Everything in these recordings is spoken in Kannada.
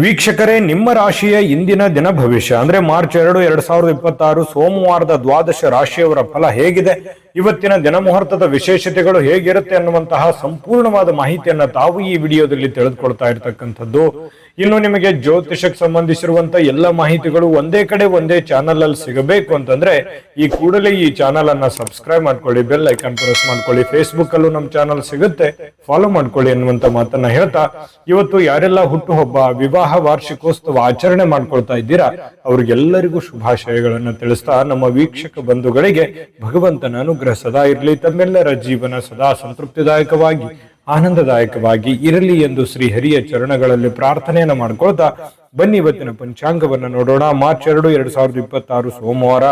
ವೀಕ್ಷಕರೇ, ನಿಮ್ಮ ರಾಶಿಯ ಇಂದಿನ ದಿನ ಭವಿಷ್ಯ ಅಂದ್ರೆ ಮಾರ್ಚ್ 2, 2026 ಸೋಮವಾರದ ದ್ವಾದಶ ರಾಶಿಯವರ ಫಲ ಹೇಗಿದೆ, ಇವತ್ತಿನ ದಿನ ಮುಹೂರ್ತದ ವಿಶೇಷತೆಗಳು ಹೇಗಿರುತ್ತೆ ಅನ್ನುವಂತಹ ಸಂಪೂರ್ಣವಾದ ಮಾಹಿತಿಯನ್ನ ತಾವು ಈ ವಿಡಿಯೋದಲ್ಲಿ ತಿಳಿದುಕೊಳ್ತಾ ಇರತಕ್ಕಂಥದ್ದು. ಇನ್ನು ನಿಮಗೆ ಜ್ಯೋತಿಷಕ್ಕೆ ಸಂಬಂಧಿಸಿರುವಂತ ಎಲ್ಲ ಮಾಹಿತಿಗಳು ಒಂದೇ ಕಡೆ ಒಂದೇ ಚಾನಲ್ ಅಲ್ಲಿ ಸಿಗಬೇಕು ಅಂತಂದ್ರೆ ಈ ಕೂಡಲೇ ಈ ಚಾನಲ್ ಅನ್ನ ಸಬ್ಸ್ಕ್ರೈಬ್ ಮಾಡ್ಕೊಳ್ಳಿ, ಬೆಲ್ ಐಕಾನ್ ಪ್ರೆಸ್ ಮಾಡ್ಕೊಳ್ಳಿ. ಫೇಸ್ಬುಕ್ ಅಲ್ಲೂ ನಮ್ಮ ಚಾನಲ್ ಸಿಗುತ್ತೆ, ಫಾಲೋ ಮಾಡ್ಕೊಳ್ಳಿ ಅನ್ನುವಂತ ಮಾತನ್ನ ಹೇಳ್ತಾ, ಇವತ್ತು ಯಾರೆಲ್ಲ ಹುಟ್ಟುಹಬ್ಬ, ವಿವಾಹ, ವಾರ್ಷಿಕೋತ್ಸವ ಆಚರಣೆ ಮಾಡ್ಕೊಳ್ತಾ ಇದ್ದೀರಾ ಅವ್ರಿಗೆಲ್ಲರಿಗೂ ಶುಭಾಶಯಗಳನ್ನ ತಿಳಿಸ್ತಾ, ನಮ್ಮ ವೀಕ್ಷಕ ಬಂಧುಗಳಿಗೆ ಭಗವಂತನ ಅನುಗ್ರಹ ಸದಾ ಇರಲಿ, ತಮ್ಮೆಲ್ಲರ ಜೀವನ ಸದಾ ಸಂತೃಪ್ತಿದಾಯಕವಾಗಿ ಆನಂದದಾಯಕವಾಗಿ ಇರಲಿ ಎಂದು ಶ್ರೀ ಹರಿಯ ಚರಣಗಳಲ್ಲಿ ಪ್ರಾರ್ಥನೆಯನ್ನ ಮಾಡ್ಕೊಳ್ತಾ ಬನ್ನಿ ಇವತ್ತಿನ ಪಂಚಾಂಗವನ್ನ ನೋಡೋಣ. ಮಾರ್ಚ್ 2, 2026 ಸೋಮವಾರ,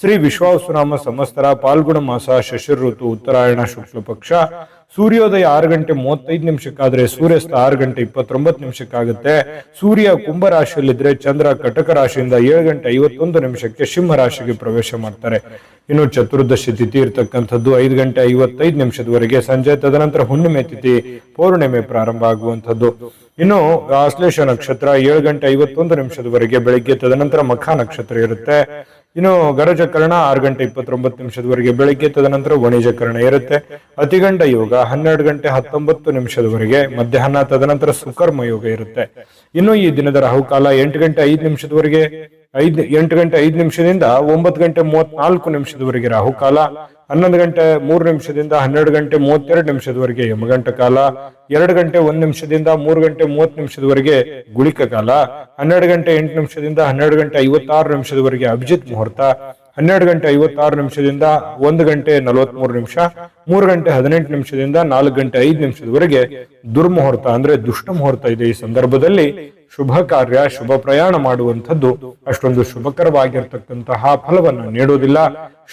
ಶ್ರೀ ವಿಶ್ವಾವಸುನಾಮ ಸಂವತ್ಸರ, ಪಾಲ್ಗುಣ ಮಾಸ, ಶಶಿರ್ ಋತು, ಉತ್ತರಾಯಣ ಶುಕ್ಲ ಪಕ್ಷ. ಸೂರ್ಯೋದಯ 6 ಗಂಟೆ 35 ನಿಮಿಷಕ್ಕಾದ್ರೆ ಸೂರ್ಯಾಸ್ತ 6 ಗಂಟೆ 29 ನಿಮಿಷಕ್ಕಾಗುತ್ತೆ. ಸೂರ್ಯ ಕುಂಭ ರಾಶಿಯಲ್ಲಿದ್ರೆ ಚಂದ್ರ ಕಟಕ ರಾಶಿಯಿಂದ 7 ಗಂಟೆ 51 ನಿಮಿಷಕ್ಕೆ ಸಿಂಹ ರಾಶಿಗೆ ಪ್ರವೇಶ ಮಾಡ್ತಾರೆ. ಇನ್ನು ಚತುರ್ದಶಿ ತಿಥಿ ಇರ್ತಕ್ಕಂಥದ್ದು 5 ಗಂಟೆ 55 ನಿಮಿಷದವರೆಗೆ ಸಂಜೆ, ತದನಂತರ ಹುಣ್ಣಿಮೆ ತಿಥಿ ಪೌರ್ಣಿಮೆ ಪ್ರಾರಂಭ ಆಗುವಂಥದ್ದು. ಇನ್ನು ಆಶ್ಲೇಷ ನಕ್ಷತ್ರ 7 ಗಂಟೆ 51 ನಿಮಿಷದವರೆಗೆ ಬೆಳಿಗ್ಗೆ, ತದನಂತರ ಮಖ ನಕ್ಷತ್ರ ಇರುತ್ತೆ. ಇನ್ನು ಗರಜಕರಣ 6 ಗಂಟೆ 29 ನಿಮಿಷದವರೆಗೆ ಬೆಳಿಗ್ಗೆ, ತದನಂತರ ವಣಿಜಕರಣ ಇರುತ್ತೆ. ಅತಿಗಂಡ ಯೋಗ 12 ಗಂಟೆ 19 ನಿಮಿಷದವರೆಗೆ ಮಧ್ಯಾಹ್ನ, ತದನಂತರ ಸುಕರ್ಮ ಯೋಗ ಇರುತ್ತೆ. ಇನ್ನು ಈ ದಿನದ ರಾಹುಕಾಲ 8 ಗಂಟೆ 5 ನಿಮಿಷದವರೆಗೆ 8 ಗಂಟೆ 5 ನಿಮಿಷದಿಂದ 9 ಗಂಟೆ 34 ನಿಮಿಷದವರೆಗೆ ರಾಹುಕಾಲ. 11 ಗಂಟೆ 3 ನಿಮಿಷದಿಂದ 12 ಗಂಟೆ 32 ನಿಮಿಷದವರೆಗೆ ಯಮಗಂಟ ಕಾಲ. 2 ಗಂಟೆ 1 ನಿಮಿಷದಿಂದ 3 ಗಂಟೆ 30 ನಿಮಿಷದವರೆಗೆ ಗುಳಿಕ ಕಾಲ. 12 ಗಂಟೆ 8 ನಿಮಿಷದಿಂದ 12 ಗಂಟೆ 56 ನಿಮಿಷದವರೆಗೆ ಅಭಿಜಿತ್ ಮುಹೂರ್ತ. 12 ಗಂಟೆ 56 ನಿಮಿಷದಿಂದ 1 ಗಂಟೆ 43 ನಿಮಿಷ. 3 ಗಂಟೆ 18 ನಿಮಿಷದಿಂದ 4 ಗಂಟೆ 5 ನಿಮಿಷದವರೆಗೆ ದುರ್ಮುಹೂರ್ತ ಅಂದ್ರೆ ದುಷ್ಟ ಮುಹೂರ್ತ ಇದೆ. ಈ ಸಂದರ್ಭದಲ್ಲಿ ಶುಭ ಕಾರ್ಯ, ಶುಭ ಪ್ರಯಾಣ ಮಾಡುವಂಥದ್ದು ಅಷ್ಟೊಂದು ಶುಭಕರವಾಗಿರ್ತಕ್ಕಂತಹ ಫಲವನ್ನ ನೀಡುವುದಿಲ್ಲ.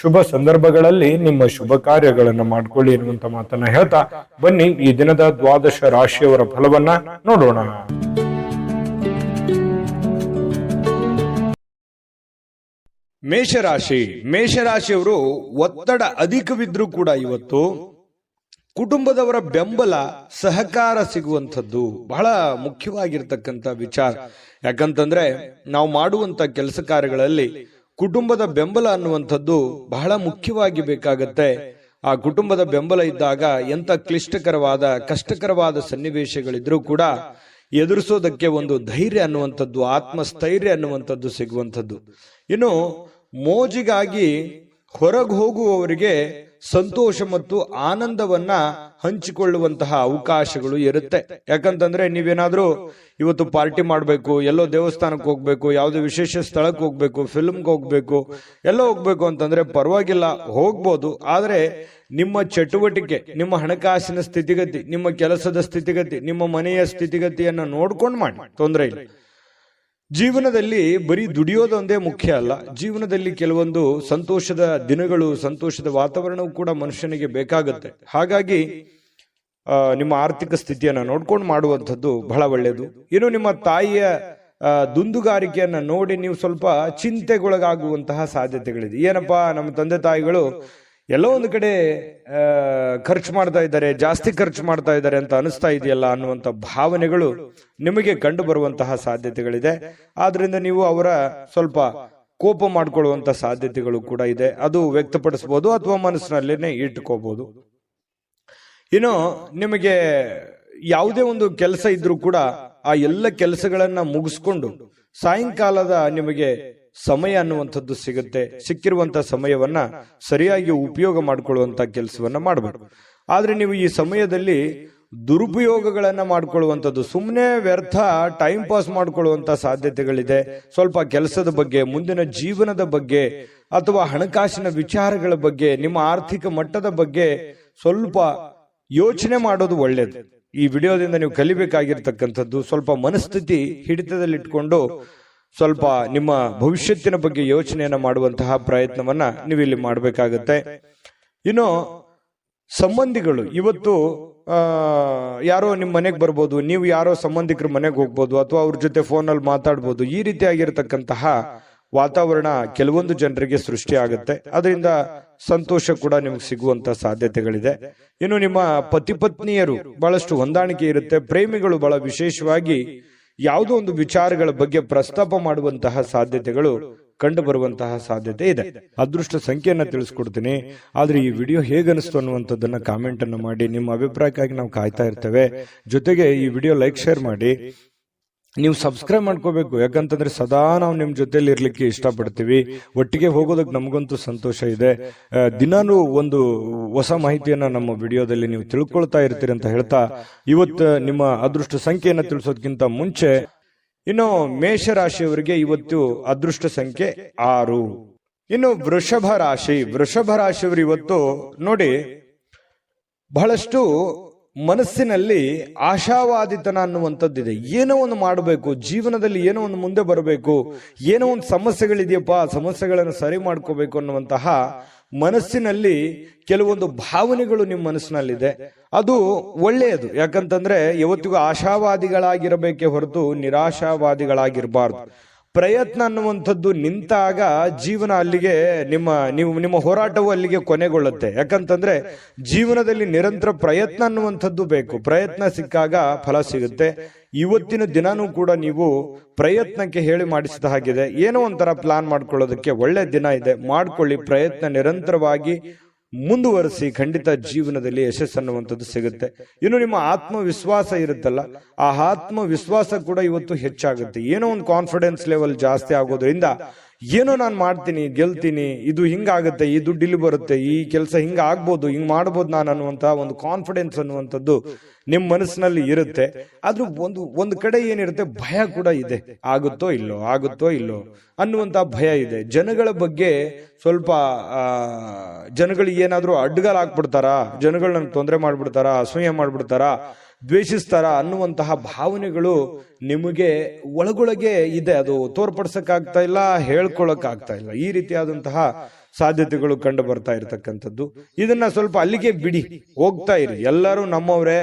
ಶುಭ ಸಂದರ್ಭಗಳಲ್ಲಿ ನಿಮ್ಮ ಶುಭ ಕಾರ್ಯಗಳನ್ನ ಮಾಡ್ಕೊಳ್ಳಿ ಎನ್ನುವಂತ ಮಾತನ್ನ ಹೇಳ್ತಾ ಬನ್ನಿ ಈ ದಿನದ ದ್ವಾದಶ ರಾಶಿಯವರ ಫಲವನ್ನ ನೋಡೋಣ. ಮೇಷರಾಶಿ. ಮೇಷರಾಶಿಯವರು ಒತ್ತಡ ಅಧಿಕವಿದ್ರೂ ಕೂಡ ಇವತ್ತು ಕುಟುಂಬದವರ ಬೆಂಬಲ, ಸಹಕಾರ ಸಿಗುವಂಥದ್ದು ಬಹಳ ಮುಖ್ಯವಾಗಿರ್ತಕ್ಕಂಥ ವಿಚಾರ. ಯಾಕಂತಂದ್ರೆ ನಾವು ಮಾಡುವಂತ ಕೆಲಸ ಕಾರ್ಯಗಳಲ್ಲಿ ಕುಟುಂಬದ ಬೆಂಬಲ ಅನ್ನುವಂಥದ್ದು ಬಹಳ ಮುಖ್ಯವಾಗಿ ಬೇಕಾಗತ್ತೆ. ಆ ಕುಟುಂಬದ ಬೆಂಬಲ ಇದ್ದಾಗ ಎಂತ ಕ್ಲಿಷ್ಟಕರವಾದ, ಕಷ್ಟಕರವಾದ ಸನ್ನಿವೇಶಗಳಿದ್ರೂ ಕೂಡ ಎದುರಿಸೋದಕ್ಕೆ ಒಂದು ಧೈರ್ಯ ಅನ್ನುವಂಥದ್ದು, ಆತ್ಮಸ್ಥೈರ್ಯ ಅನ್ನುವಂಥದ್ದು ಸಿಗುವಂಥದ್ದು. ಇನ್ನು ಮೋಜಿಗಾಗಿ ಹೊರಗೆ ಹೋಗುವವರಿಗೆ ಸಂತೋಷ ಮತ್ತು ಆನಂದವನ್ನ ಹಂಚಿಕೊಳ್ಳುವಂತಹ ಅವಕಾಶಗಳು ಇರುತ್ತೆ. ಯಾಕಂತಂದ್ರೆ ನೀವೇನಾದ್ರೂ ಇವತ್ತು ಪಾರ್ಟಿ ಮಾಡ್ಬೇಕು, ಎಲ್ಲೋ ದೇವಸ್ಥಾನಕ್ಕೆ ಹೋಗ್ಬೇಕು, ಯಾವುದೇ ವಿಶೇಷ ಸ್ಥಳಕ್ಕೆ ಹೋಗ್ಬೇಕು, ಫಿಲ್ಮ್ಗೆ ಹೋಗ್ಬೇಕು, ಎಲ್ಲೋ ಹೋಗ್ಬೇಕು ಅಂತಂದ್ರೆ ಪರವಾಗಿಲ್ಲ, ಹೋಗ್ಬೋದು. ಆದ್ರೆ ನಿಮ್ಮ ಚಟುವಟಿಕೆ, ನಿಮ್ಮ ಹಣಕಾಸಿನ ಸ್ಥಿತಿಗತಿ, ನಿಮ್ಮ ಕೆಲಸದ ಸ್ಥಿತಿಗತಿ, ನಿಮ್ಮ ಮನೆಯ ಸ್ಥಿತಿಗತಿಯನ್ನ ನೋಡ್ಕೊಂಡು ಮಾಡಿ, ತೊಂದರೆ ಇಲ್ಲ. ಜೀವನದಲ್ಲಿ ಬರೀ ದುಡಿಯೋದೊಂದೇ ಮುಖ್ಯ ಅಲ್ಲ. ಜೀವನದಲ್ಲಿ ಕೆಲವೊಂದು ಸಂತೋಷದ ದಿನಗಳು, ಸಂತೋಷದ ವಾತಾವರಣವು ಕೂಡ ಮನುಷ್ಯನಿಗೆ ಬೇಕಾಗುತ್ತೆ. ಹಾಗಾಗಿ ನಿಮ್ಮ ಆರ್ಥಿಕ ಸ್ಥಿತಿಯನ್ನ ನೋಡ್ಕೊಂಡು ಮಾಡುವಂಥದ್ದು ಬಹಳ ಒಳ್ಳೆಯದು. ಇನ್ನು ನಿಮ್ಮ ತಾಯಿಯ ದುಂದುಗಾರಿಕೆಯನ್ನ ನೋಡಿ ನೀವು ಸ್ವಲ್ಪ ಚಿಂತೆಗೊಳಗಾಗುವಂತಹ ಸಾಧ್ಯತೆಗಳಿದೆ. ಏನಪ್ಪಾ, ನಮ್ಮ ತಂದೆ ತಾಯಿಗಳು ಎಲ್ಲೋ ಒಂದು ಕಡೆ ಖರ್ಚು ಮಾಡ್ತಾ ಇದ್ದಾರೆ, ಜಾಸ್ತಿ ಖರ್ಚು ಮಾಡ್ತಾ ಇದ್ದಾರೆ ಅಂತ ಅನಿಸ್ತಾ ಇದೆಯಲ್ಲ ಅನ್ನುವಂಥ ಭಾವನೆಗಳು ನಿಮಗೆ ಕಂಡು ಬರುವಂತಹ ಸಾಧ್ಯತೆಗಳಿದೆ. ಆದ್ರಿಂದ ನೀವು ಅವರ ಸ್ವಲ್ಪ ಕೋಪ ಮಾಡ್ಕೊಳ್ಳುವಂತ ಸಾಧ್ಯತೆಗಳು ಕೂಡ ಇದೆ. ಅದು ವ್ಯಕ್ತಪಡಿಸಬಹುದು ಅಥವಾ ಮನಸ್ಸಿನಲ್ಲೇನೆ ಇಟ್ಕೋಬಹುದು. ಇನ್ನು ನಿಮಗೆ ಯಾವುದೇ ಒಂದು ಕೆಲಸ ಇದ್ರೂ ಕೂಡ ಆ ಎಲ್ಲ ಕೆಲಸಗಳನ್ನ ಮುಗಿಸ್ಕೊಂಡು ಸಾಯಂಕಾಲದ ನಿಮಗೆ ಸಮಯ ಅನ್ನುವಂಥದ್ದು ಸಿಗುತ್ತೆ. ಸಿಕ್ಕಿರುವಂತ ಸಮಯವನ್ನ ಸರಿಯಾಗಿ ಉಪಯೋಗ ಮಾಡಿಕೊಳ್ಳುವಂತ ಕೆಲಸವನ್ನ ಮಾಡಬೇಕು. ಆದ್ರೆ ನೀವು ಈ ಸಮಯದಲ್ಲಿ ದುರುಪಯೋಗಗಳನ್ನ ಮಾಡ್ಕೊಳ್ಳುವಂಥದ್ದು, ಸುಮ್ಮನೆ ವ್ಯರ್ಥ ಟೈಮ್ ಪಾಸ್ ಮಾಡ್ಕೊಳ್ಳುವಂತ ಸಾಧ್ಯತೆಗಳಿದೆ. ಸ್ವಲ್ಪ ಕೆಲಸದ ಬಗ್ಗೆ, ಮುಂದಿನ ಜೀವನದ ಬಗ್ಗೆ ಅಥವಾ ಹಣಕಾಸಿನ ವಿಚಾರಗಳ ಬಗ್ಗೆ, ನಿಮ್ಮ ಆರ್ಥಿಕ ಮಟ್ಟದ ಬಗ್ಗೆ ಸ್ವಲ್ಪ ಯೋಚನೆ ಮಾಡೋದು ಒಳ್ಳೇದು. ಈ ವಿಡಿಯೋದಿಂದ ನೀವು ಕಲಿಬೇಕಾಗಿರ್ತಕ್ಕಂಥದ್ದು ಸ್ವಲ್ಪ ಮನಸ್ಥಿತಿ ಹಿಡಿತದಲ್ಲಿಟ್ಕೊಂಡು ಸ್ವಲ್ಪ ನಿಮ್ಮ ಭವಿಷ್ಯತ್ತಿನ ಬಗ್ಗೆ ಯೋಚನೆಯನ್ನ ಮಾಡುವಂತಹ ಪ್ರಯತ್ನವನ್ನ ನೀವು ಇಲ್ಲಿ ಮಾಡಬೇಕಾಗತ್ತೆ. ಇನ್ನು ಸಂಬಂಧಿಗಳು ಇವತ್ತು ಯಾರೋ ನಿಮ್ಮ ಮನೆಗೆ ಬರ್ಬೋದು, ನೀವು ಯಾರೋ ಸಂಬಂಧಿಕರ ಮನೆಗೆ ಹೋಗ್ಬೋದು, ಅಥವಾ ಅವ್ರ ಜೊತೆ ಫೋನಲ್ಲಿ ಮಾತಾಡ್ಬೋದು. ಈ ರೀತಿಯಾಗಿರ್ತಕ್ಕಂತಹ ವಾತಾವರಣ ಕೆಲವೊಂದು ಜನರಿಗೆ ಸೃಷ್ಟಿ ಆಗುತ್ತೆ. ಅದರಿಂದ ಸಂತೋಷ ಕೂಡ ನಿಮ್ಗೆ ಸಿಗುವಂತ ಸಾಧ್ಯತೆಗಳಿದೆ. ಇನ್ನು ನಿಮ್ಮ ಪತಿ ಪತ್ನಿಯರು ಬಹಳಷ್ಟು ಹೊಂದಾಣಿಕೆ ಇರುತ್ತೆ. ಪ್ರೇಮಿಗಳು ಬಹಳ ವಿಶೇಷವಾಗಿ ಯಾವುದೋ ಒಂದು ವಿಚಾರಗಳ ಬಗ್ಗೆ ಪ್ರಸ್ತಾಪ ಮಾಡುವಂತಹ ಸಾಧ್ಯತೆಗಳು ಕಂಡು ಬರುವಂತಹ ಸಾಧ್ಯತೆ ಇದೆ. ಅದೃಷ್ಟ ಸಂಖ್ಯೆಯನ್ನ ತಿಳಿಸ್ಕೊಡ್ತೀನಿ. ಆದ್ರೆ ಈ ವಿಡಿಯೋ ಹೇಗನಿಸ್ತು ಅನ್ನುವಂಥದ್ದನ್ನ ಕಾಮೆಂಟ್ ಅನ್ನು ಮಾಡಿ. ನಿಮ್ಮ ಅಭಿಪ್ರಾಯಕ್ಕಾಗಿ ನಾವು ಕಾಯ್ತಾ ಇರ್ತೇವೆ. ಜೊತೆಗೆ ಈ ವಿಡಿಯೋ ಲೈಕ್ ಶೇರ್ ಮಾಡಿ. ನೀವು ಸಬ್ಸ್ಕ್ರೈಬ್ ಮಾಡ್ಕೋಬೇಕು, ಯಾಕಂತಂದ್ರೆ ಸದಾ ನಾವು ನಿಮ್ ಜೊತೆಲಿ ಇರ್ಲಿಕ್ಕೆ ಇಷ್ಟಪಡ್ತೀವಿ. ಒಟ್ಟಿಗೆ ಹೋಗೋದಕ್ಕೆ ನಮಗಂತೂ ಸಂತೋಷ ಇದೆ. ದಿನಾನು ಒಂದು ಹೊಸ ಮಾಹಿತಿಯನ್ನ ನಮ್ಮ ವಿಡಿಯೋದಲ್ಲಿ ನೀವು ತಿಳ್ಕೊಳ್ತಾ ಇರ್ತೀರಿ ಅಂತ ಹೇಳ್ತಾ, ಇವತ್ತು ನಿಮ್ಮ ಅದೃಷ್ಟ ಸಂಖ್ಯೆಯನ್ನ ತಿಳಿಸೋದಕ್ಕಿಂತ ಮುಂಚೆ ಇನ್ನು ಮೇಷರಾಶಿಯವರಿಗೆ ಇವತ್ತು ಅದೃಷ್ಟ ಸಂಖ್ಯೆ 6. ಇನ್ನು ವೃಷಭ ರಾಶಿಯವರು ಇವತ್ತು ನೋಡಿ, ಬಹಳಷ್ಟು ಮನಸ್ಸಿನಲ್ಲಿ ಆಶಾವಾದಿತನ ಅನ್ನುವಂಥದ್ದಿದೆ. ಏನೋ ಒಂದು ಮಾಡಬೇಕು, ಜೀವನದಲ್ಲಿ ಏನೋ ಒಂದು ಮುಂದೆ ಬರಬೇಕು, ಏನೋ ಒಂದು ಸಮಸ್ಯೆಗಳಿದೆಯಪ್ಪ, ಸಮಸ್ಯೆಗಳನ್ನು ಸರಿ ಮಾಡ್ಕೋಬೇಕು ಅನ್ನುವಂತಹ ಮನಸ್ಸಿನಲ್ಲಿ ಕೆಲವೊಂದು ಭಾವನೆಗಳು ನಿಮ್ಮ ಮನಸ್ಸಿನಲ್ಲಿದೆ. ಅದು ಒಳ್ಳೆಯದು. ಯಾಕಂತಂದ್ರೆ ಯಾವತ್ತಿಗೂ ಆಶಾವಾದಿಗಳಾಗಿರಬೇಕೇ ಹೊರತು ನಿರಾಶಾವಾದಿಗಳಾಗಿರಬಾರ್ದು. ಪ್ರಯತ್ನ ಅನ್ನುವಂಥದ್ದು ನಿಂತಾಗ ಜೀವನ ಅಲ್ಲಿಗೆ ನಿಮ್ಮ ಹೋರಾಟವು ಅಲ್ಲಿಗೆ ಕೊನೆಗೊಳ್ಳುತ್ತೆ. ಯಾಕಂತಂದ್ರೆ ಜೀವನದಲ್ಲಿ ನಿರಂತರ ಪ್ರಯತ್ನ ಅನ್ನುವಂಥದ್ದು ಬೇಕು. ಪ್ರಯತ್ನ ಸಿಕ್ಕಾಗ ಫಲ ಸಿಗುತ್ತೆ. ಇವತ್ತಿನ ದಿನಾನೂ ಕೂಡ ನೀವು ಪ್ರಯತ್ನಕ್ಕೆ ಹೇಳಿ ಮಾಡಿಸಿದ ಹಾಗಿದೆ. ಏನೋ ಒಂಥರ ಪ್ಲಾನ್ ಮಾಡ್ಕೊಳ್ಳೋದಕ್ಕೆ ಒಳ್ಳೆ ದಿನ ಇದೆ. ಮಾಡ್ಕೊಳ್ಳಿ, ಪ್ರಯತ್ನ ನಿರಂತರವಾಗಿ ಮುಂದುವರಿಸಿ. ಖಂಡಿತ ಜೀವನದಲ್ಲಿ ಯಶಸ್ಸು ಅನ್ನುವಂಥದ್ದು ಸಿಗುತ್ತೆ. ಇನ್ನು ನಿಮ್ಮ ಆತ್ಮವಿಶ್ವಾಸ ಇರುತ್ತಲ್ಲ, ಆ ಆತ್ಮವಿಶ್ವಾಸ ಕೂಡ ಇವತ್ತು ಹೆಚ್ಚಾಗುತ್ತೆ. ಏನೋ ಒಂದು ಕಾನ್ಫಿಡೆನ್ಸ್ ಲೆವೆಲ್ ಜಾಸ್ತಿ ಆಗೋದ್ರಿಂದ ಏನೋ ನಾನು ಮಾಡ್ತೀನಿ, ಗೆಲ್ತೀನಿ, ಇದು ಹಿಂಗಾಗುತ್ತೆ, ಈ ದುಡ್ಡು ಇಲ್ಲಿ ಬರುತ್ತೆ, ಈ ಕೆಲಸ ಹಿಂಗ ಆಗ್ಬೋದು, ಹಿಂಗ್ ಮಾಡ್ಬೋದು ನಾನು ಅನ್ನುವಂತಹ ಒಂದು ಕಾನ್ಫಿಡೆನ್ಸ್ ಅನ್ನುವಂಥದ್ದು ನಿಮ್ಮ ಮನಸ್ಸಿನಲ್ಲಿ ಇರುತ್ತೆ. ಆದ್ರೂ ಒಂದು ಕಡೆ ಏನಿರುತ್ತೆ, ಭಯ ಕೂಡ ಇದೆ. ಆಗುತ್ತೋ ಇಲ್ಲೋ ಅನ್ನುವಂತಹ ಭಯ ಇದೆ. ಜನಗಳ ಬಗ್ಗೆ ಸ್ವಲ್ಪ ಜನಗಳಿಗೆ ಏನಾದ್ರೂ ಅಡ್ಡಗಾಲಾಕ್ಬಿಡ್ತಾರಾ, ಜನಗಳು ನನ್ಗೆ ತೊಂದರೆ ಮಾಡ್ಬಿಡ್ತಾರಾ, ಅಸೂಯೆ ಮಾಡ್ಬಿಡ್ತಾರಾ, ದ್ವೇಷಿಸ್ತಾರ ಅನ್ನುವಂತಹ ಭಾವನೆಗಳು ನಿಮಗೆ ಒಳಗೊಳಗೆ ಇದೆ. ಅದು ತೋರ್ಪಡಿಸಕ್ಕಾಗ್ತಾ ಇಲ್ಲ, ಹೇಳ್ಕೊಳಕ್ ಆಗ್ತಾ ಇಲ್ಲ. ಈ ರೀತಿಯಾದಂತಹ ಸಾಧ್ಯತೆಗಳು ಕಂಡು ಬರ್ತಾ ಇರತಕ್ಕಂಥದ್ದು. ಇದನ್ನ ಸ್ವಲ್ಪ ಅಲ್ಲಿಗೆ ಬಿಡಿ, ಹೋಗ್ತಾ ಇರಿ. ಎಲ್ಲರೂ ನಮ್ಮವರೇ,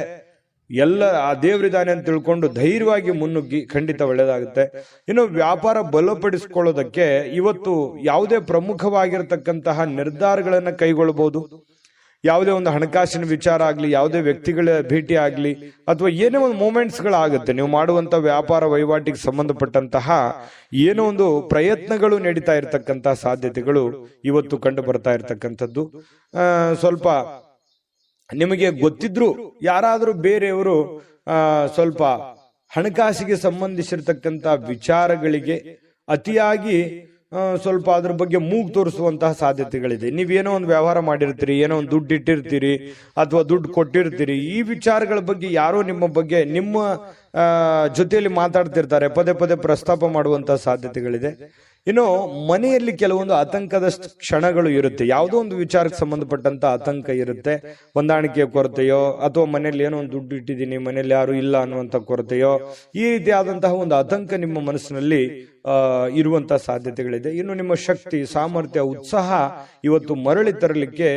ಎಲ್ಲ ಆ ದೇವರಿದಾನೆ ಅಂತ ತಿಳ್ಕೊಂಡು ಧೈರ್ಯವಾಗಿ ಮುನ್ನುಗ್ಗಿ. ಖಂಡಿತ ಒಳ್ಳೇದಾಗುತ್ತೆ. ಇನ್ನು ವ್ಯಾಪಾರ ಬಲಪಡಿಸಿಕೊಳ್ಳೋದಕ್ಕೆ ಇವತ್ತು ಯಾವುದೇ ಪ್ರಮುಖವಾಗಿರತಕ್ಕಂತಹ ನಿರ್ಧಾರಗಳನ್ನ ಕೈಗೊಳ್ಳಬಹುದು. ಯಾವುದೇ ಒಂದು ಹಣಕಾಸಿನ ವಿಚಾರ ಆಗ್ಲಿ, ಯಾವುದೇ ವ್ಯಕ್ತಿಗಳ ಭೇಟಿ ಆಗ್ಲಿ, ಅಥವಾ ಏನೇ ಒಂದು ಮೂಮೆಂಟ್ಸ್ಗಳಾಗುತ್ತೆ. ನೀವು ಮಾಡುವಂತ ವ್ಯಾಪಾರ ವಹಿವಾಟಿಗೆ ಸಂಬಂಧಪಟ್ಟಂತಹ ಏನೋ ಒಂದು ಪ್ರಯತ್ನಗಳು ನಡೀತಾ ಇರತಕ್ಕಂತಹ ಸಾಧ್ಯತೆಗಳು ಇವತ್ತು ಕಂಡು ಬರ್ತಾ ಇರತಕ್ಕಂಥದ್ದು. ಸ್ವಲ್ಪ ನಿಮಗೆ ಗೊತ್ತಿದ್ರು ಯಾರಾದ್ರೂ ಬೇರೆಯವರು ಸ್ವಲ್ಪ ಹಣಕಾಸಿಗೆ ಸಂಬಂಧಿಸಿರ್ತಕ್ಕಂಥ ವಿಚಾರಗಳಿಗೆ ಅತಿಯಾಗಿ ಸ್ವಲ್ಪ ಅದ್ರ ಬಗ್ಗೆ ಮೂಗು ತೋರಿಸುವಂತಹ ಸಾಧ್ಯತೆಗಳಿದೆ. ನೀವೇನೋ ಒಂದು ವ್ಯವಹಾರ ಮಾಡಿರ್ತೀರಿ, ಏನೋ ಒಂದು ದುಡ್ಡು ಇಟ್ಟಿರ್ತೀರಿ ಅಥವಾ ದುಡ್ಡು ಕೊಟ್ಟಿರ್ತೀರಿ. ಈ ವಿಚಾರಗಳ ಬಗ್ಗೆ ಯಾರೋ ನಿಮ್ಮ ಬಗ್ಗೆ ನಿಮ್ಮ ಜೊತೆಯಲ್ಲಿ ಮಾತಾಡ್ತಿರ್ತಾರೆ, ಪದೇ ಪದೇ ಪ್ರಸ್ತಾಪ ಮಾಡುವಂತಹ ಸಾಧ್ಯತೆಗಳಿದೆ. ಇನ್ನು ಮನೆಯಲ್ಲಿ ಕೆಲವೊಂದು ಆತಂಕದ ಕ್ಷಣಗಳು ಇರುತ್ತೆ. ಯಾವುದೋ ಒಂದು ವಿಚಾರಕ್ಕೆ ಸಂಬಂಧಪಟ್ಟಂತ ಆತಂಕ ಇರುತ್ತೆ. ಹೊಂದಾಣಿಕೆಯ ಕೊರತೆಯೋ, ಅಥವಾ ಮನೆಯಲ್ಲಿ ಏನೋ ಒಂದು ದುಡ್ಡು ಇಟ್ಟಿದ್ದೀನಿ, ಮನೆಯಲ್ಲಿ ಯಾರು ಇಲ್ಲ ಅನ್ನುವಂಥ ಕೊರತೆಯೋ, ಈ ರೀತಿಯಾದಂತಹ ಒಂದು ಆತಂಕ ನಿಮ್ಮ ಮನಸ್ಸಿನಲ್ಲಿ ಇರುವಂತಹ ಸಾಧ್ಯತೆಗಳಿದೆ. ಇನ್ನು ನಿಮ್ಮ ಶಕ್ತಿ, ಸಾಮರ್ಥ್ಯ, ಉತ್ಸಾಹ ಇವತ್ತು ಮರಳಿ ತರಲಿಕ್ಕೆ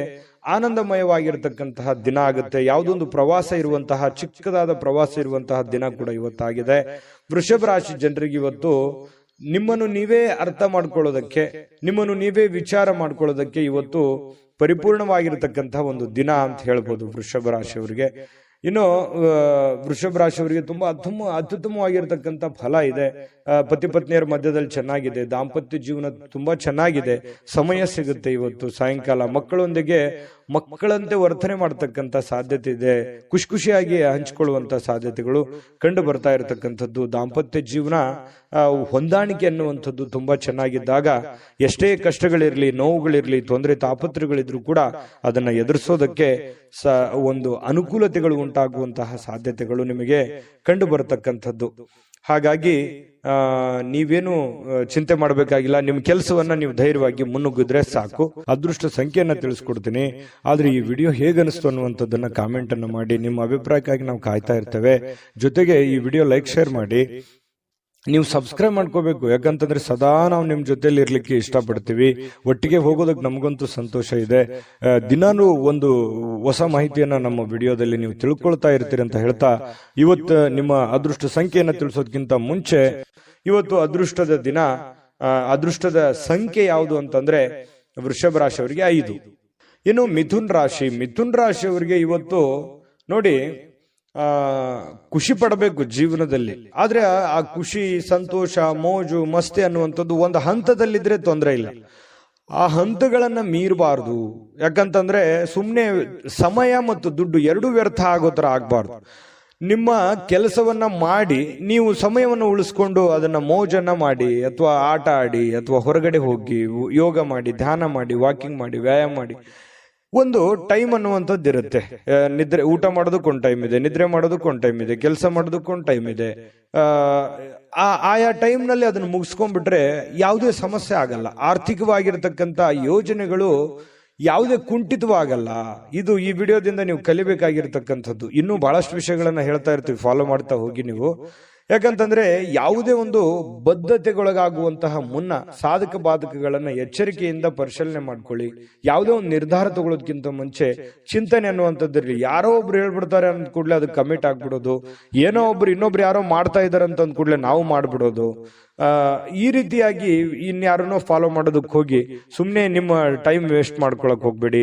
ಆನಂದಮಯವಾಗಿರತಕ್ಕಂತಹ ದಿನ ಆಗುತ್ತೆ. ಯಾವುದೊಂದು ಪ್ರವಾಸ ಇರುವಂತಹ, ಚಿಕ್ಕದಾದ ಪ್ರವಾಸ ಇರುವಂತಹ ದಿನ ಕೂಡ ಇವತ್ತಾಗಿದೆ. ವೃಷಭ ರಾಶಿ ಜನರಿಗೆ ಇವತ್ತು ನಿಮ್ಮನ್ನು ನೀವೇ ಅರ್ಥ ಮಾಡ್ಕೊಳ್ಳೋದಕ್ಕೆ, ನಿಮ್ಮನ್ನು ನೀವೇ ವಿಚಾರ ಮಾಡ್ಕೊಳ್ಳೋದಕ್ಕೆ ಇವತ್ತು ಪರಿಪೂರ್ಣವಾಗಿರತಕ್ಕಂತಹ ಒಂದು ದಿನ ಅಂತ ಹೇಳ್ಬೋದು ವೃಷಭ ರಾಶಿಯವರಿಗೆ. ಇನ್ನು ವೃಷಭ ರಾಶಿಯವರಿಗೆ ತುಂಬಾ ಅತ್ಯುತ್ತಮವಾಗಿರತಕ್ಕಂಥ ಫಲ ಇದೆ. ಪತಿ ಪತ್ನಿಯರ ಮಧ್ಯದಲ್ಲಿ ಚೆನ್ನಾಗಿದೆ. ದಾಂಪತ್ಯ ಜೀವನ ತುಂಬಾ ಚೆನ್ನಾಗಿದೆ. ಸಮಯ ಸಿಗುತ್ತೆ ಇವತ್ತು ಸಾಯಂಕಾಲ. ಮಕ್ಕಳೊಂದಿಗೆ ಮಕ್ಕಳಂತೆ ವರ್ತನೆ ಮಾಡತಕ್ಕಂಥ ಸಾಧ್ಯತೆ ಇದೆ. ಖುಷಿಯಾಗಿ ಹಂಚಿಕೊಳ್ಳುವಂತ ಸಾಧ್ಯತೆಗಳು ಕಂಡು ಬರ್ತಾ ಇರತಕ್ಕಂಥದ್ದು. ದಾಂಪತ್ಯ ಜೀವನ ಹೊಂದಾಣಿಕೆ ಅನ್ನುವಂಥದ್ದು ತುಂಬಾ ಚೆನ್ನಾಗಿದ್ದಾಗ ಎಷ್ಟೇ ಕಷ್ಟಗಳಿರ್ಲಿ, ನೋವುಗಳಿರ್ಲಿ, ತೊಂದರೆ ತಾಪತ್ರಗಳಿದ್ರು ಕೂಡ ಅದನ್ನ ಎದುರಿಸೋದಕ್ಕೆ ಒಂದು ಅನುಕೂಲತೆಗಳು ಉಂಟಾಗುವಂತಹ ಸಾಧ್ಯತೆಗಳು ನಿಮಗೆ ಕಂಡು ಬರತಕ್ಕಂಥದ್ದು. ಹಾಗಾಗಿ ನೀವೇನು ಚಿಂತೆ ಮಾಡಬೇಕಾಗಿಲ್ಲ. ನಿಮ್ಮ ಕೆಲಸವನ್ನ ನೀವು ಧೈರ್ಯವಾಗಿ ಮುನ್ನುಗ್ಗಿದ್ರೆ ಸಾಕು. ಅದೃಷ್ಟ ಸಂಖ್ಯೆಯನ್ನ ತಿಳಿಸ್ಕೊಡ್ತೀನಿ. ಆದ್ರೆ ಈ ವಿಡಿಯೋ ಹೇಗನಿಸ್ತು ಅನ್ನುವಂಥದ್ದನ್ನ ಕಾಮೆಂಟ್ ಅನ್ನು ಮಾಡಿ. ನಿಮ್ಮ ಅಭಿಪ್ರಾಯಕ್ಕಾಗಿ ನಾವು ಕಾಯ್ತಾ ಇರ್ತೇವೆ. ಜೊತೆಗೆ ಈ ವಿಡಿಯೋ ಲೈಕ್ ಶೇರ್ ಮಾಡಿ. ನೀವು ಸಬ್ಸ್ಕ್ರೈಬ್ ಮಾಡ್ಕೋಬೇಕು, ಯಾಕಂತಂದ್ರೆ ಸದಾ ನಾವು ನಿಮ್ ಜೊತೆಲಿ ಇರ್ಲಿಕ್ಕೆ ಇಷ್ಟಪಡ್ತೀವಿ. ಒಟ್ಟಿಗೆ ಹೋಗೋದಕ್ಕೆ ನಮಗಂತೂ ಸಂತೋಷ ಇದೆ. ದಿನಾನು ಒಂದು ಹೊಸ ಮಾಹಿತಿಯನ್ನ ನಮ್ಮ ವಿಡಿಯೋದಲ್ಲಿ ನೀವು ತಿಳ್ಕೊಳ್ತಾ ಇರ್ತೀರಿ ಅಂತ ಹೇಳ್ತಾ, ಇವತ್ತು ನಿಮ್ಮ ಅದೃಷ್ಟ ಸಂಖ್ಯೆಯನ್ನ ತಿಳಿಸೋದಕ್ಕಿಂತ ಮುಂಚೆ, ಇವತ್ತು ಅದೃಷ್ಟದ ದಿನ, ಅದೃಷ್ಟದ ಸಂಖ್ಯೆ ಯಾವುದು ಅಂತಂದ್ರೆ ವೃಷಭ ರಾಶಿಯವರಿಗೆ 5. ಇನ್ನು ಮಿಥುನ್ ರಾಶಿಯವರಿಗೆ ಇವತ್ತು ನೋಡಿ, ಖುಷಿ ಪಡಬೇಕು ಜೀವನದಲ್ಲಿ. ಆದ್ರೆ ಆ ಖುಷಿ, ಸಂತೋಷ, ಮೋಜು, ಮಸ್ತಿ ಅನ್ನುವಂಥದ್ದು ಒಂದು ಹಂತದಲ್ಲಿದ್ರೆ ತೊಂದರೆ ಇಲ್ಲ. ಆ ಹಂತಗಳನ್ನ ಮೀರಬಾರ್ದು. ಯಾಕಂತಂದ್ರೆ ಸುಮ್ಮನೆ ಸಮಯ ಮತ್ತು ದುಡ್ಡು ಎರಡೂ ವ್ಯರ್ಥ ಆಗೋ ತರ ಆಗ್ಬಾರ್ದು. ನಿಮ್ಮ ಕೆಲಸವನ್ನ ಮಾಡಿ ನೀವು ಸಮಯವನ್ನು ಉಳಿಸ್ಕೊಂಡು ಅದನ್ನ ಮೋಜನ್ನ ಮಾಡಿ, ಅಥವಾ ಆಟ ಆಡಿ, ಅಥವಾ ಹೊರಗಡೆ ಹೋಗಿ ಯೋಗ ಮಾಡಿ, ಧ್ಯಾನ ಮಾಡಿ, ವಾಕಿಂಗ್ ಮಾಡಿ, ವ್ಯಾಯಾಮ ಮಾಡಿ. ಒಂದು ಟೈಮ್ ಅನ್ನುವಂಥದ್ದು ಇರುತ್ತೆ. ನಿದ್ರೆ, ಊಟ ಮಾಡೋದಕ್ಕೊಂದು ಟೈಮ್ ಇದೆ, ನಿದ್ರೆ ಮಾಡೋದಕ್ಕೊಂದು ಟೈಮ್ ಇದೆ, ಕೆಲಸ ಮಾಡೋದಕ್ಕೊಂದು ಟೈಮ್ ಇದೆ. ಆಯಾ ಟೈಮ್ನಲ್ಲಿ ಅದನ್ನು ಮುಗಿಸ್ಕೊಂಡ್ಬಿಟ್ರೆ ಯಾವುದೇ ಸಮಸ್ಯೆ ಆಗಲ್ಲ. ಆರ್ಥಿಕವಾಗಿರ್ತಕ್ಕಂಥ ಯೋಜನೆಗಳು ಯಾವುದೇ ಕುಂಠಿತವಾಗಲ್ಲ. ಇದು ಈ ವಿಡಿಯೋದಿಂದ ನೀವು ಕಲಿಬೇಕಾಗಿರ್ತಕ್ಕಂಥದ್ದು. ಇನ್ನೂ ಬಹಳಷ್ಟು ವಿಷಯಗಳನ್ನ ಹೇಳ್ತಾ ಇರ್ತೀವಿ, ಫಾಲೋ ಮಾಡ್ತಾ ಹೋಗಿ ನೀವು. ಯಾಕಂತಂದ್ರೆ ಯಾವುದೇ ಒಂದು ಬದ್ಧತೆಗೊಳಗಾಗುವಂತಹ ಮುನ್ನ ಸಾಧಕ ಬಾಧಕಗಳನ್ನ ಎಚ್ಚರಿಕೆಯಿಂದ ಪರಿಶೀಲನೆ ಮಾಡ್ಕೊಳ್ಳಿ. ಯಾವುದೇ ಒಂದು ನಿರ್ಧಾರ ತಗೊಳ್ಳೋದಕ್ಕಿಂತ ಮುಂಚೆ ಚಿಂತನೆ ಅನ್ನುವಂಥದ್ದಿರಲಿ. ಯಾರೋ ಒಬ್ರು ಹೇಳ್ಬಿಡ್ತಾರೆ ಅಂದ ಕೂಡಲೇ ಅದಕ್ಕೆ ಕಮಿಟ್ ಆಗ್ಬಿಡೋದು, ಏನೋ ಒಬ್ರು ಇನ್ನೊಬ್ರು ಯಾರೋ ಮಾಡ್ತಾ ಇದಾರೆ ಅಂತ ಅಂದ ಕೂಡಲೇ ನಾವು ಮಾಡ್ಬಿಡೋದು, ಈ ರೀತಿಯಾಗಿ ಇನ್ಯಾರನ್ನೋ ಫಾಲೋ ಮಾಡೋದಕ್ಕೆ ಹೋಗಿ ಸುಮ್ಮನೆ ನಿಮ್ಮ ಟೈಮ್ ವೇಸ್ಟ್ ಮಾಡ್ಕೊಳಕ್ ಹೋಗ್ಬೇಡಿ.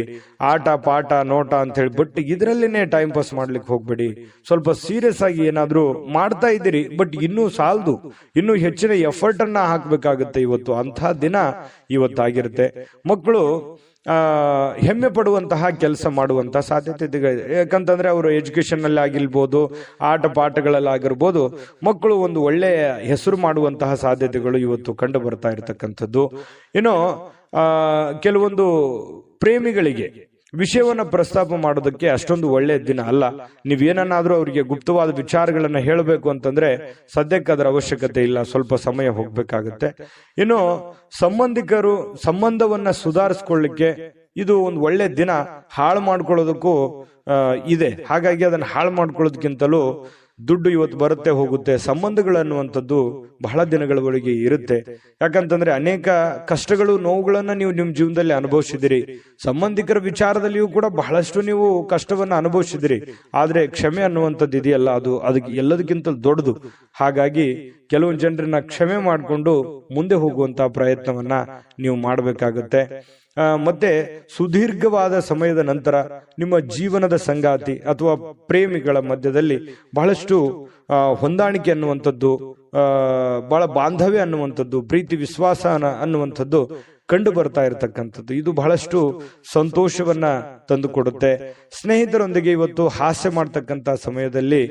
ಆಟ ಪಾಠ ನೋಟ ಅಂತ ಹೇಳಿ ಬಟ್ ಇದರಲ್ಲೇನೆ ಟೈಮ್ ಪಾಸ್ ಮಾಡ್ಲಿಕ್ಕೆ ಹೋಗ್ಬೇಡಿ. ಸ್ವಲ್ಪ ಸೀರಿಯಸ್ ಆಗಿ ಏನಾದ್ರೂ ಮಾಡ್ತಾ ಇದ್ದೀರಿ, ಬಟ್ ಇನ್ನೂ ಸಾಲದು, ಇನ್ನೂ ಹೆಚ್ಚಿನ ಎಫರ್ಟ್ ಅನ್ನ ಹಾಕ್ಬೇಕಾಗುತ್ತೆ. ಇವತ್ತು ಅಂತಹ ದಿನ ಇವತ್ತಾಗಿರುತ್ತೆ. ಮಕ್ಕಳು ಹೆಮ್ಮೆ ಪಡುವಂತಹ ಕೆಲಸ ಮಾಡುವಂತಹ ಸಾಧ್ಯತೆ ಇದೆ. ಯಾಕಂತಂದ್ರೆ ಅವರು ಎಜುಕೇಶನ್ ನಲ್ಲಿ ಆಗಿರ್ಬೋದು, ಆಟ ಪಾಠಗಳಲ್ಲಿ ಆಗಿರ್ಬೋದು, ಮಕ್ಕಳು ಒಂದು ಒಳ್ಳೆಯ ಹೆಸರು ಮಾಡುವಂತಹ ಸಾಧ್ಯತೆಗಳು ಇವತ್ತು ಕಂಡು ಬರ್ತಾ ಇರತಕ್ಕಂಥದ್ದು. ಇನ್ನು ಕೆಲವೊಂದು ಪ್ರೇಮಿಗಳಿಗೆ ವಿಷಯವನ್ನ ಪ್ರಸ್ತಾಪ ಮಾಡೋದಕ್ಕೆ ಅಷ್ಟೊಂದು ಒಳ್ಳೆಯ ದಿನ ಅಲ್ಲ. ನೀವೇನಾದ್ರೂ ಅವರಿಗೆ ಗುಪ್ತವಾದ ವಿಚಾರಗಳನ್ನ ಹೇಳಬೇಕು ಅಂತಂದ್ರೆ ಸದ್ಯಕ್ಕೆ ಅದರ ಅವಶ್ಯಕತೆ ಇಲ್ಲ, ಸ್ವಲ್ಪ ಸಮಯ ಹೋಗ್ಬೇಕಾಗತ್ತೆ. ಇನ್ನು ಸಂಬಂಧಿಕರು ಸಂಬಂಧವನ್ನ ಸುಧಾರಿಸ್ಕೊಳ್ಳಿಕ್ಕೆ ಇದು ಒಂದು ಒಳ್ಳೆ ದಿನ. ಹಾಳು ಮಾಡ್ಕೊಳ್ಳೋದಕ್ಕೂ ಇದೆ. ಹಾಗಾಗಿ ಅದನ್ನ ಹಾಳು ಮಾಡ್ಕೊಳ್ಳೋದಕ್ಕಿಂತಲೂ ದುಡ್ಡು ಇವತ್ತು ಬರುತ್ತೆ ಹೋಗುತ್ತೆ. ಸಂಬಂಧಗಳನ್ನುವಂಥದ್ದು ಬಹಳ ದಿನಗಳವರೆಗೆ ಇರುತ್ತೆ. ಯಾಕಂತಂದ್ರೆ ಅನೇಕ ಕಷ್ಟಗಳು, ನೋವುಗಳನ್ನ ನೀವು ನಿಮ್ಮ ಜೀವನದಲ್ಲಿ ಅನುಭವಿಸಿದಿರಿ. ಸಂಬಂಧಿಕರ ವಿಚಾರದಲ್ಲಿಯೂ ಕೂಡ ಬಹಳಷ್ಟು ನೀವು ಕಷ್ಟವನ್ನ ಅನುಭವಿಸಿದಿರಿ. ಆದ್ರೆ ಕ್ಷಮೆ ಅನ್ನುವಂಥದ್ದು ಇದೆಯಲ್ಲ, ಅದಕ್ಕೆ ಎಲ್ಲದಕ್ಕಿಂತ ದೊಡ್ಡದು. ಹಾಗಾಗಿ ಕೆಲವೊಂದು ಜನರನ್ನ ಕ್ಷಮೆ ಮಾಡಿಕೊಂಡು ಮುಂದೆ ಹೋಗುವಂತಹ ಪ್ರಯತ್ನವನ್ನ ನೀವು ಮಾಡಬೇಕಾಗತ್ತೆ. ಮತ್ತೆ ಸುದೀರ್ಘವಾದ ಸಮಯದ ನಂತರ ನಿಮ್ಮ ಜೀವನದ ಸಂಗಾತಿ ಅಥವಾ ಪ್ರೇಮಿಗಳ ಮಧ್ಯದಲ್ಲಿ ಬಹಳಷ್ಟು ಹೊಂದಾಣಿಕೆ ಅನ್ನುವಂಥದ್ದು, ಬಹಳ ಬಾಂಧವ್ಯ ಅನ್ನುವಂಥದ್ದು, ಪ್ರೀತಿ ವಿಶ್ವಾಸ ಅನ್ನುವಂಥದ್ದು ಕಂಡು ಬರ್ತಾ ಇರತಕ್ಕಂಥದ್ದು. ಇದು ಬಹಳಷ್ಟು ಸಂತೋಷವನ್ನ ತಂದುಕೊಡುತ್ತೆ. ಸ್ನೇಹಿತರೊಂದಿಗೆ ಇವತ್ತು ಹಾಸ್ಯ ಮಾಡ್ತಕ್ಕಂಥ ಸಮಯದಲ್ಲಿ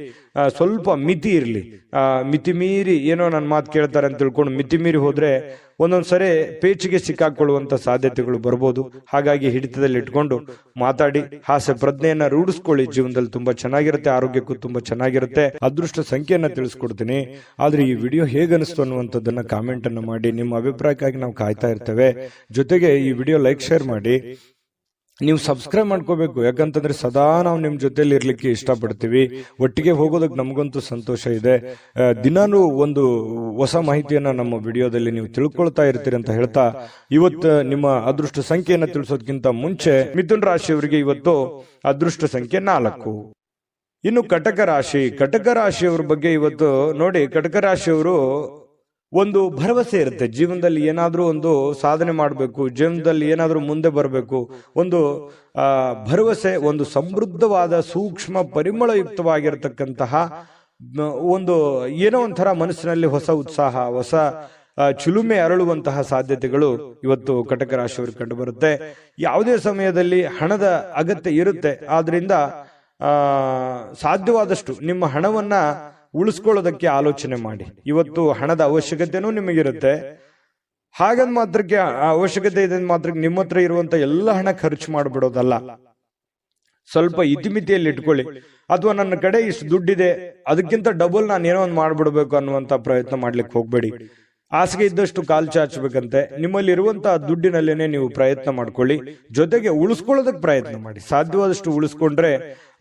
ಸ್ವಲ್ಪ ಮಿತಿ ಇರಲಿ. ಮಿತಿ ಮೀರಿ ಏನೋ ನನ್ನ ಮಾತು ಕೇಳ್ತಾರೆ ಅಂತ ತಿಳ್ಕೊಂಡು ಮಿತಿ ಮೀರಿ ಹೋದ್ರೆ ಒಂದೊಂದ್ಸರಿ ಪೇಚಿಗೆ ಸಿಕ್ಕಾಕೊಳ್ಳುವಂತ ಸಾಧ್ಯತೆಗಳು ಬರ್ಬೋದು. ಹಾಗಾಗಿ ಹಿಡಿತದಲ್ಲಿ ಇಟ್ಕೊಂಡು ಮಾತಾಡಿ ಹಾಸ್ಯ ಪ್ರಜ್ಞೆಯನ್ನ ರೂಢಿಸ್ಕೊಳ್ಳಿ. ಜೀವನದಲ್ಲಿ ತುಂಬಾ ಚೆನ್ನಾಗಿರುತ್ತೆ, ಆರೋಗ್ಯಕ್ಕೂ ತುಂಬಾ ಚೆನ್ನಾಗಿರುತ್ತೆ. ಅದೃಷ್ಟ ಸಂಖ್ಯೆಯನ್ನ ತಿಳಿಸ್ಕೊಡ್ತೀನಿ. ಆದ್ರೆ ಈ ವಿಡಿಯೋ ಹೇಗನಿಸ್ತು ಅನ್ನುವಂಥದ್ದನ್ನ ಕಾಮೆಂಟ್ ಅನ್ನು ಮಾಡಿ. ನಿಮ್ಮ ಅಭಿಪ್ರಾಯಕ್ಕಾಗಿ ನಾವು ಕಾಯ್ತಾ ಇರ್ತೇವೆ. ಜೊತೆಗೆ ಈ ವಿಡಿಯೋ ಲೈಕ್, ಶೇರ್ ಮಾಡಿ. ನೀವು ಸಬ್ಸ್ಕ್ರೈಬ್ ಮಾಡ್ಕೋಬೇಕು. ಯಾಕಂತಂದ್ರೆ ಸದಾ ನಾವು ನಿಮ್ ಜೊತೆಲಿ ಇರ್ಲಿಕ್ಕೆ ಇಷ್ಟಪಡ್ತೀವಿ. ಒಟ್ಟಿಗೆ ಹೋಗೋದಕ್ಕೆ ನಮಗಂತೂ ಸಂತೋಷ ಇದೆ. ದಿನಾನು ಒಂದು ಹೊಸ ಮಾಹಿತಿಯನ್ನ ನಮ್ಮ ವಿಡಿಯೋದಲ್ಲಿ ನೀವು ತಿಳ್ಕೊಳ್ತಾ ಇರ್ತೀರಿ ಅಂತ ಹೇಳ್ತಾ, ಇವತ್ತು ನಿಮ್ಮ ಅದೃಷ್ಟ ಸಂಖ್ಯೆಯನ್ನ ತಿಳಿಸೋದಕ್ಕಿಂತ ಮುಂಚೆ ಮಿಥುನ ರಾಶಿಯವರಿಗೆ ಇವತ್ತು ಅದೃಷ್ಟ ಸಂಖ್ಯೆ 4. ಇನ್ನು ಕಟಕ ರಾಶಿಯವರ ಬಗ್ಗೆ ಇವತ್ತು ನೋಡಿ. ಕಟಕ ರಾಶಿಯವರು ಒಂದು ಭರವಸೆ ಇರುತ್ತೆ. ಜೀವನದಲ್ಲಿ ಏನಾದ್ರೂ ಒಂದು ಸಾಧನೆ ಮಾಡಬೇಕು, ಜೀವನದಲ್ಲಿ ಏನಾದ್ರೂ ಮುಂದೆ ಬರಬೇಕು, ಒಂದು ಭರವಸೆ, ಒಂದು ಸಮೃದ್ಧವಾದ ಸೂಕ್ಷ್ಮ ಪರಿಮಳಯುಕ್ತವಾಗಿರತಕ್ಕಂತಹ ಒಂದು ಏನೋ ಒಂಥರ ಮನಸ್ಸಿನಲ್ಲಿ ಹೊಸ ಉತ್ಸಾಹ, ಹೊಸ ಚಿಲುಮೆ ಅರಳುವಂತಹ ಸಾಧ್ಯತೆಗಳು ಇವತ್ತು ಕಟಕ ರಾಶಿಯವರು ಕಂಡು ಬರುತ್ತೆ. ಯಾವುದೇ ಸಮಯದಲ್ಲಿ ಹಣದ ಅಗತ್ಯ ಇರುತ್ತೆ. ಆದ್ರಿಂದ ಸಾಧ್ಯವಾದಷ್ಟು ನಿಮ್ಮ ಹಣವನ್ನ ಉಳಿಸ್ಕೊಳ್ಳೋದಕ್ಕೆ ಆಲೋಚನೆ ಮಾಡಿ. ಇವತ್ತು ಹಣದ ಅವಶ್ಯಕತೆನೂ ನಿಮಗಿರುತ್ತೆ. ಹಾಗಂದ್ ಮಾತ್ರಕ್ಕೆ ಅವಶ್ಯಕತೆ ಇದೆ ಮಾತ್ರಕ್ಕೆ ನಿಮ್ಮ ಹತ್ರ ಇರುವಂತ ಎಲ್ಲ ಹಣ ಖರ್ಚು ಮಾಡಿಬಿಡೋದಲ್ಲ. ಸ್ವಲ್ಪ ಇತಿಮಿತಿಯಲ್ಲಿ ಇಟ್ಕೊಳ್ಳಿ. ಅಥವಾ ನನ್ನ ಕಡೆ ಇಷ್ಟು ದುಡ್ಡಿದೆ, ಅದಕ್ಕಿಂತ ಡಬಲ್ ನಾನು ಏನೋ ಒಂದು ಮಾಡ್ಬಿಡ್ಬೇಕು ಅನ್ನುವಂತ ಪ್ರಯತ್ನ ಮಾಡ್ಲಿಕ್ಕೆ ಹೋಗ್ಬೇಡಿ. ಹಾಸಿಗೆ ಇದ್ದಷ್ಟು ಕಾಲು ಚಾಚಬೇಕಂತೆ. ನಿಮ್ಮಲ್ಲಿ ಇರುವಂತಹ ದುಡ್ಡಿನಲ್ಲೇನೆ ನೀವು ಪ್ರಯತ್ನ ಮಾಡ್ಕೊಳ್ಳಿ. ಜೊತೆಗೆ ಉಳಿಸ್ಕೊಳ್ಳೋದಕ್ಕೆ ಪ್ರಯತ್ನ ಮಾಡಿ. ಸಾಧ್ಯವಾದಷ್ಟು ಉಳಿಸ್ಕೊಂಡ್ರೆ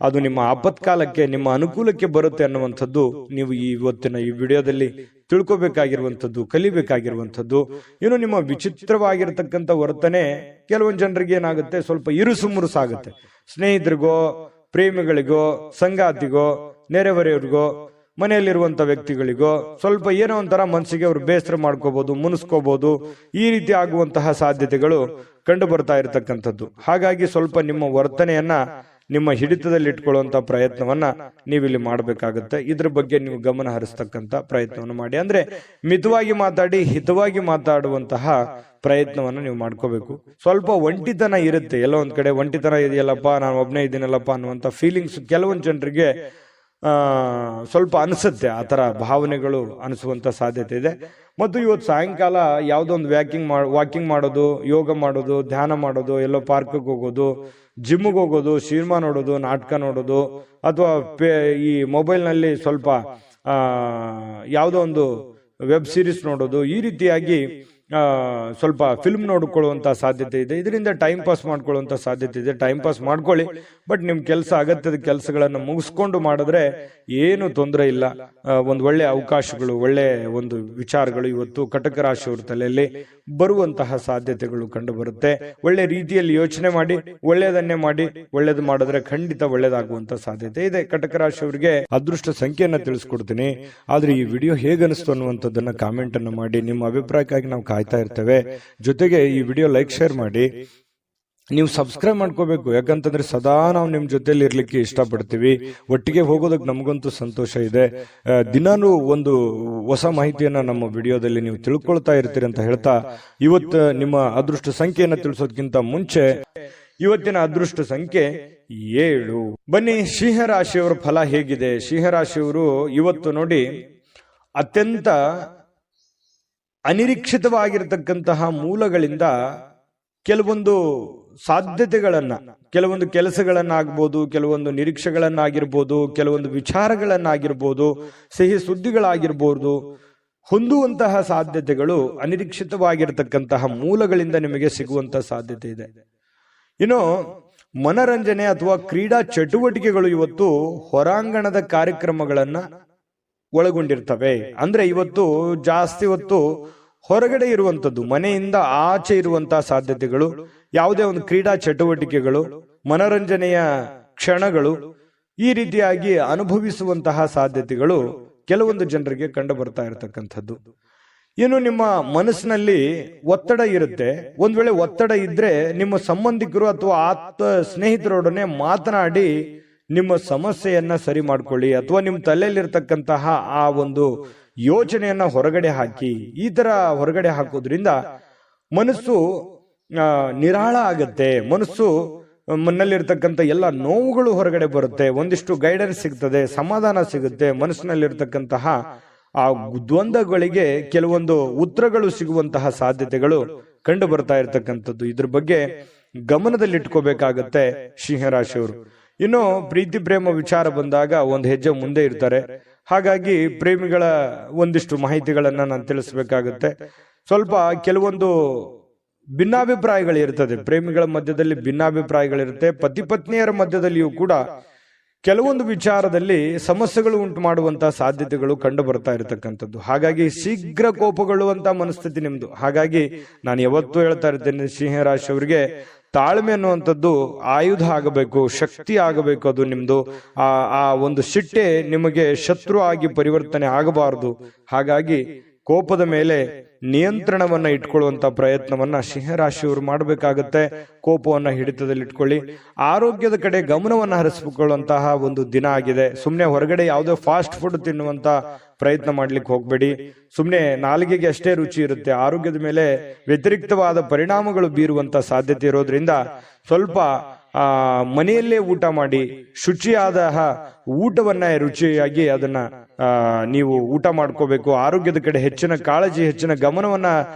ಅದು ನಿಮ್ಮ ಆಪತ್ಕಾಲಕ್ಕೆ, ನಿಮ್ಮ ಅನುಕೂಲಕ್ಕೆ ಬರುತ್ತೆ ಅನ್ನುವಂಥದ್ದು ನೀವು ಇವತ್ತಿನ ಈ ವಿಡಿಯೋದಲ್ಲಿ ತಿಳ್ಕೊಬೇಕಾಗಿರುವಂಥದ್ದು, ಕಲಿಬೇಕಾಗಿರುವಂಥದ್ದು. ಇನ್ನು ನಿಮ್ಮ ವಿಚಿತ್ರವಾಗಿರ್ತಕ್ಕಂಥ ವರ್ತನೆ ಕೆಲವೊಂದು ಜನರಿಗೆ ಏನಾಗುತ್ತೆ, ಸ್ವಲ್ಪ ಇರುಸು ಮುರುಸಾಗುತ್ತೆ. ಸ್ನೇಹಿತರಿಗೋ, ಪ್ರೇಮಿಗಳಿಗೋ, ಸಂಗಾತಿಗೋ, ನೆರೆಹೊರೆಯವರಿಗೋ, ಮನೆಯಲ್ಲಿರುವಂತ ವ್ಯಕ್ತಿಗಳಿಗೋ ಸ್ವಲ್ಪ ಏನೋ ಒಂಥರ ಮನಸ್ಸಿಗೆ ಅವರು ಬೇಸರ ಮಾಡ್ಕೋಬಹುದು, ಮುನಿಸ್ಕೋಬಹುದು. ಈ ರೀತಿ ಆಗುವಂತಹ ಸಾಧ್ಯತೆಗಳು ಕಂಡು ಬರ್ತಾ ಇರತಕ್ಕಂಥದ್ದು. ಹಾಗಾಗಿ ಸ್ವಲ್ಪ ನಿಮ್ಮ ವರ್ತನೆಯನ್ನ ನಿಮ್ಮ ಹಿಡಿತದಲ್ಲಿ ಇಟ್ಕೊಳ್ಳುವಂತ ಪ್ರಯತ್ನವನ್ನ ನೀವಿಲ್ಲಿ ಮಾಡಬೇಕಾಗುತ್ತೆ. ಇದ್ರ ಬಗ್ಗೆ ನೀವು ಗಮನ ಹರಿಸ್ತಕ್ಕಂತ ಪ್ರಯತ್ನವನ್ನು ಮಾಡಿ. ಅಂದ್ರೆ ಮಿತವಾಗಿ ಮಾತಾಡಿ ಹಿತವಾಗಿ ಮಾತಾಡುವಂತಹ ಪ್ರಯತ್ನವನ್ನ ನೀವು ಮಾಡ್ಕೋಬೇಕು. ಸ್ವಲ್ಪ ಒಂಟಿತನ ಇರುತ್ತೆ, ಎಲ್ಲೋ ಒಂದ್ ಕಡೆ ಒಂಟಿತನ ಇದೆಯಲ್ಲಪ್ಪ, ನಾನು ಒಬ್ನೇ ಇದ್ದೀನಲ್ಲಪ್ಪ ಅನ್ನುವಂತ ಫೀಲಿಂಗ್ಸ್ ಕೆಲವೊಂದು ಜನರಿಗೆ ಸ್ವಲ್ಪ ಅನಿಸುತ್ತೆ. ಆ ತರ ಭಾವನೆಗಳು ಅನಿಸುವಂತ ಸಾಧ್ಯತೆ ಇದೆ. ಮತ್ತು ಇವತ್ತು ಸಾಯಂಕಾಲ ಯಾವುದೋ ಒಂದು ವಾಕಿಂಗ್ ಮಾಡೋದು, ಯೋಗ ಮಾಡೋದು, ಧ್ಯಾನ ಮಾಡೋದು, ಎಲ್ಲೋ ಪಾರ್ಕ್ಗೆ ಹೋಗೋದು, ಜಿಮ್ಗೆ ಹೋಗೋದು, ಸಿನಿಮಾ ನೋಡೋದು, ನಾಟಕ ನೋಡೋದು, ಅಥವಾ ಈ ಮೊಬೈಲ್ನಲ್ಲಿ ಸ್ವಲ್ಪ ಯಾವುದೋ ಒಂದು ವೆಬ್ ಸೀರೀಸ್ ನೋಡೋದು, ಈ ರೀತಿಯಾಗಿ ಸ್ವಲ್ಪ ಫಿಲ್ಮ್ ನೋಡ್ಕೊಳ್ಳುವಂತ ಸಾಧ್ಯತೆ ಇದೆ. ಇದರಿಂದ ಟೈಮ್ ಪಾಸ್ ಮಾಡ್ಕೊಳ್ಳುವಂತ ಸಾಧ್ಯತೆ ಇದೆ. ಟೈಮ್ ಪಾಸ್ ಮಾಡ್ಕೊಳ್ಳಿ, ಬಟ್ ನಿಮ್ ಕೆಲಸ, ಅಗತ್ಯದ ಕೆಲಸಗಳನ್ನ ಮುಗಿಸ್ಕೊಂಡು ಮಾಡಿದ್ರೆ ಏನು ತೊಂದರೆ ಇಲ್ಲ. ಒಂದು ಒಳ್ಳೆ ಅವಕಾಶಗಳು, ಒಳ್ಳೆ ಒಂದು ವಿಚಾರಗಳು ಇವತ್ತು ಕಟಕ ರಾಶಿಯವರ ತಲೆಯಲ್ಲಿ ಬರುವಂತಹ ಸಾಧ್ಯತೆಗಳು ಕಂಡು ಬರುತ್ತೆ. ಒಳ್ಳೆ ರೀತಿಯಲ್ಲಿ ಯೋಚನೆ ಮಾಡಿ, ಒಳ್ಳೆಯದನ್ನೇ ಮಾಡಿ, ಒಳ್ಳೇದು ಮಾಡಿದ್ರೆ ಖಂಡಿತ ಒಳ್ಳೇದಾಗುವಂತ ಸಾಧ್ಯತೆ ಇದೆ. ಕಟಕ ರಾಶಿಯವರಿಗೆ ಅದೃಷ್ಟ ಸಂಖ್ಯೆಯನ್ನ ತಿಳಿಸ್ಕೊಡ್ತೀನಿ. ಆದ್ರೆ ಈ ವಿಡಿಯೋ ಹೇಗನಿಸ್ತು ಅನ್ನುವಂಥದ್ದನ್ನ ಕಾಮೆಂಟ್ ಅನ್ನು ಮಾಡಿ. ನಿಮ್ಮ ಅಭಿಪ್ರಾಯಕ್ಕಾಗಿ ನಾವು ಕಾಯ್ತಾ ಇರ್ತೇವೆ. ಜೊತೆಗೆ ಈ ವಿಡಿಯೋ ಲೈಕ್, ಶೇರ್ ಮಾಡಿ. ನೀವು ಸಬ್ಸ್ಕ್ರೈಬ್ ಮಾಡ್ಕೋಬೇಕು, ಯಾಕಂತಂದ್ರೆ ಸದಾ ನಾವು ನಿಮ್ ಜೊತೆಲಿ ಇರ್ಲಿಕ್ಕೆ ಇಷ್ಟಪಡ್ತೀವಿ. ಒಟ್ಟಿಗೆ ಹೋಗೋದಕ್ಕೆ ನಮಗಂತೂ ಸಂತೋಷ ಇದೆ. ದಿನಾನು ಒಂದು ಹೊಸ ಮಾಹಿತಿಯನ್ನ ನಮ್ಮ ವಿಡಿಯೋದಲ್ಲಿ ನೀವು ತಿಳ್ಕೊಳ್ತಾ ಇರ್ತೀರಿ ಅಂತ ಹೇಳ್ತಾ, ಇವತ್ತು ನಿಮ್ಮ ಅದೃಷ್ಟ ಸಂಖ್ಯೆಯನ್ನ ತಿಳಿಸೋದಕ್ಕಿಂತ ಮುಂಚೆ ಇವತ್ತಿನ ಅದೃಷ್ಟ ಸಂಖ್ಯೆ 7. ಬನ್ನಿ, ಸಿಂಹರಾಶಿಯವರ ಫಲ ಹೇಗಿದೆ. ಸಿಂಹರಾಶಿಯವರು ಇವತ್ತು ನೋಡಿ ಅತ್ಯಂತ ಅನಿರೀಕ್ಷಿತವಾಗಿರತಕ್ಕಂತಹ ಮೂಲಗಳಿಂದ ಕೆಲವೊಂದು ಸಾಧ್ಯತೆಗಳನ್ನ, ಕೆಲವೊಂದು ಕೆಲಸಗಳನ್ನಾಗಬಹುದು, ಕೆಲವೊಂದು ನಿರೀಕ್ಷೆಗಳನ್ನಾಗಿರ್ಬೋದು, ಕೆಲವೊಂದು ವಿಚಾರಗಳನ್ನಾಗಿರ್ಬೋದು, ಸಿಹಿ ಸುದ್ದಿಗಳಾಗಿರ್ಬೋದು, ಹೊಂದುವಂತಹ ಸಾಧ್ಯತೆಗಳು ಅನಿರೀಕ್ಷಿತವಾಗಿರತಕ್ಕಂತಹ ಮೂಲಗಳಿಂದ ನಿಮಗೆ ಸಿಗುವಂತಹ ಸಾಧ್ಯತೆ ಇದೆ. ಇನ್ನು ಮನರಂಜನೆ ಅಥವಾ ಕ್ರೀಡಾ ಚಟುವಟಿಕೆಗಳು ಇವತ್ತು ಹೊರಾಂಗಣದ ಕಾರ್ಯಕ್ರಮಗಳನ್ನ ಒಳಗೊಂಡಿರ್ತವೆ. ಅಂದ್ರೆ ಇವತ್ತು ಜಾಸ್ತಿ ಹೊತ್ತು ಹೊರಗಡೆ ಇರುವಂತದ್ದು, ಮನೆಯಿಂದ ಆಚೆ ಇರುವಂತಹ ಸಾಧ್ಯತೆಗಳು, ಯಾವುದೇ ಒಂದು ಕ್ರೀಡಾ ಚಟುವಟಿಕೆಗಳು, ಮನರಂಜನೆಯ ಕ್ಷಣಗಳು, ಈ ರೀತಿಯಾಗಿ ಅನುಭವಿಸುವಂತಹ ಸಾಧ್ಯತೆಗಳು ಕೆಲವೊಂದು ಜನರಿಗೆ ಕಂಡು ಬರ್ತಾ ಇರತಕ್ಕಂಥದ್ದು. ಇನ್ನು ನಿಮ್ಮ ಮನಸ್ಸಿನಲ್ಲಿ ಒತ್ತಡ ಇರುತ್ತೆ. ಒಂದ್ ವೇಳೆ ಒತ್ತಡ ಇದ್ರೆ ನಿಮ್ಮ ಸಂಬಂಧಿಕರು ಅಥವಾ ಸ್ನೇಹಿತರೊಡನೆ ಮಾತನಾಡಿ ನಿಮ್ಮ ಸಮಸ್ಯೆಯನ್ನ ಸರಿ ಮಾಡ್ಕೊಳ್ಳಿ, ಅಥವಾ ನಿಮ್ಮ ತಲೆಯಲ್ಲಿರ್ತಕ್ಕಂತಹ ಆ ಒಂದು ಯೋಚನೆಯನ್ನ ಹೊರಗಡೆ ಹಾಕಿ. ಈ ತರ ಹೊರಗಡೆ ಹಾಕೋದ್ರಿಂದ ಮನಸ್ಸು ನಿರಾಳ ಆಗತ್ತೆ. ಮನಸ್ಸು ಮನಲ್ಲಿರ್ತಕ್ಕಂಥ ಎಲ್ಲ ನೋವುಗಳು ಹೊರಗಡೆ ಬರುತ್ತೆ. ಒಂದಿಷ್ಟು ಗೈಡೆನ್ಸ್ ಸಿಗ್ತದೆ, ಸಮಾಧಾನ ಸಿಗುತ್ತೆ. ಮನಸ್ಸಿನಲ್ಲಿರ್ತಕ್ಕಂತಹ ಆ ದ್ವಂದ್ವಗಳಿಗೆ ಕೆಲವೊಂದು ಉತ್ತರಗಳು ಸಿಗುವಂತಹ ಸಾಧ್ಯತೆಗಳು ಕಂಡು ಬರ್ತಾ ಇರತಕ್ಕಂಥದ್ದು. ಇದ್ರ ಬಗ್ಗೆ ಗಮನದಲ್ಲಿಟ್ಕೋಬೇಕಾಗತ್ತೆ ಸಿಂಹರಾಶಿಯವರು. ಇನ್ನು ಪ್ರೀತಿ ಪ್ರೇಮ ವಿಚಾರ ಬಂದಾಗ ಒಂದು ಹೆಜ್ಜೆ ಮುಂದೆ ಇರ್ತಾರೆ. ಹಾಗಾಗಿ ಪ್ರೇಮಿಗಳ ಒಂದಿಷ್ಟು ಮಾಹಿತಿಗಳನ್ನ ನಾನು ತಿಳಿಸ್ಬೇಕಾಗುತ್ತೆ. ಸ್ವಲ್ಪ ಕೆಲವೊಂದು ಭಿನ್ನಾಭಿಪ್ರಾಯಗಳಿರ್ತದೆ. ಪ್ರೇಮಿಗಳ ಮಧ್ಯದಲ್ಲಿ ಭಿನ್ನಾಭಿಪ್ರಾಯಗಳಿರುತ್ತೆ. ಪತಿ ಪತ್ನಿಯರ ಮಧ್ಯದಲ್ಲಿಯೂ ಕೂಡ ಕೆಲವೊಂದು ವಿಚಾರದಲ್ಲಿ ಸಮಸ್ಯೆಗಳು ಉಂಟು ಮಾಡುವಂತಹ ಸಾಧ್ಯತೆಗಳು ಕಂಡು ಬರ್ತಾ ಇರತಕ್ಕಂಥದ್ದು. ಹಾಗಾಗಿ ಶೀಘ್ರ ಕೋಪಗೊಳ್ಳುವಂತ ಮನಸ್ಥಿತಿ ನಿಮ್ದು. ಹಾಗಾಗಿ ನಾನು ಯಾವತ್ತೂ ಹೇಳ್ತಾ ಇರ್ತೇನೆ, ಸಿಂಹರಾಶಿಯವರಿಗೆ ತಾಳ್ಮೆ ಅನ್ನುವಂಥದ್ದು ಆಯುಧ ಆಗಬೇಕು, ಶಕ್ತಿ ಆಗಬೇಕು. ಅದು ನಿಮ್ದು ಆ ಒಂದು ಸಿಟ್ಟೆ ನಿಮಗೆ ಶತ್ರು ಆಗಿ ಪರಿವರ್ತನೆ ಆಗಬಾರದು. ಹಾಗಾಗಿ ಕೋಪದ ಮೇಲೆ ನಿಯಂತ್ರಣವನ್ನ ಇಟ್ಕೊಳ್ಳುವಂತ ಪ್ರಯತ್ನವನ್ನ ಸಿಂಹರಾಶಿಯವರು ಮಾಡಬೇಕಾಗತ್ತೆ. ಕೋಪವನ್ನ ಹಿಡಿತದಲ್ಲಿ ಇಟ್ಕೊಳ್ಳಿ. ಆರೋಗ್ಯದ ಕಡೆ ಗಮನವನ್ನ ಹರಿಸಿಕೊಳ್ಳುವಂತಹ ಒಂದು ದಿನ ಆಗಿದೆ. ಸುಮ್ನೆ ಹೊರಗಡೆ ಯಾವುದೋ ಫಾಸ್ಟ್ ಫುಡ್ ತಿನ್ನುವಂತ ಪ್ರಯತ್ನ ಮಾಡ್ಲಿಕ್ಕೆ ಹೋಗ್ಬೇಡಿ. ಸುಮ್ನೆ ನಾಲಿಗೆಗೆ ಅಷ್ಟೇ ರುಚಿ ಇರುತ್ತೆ, ಆರೋಗ್ಯದ ಮೇಲೆ ವ್ಯತಿರಿಕ್ತವಾದ ಪರಿಣಾಮಗಳು ಬೀರುವಂತ ಸಾಧ್ಯತೆ ಇರೋದ್ರಿಂದ ಸ್ವಲ್ಪ ಮನೆಯಲ್ಲೇ ಊಟ ಮಾಡಿ, ಶುಚಿಯಾದ ಊಟವನ್ನ ರುಚಿಯಾಗಿ ಅದನ್ನ ನೀವು ಊಟ ಮಾಡ್ಕೋಬೇಕು. ಆರೋಗ್ಯದ ಕಡೆ ಹೆಚ್ಚಿನ ಕಾಳಜಿ, ಹೆಚ್ಚಿನ ಗಮನವನ್ನ